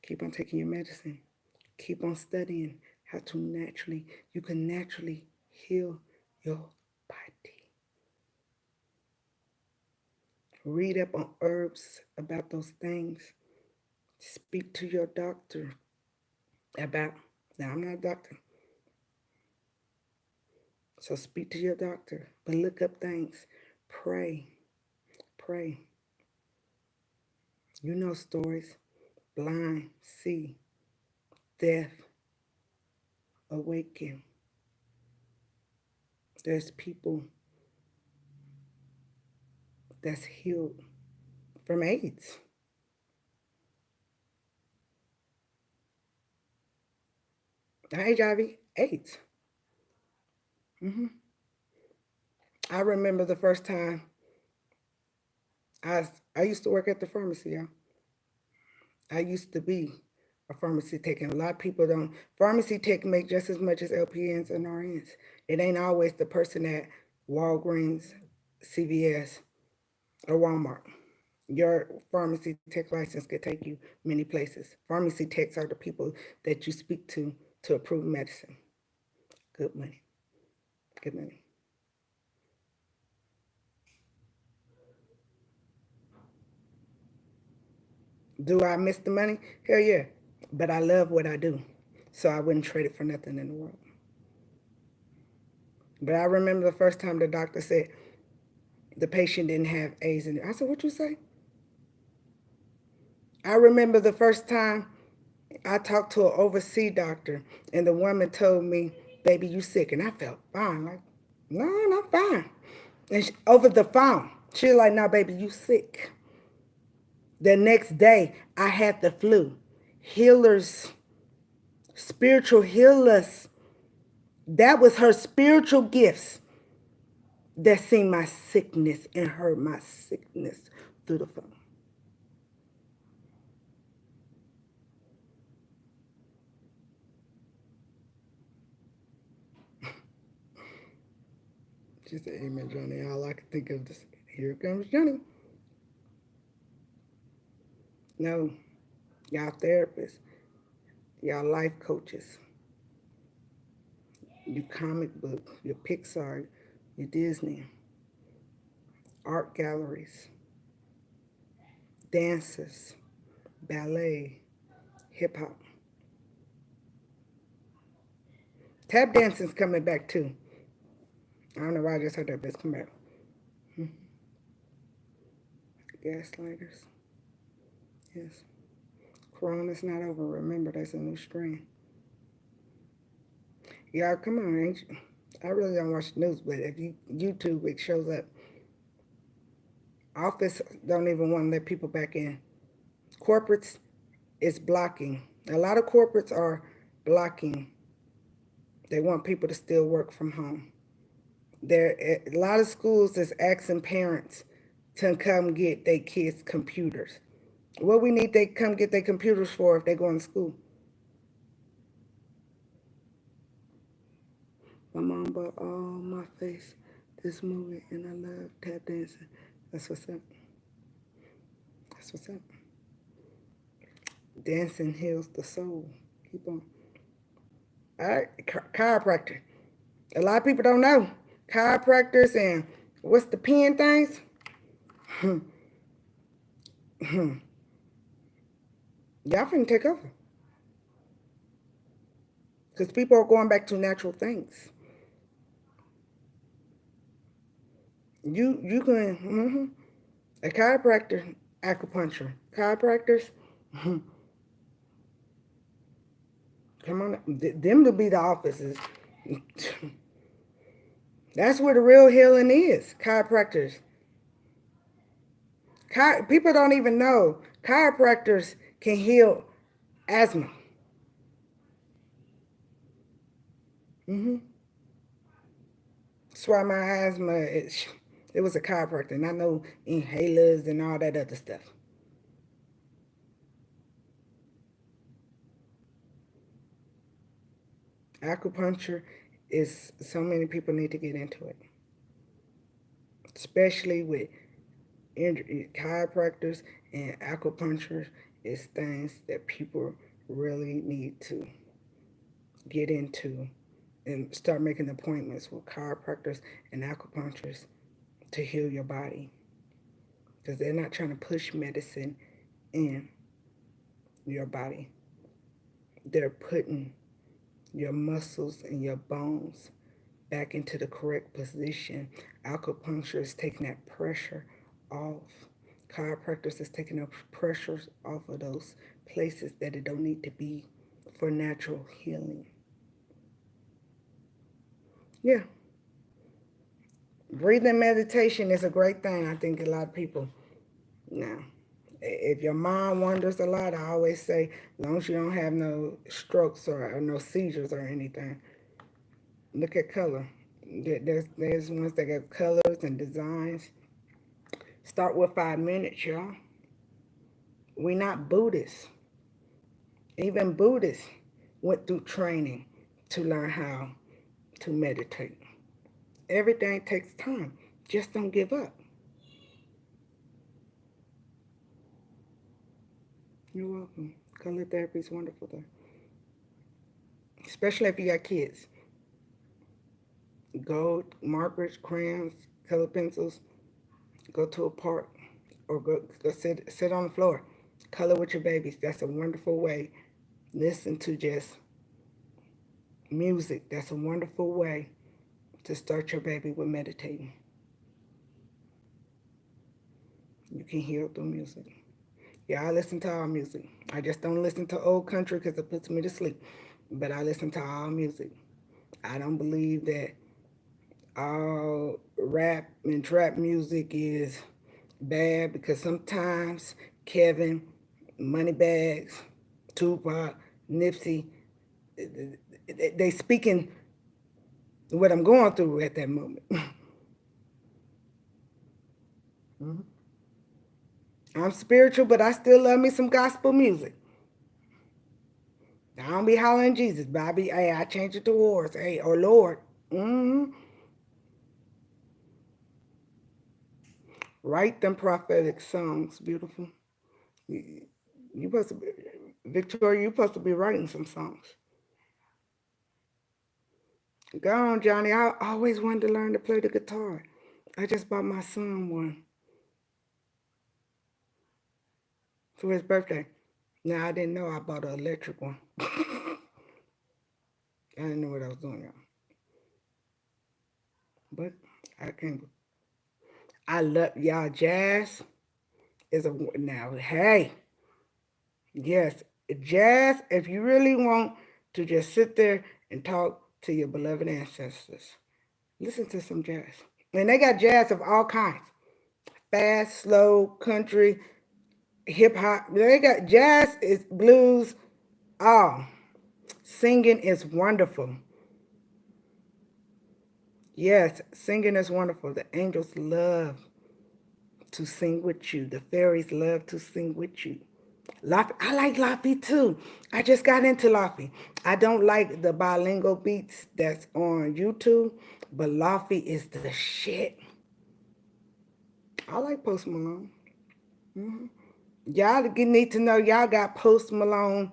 Keep on taking your medicine. Keep on studying how to you can naturally heal your body. Read up on herbs about those things. Speak to your doctor about, now I'm not a doctor, so speak to your doctor, but look up things. Pray. You know stories. Blind, see, deaf, awaken. There's people that's healed from AIDS. Not HIV, AIDS. Mm-hmm. I remember the first time I used to work at the pharmacy, y'all. I used to be a pharmacy tech, and a lot of people don't. Pharmacy tech make just as much as LPNs and RNs. It ain't always the person at Walgreens, CVS, or Walmart. Your pharmacy tech license could take you many places. Pharmacy techs are the people that you speak to approve medicine. Good money. Good money. Do I miss the money? Hell yeah. But I love what I do. So I wouldn't trade it for nothing in the world. But I remember the first time the doctor said the patient didn't have AIDS in it. I said, what you say? I remember the first time I talked to an overseas doctor and the woman told me, baby, you sick. And I felt fine. Like, no, I'm fine. And over the phone, she was like, no, baby, you sick. The next day, I had the flu. Healers, spiritual healers. That was her spiritual gifts that seen my sickness and heard my sickness through the phone. She said, amen, Johnny. All I could think of is, here comes Johnny. No, y'all therapists, y'all life coaches, you comic book, your Pixar, your Disney, art galleries, dancers, ballet, hip hop. Tap dancing's coming back too. I don't know why I just heard that, but it's coming back. Gaslighters. Yes. Corona's not over. Remember, that's a new strain. Y'all, come on, ain't you? I really don't watch the news, but if you YouTube, it shows up. Office don't even want to let people back in. Corporates is blocking. A lot of corporates are blocking. They want people to still work from home. A lot of schools is asking parents to come get their kids computers. What we need they come get their computers for if they go to school? My mom bought all my face this movie, and I love tap dancing. That's what's up. That's what's up. Dancing heals the soul. Keep on. All right, chiropractor. A lot of people don't know. Chiropractors and what's the pen things? Y'all finna take over. Because people are going back to natural things. You can, a chiropractor, acupuncture. Chiropractors, come on, them to be the offices. That's where the real healing is, chiropractors. People don't even know chiropractors can heal asthma. That's why my asthma, it was a chiropractor, and I know inhalers and all that other stuff. Acupuncture is, so many people need to get into it, especially with chiropractors and acupuncture is things that people really need to get into and start making appointments with chiropractors and acupuncturists to heal your body, because they're not trying to push medicine in your body. They're putting your muscles and your bones back into the correct position. Acupuncture is taking that pressure off. Chiropractors is taking the pressures off of those places that it don't need to be for natural healing. Yeah. Breathing meditation is a great thing. I think a lot of people now. If your mind wanders a lot, I always say, as long as you don't have no strokes or no seizures or anything, look at color. There's ones that got colors and designs. Start with 5 minutes, y'all. We not Buddhists. Even Buddhists went through training to learn how to meditate. Everything takes time. Just don't give up. You're welcome. Color therapy is wonderful though. Especially if you got kids. Go markers, crayons, color pencils. Go to a park or go sit on the floor. Color with your babies. That's a wonderful way. Listen to just music. That's a wonderful way to start your baby with meditating. You can heal through music. Yeah, I listen to all music. I just don't listen to old country because it puts me to sleep. But I listen to all music. I don't believe that all rap and trap music is bad, because sometimes Kevin, Moneybags, Tupac, Nipsey, they speaking what I'm going through at that moment. I'm spiritual, but I still love me some gospel music. I don't be hollering Jesus, but I change it to wars, hey, or Lord. Write them prophetic songs, beautiful. You supposed to be, Victoria, you supposed to be writing some songs. Go on, Johnny. I always wanted to learn to play the guitar. I just bought my son one for his birthday. Now, I didn't know I bought an electric one. I didn't know what I was doing, y'all. But I can't. I love y'all. Jazz is a now. Hey, yes, jazz. If you really want to just sit there and talk to your beloved ancestors, listen to some jazz. And they got jazz of all kinds: fast, slow, country, hip hop. They got jazz, is blues. All singing is wonderful. Yes, singing is wonderful. The angels love to sing with you. The fairies love to sing with you. Laffy, I like Laffy too. I just got into Laffy. I don't like the bilingual beats that's on YouTube, but Laffy is the shit. I like Post Malone. Y'all need to know y'all got Post Malone.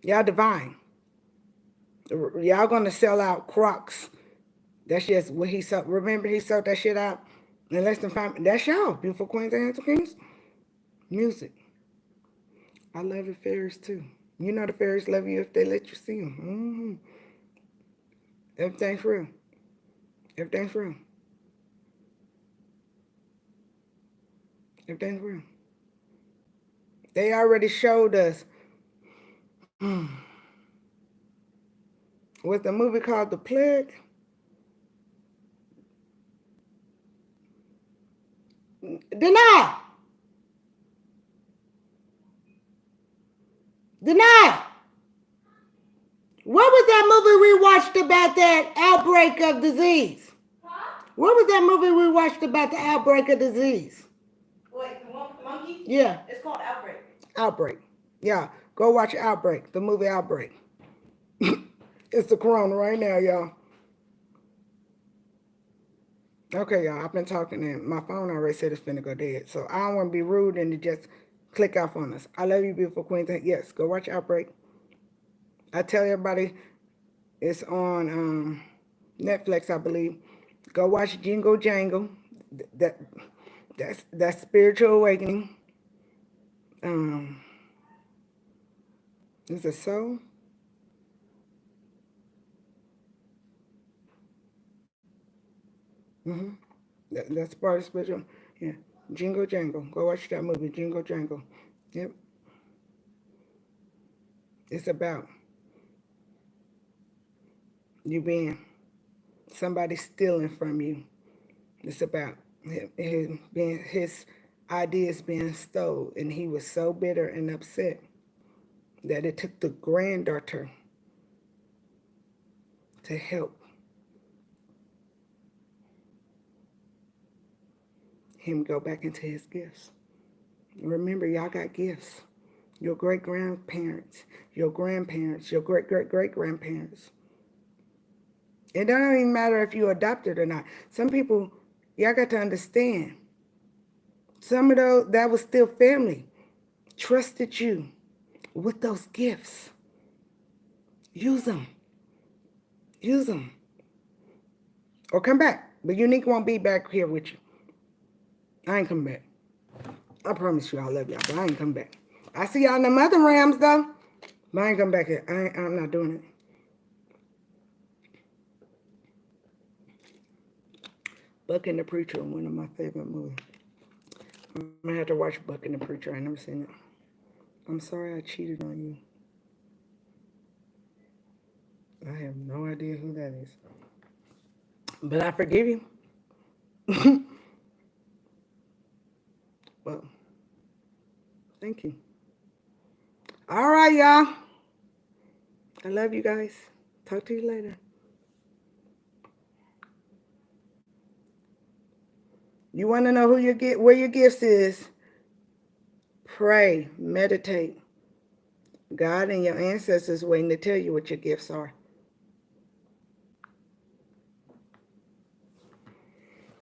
Y'all divine. Y'all gonna sell out Crocs. That's just what he sold. Remember he sold that shit out in less than 5 minutes. That's y'all, beautiful queens and handsome kings. Music. I love the fairies too. You know the fairies love you if they let you see them. Everything's real. Everything's real. Everything's real. They already showed us. What's the movie called The Plague? Deny! Deny! What was that movie we watched about that outbreak of disease? What was that movie we watched about the outbreak of disease? Wait, monkey? Yeah. It's called Outbreak. Outbreak. Yeah. Go watch Outbreak, the movie Outbreak. It's the corona right now, y'all. Okay, y'all, I've been talking and my phone already said it's finna go dead. So I don't want to be rude and to just click off on us. I love you, beautiful queens. Yes, go watch Outbreak. I tell everybody it's on Netflix, I believe. Go watch Jingle Jangle. That's spiritual awakening. Is it so? That's part of spiritual. Yeah. Jingle Jangle. Go watch that movie, Jingle Jangle. Yep. It's about you being somebody stealing from you. It's about his ideas being stolen, and he was so bitter and upset that it took the granddaughter to help him go back into his gifts. Remember, y'all got gifts. Your great-grandparents, your grandparents, your great-great-great-grandparents. It don't even matter if you adopted or not. Some people, y'all got to understand, some of those, that was still family, trusted you with those gifts. Use them. Use them. Or come back. But Unique won't be back here with you. I ain't coming back. I promise you I love y'all, but I ain't coming back. I see y'all in the other Rams, though. But I ain't coming back here. I'm not doing it. Buck and the Preacher, one of my favorite movies. I'm going to have to watch Buck and the Preacher. I never seen it. I'm sorry I cheated on you. I have no idea who that is. But I forgive you. Well, thank you. All right, y'all. I love you guys. Talk to you later. You want to know who where your gifts is? Pray, meditate. God and your ancestors waiting to tell you what your gifts are.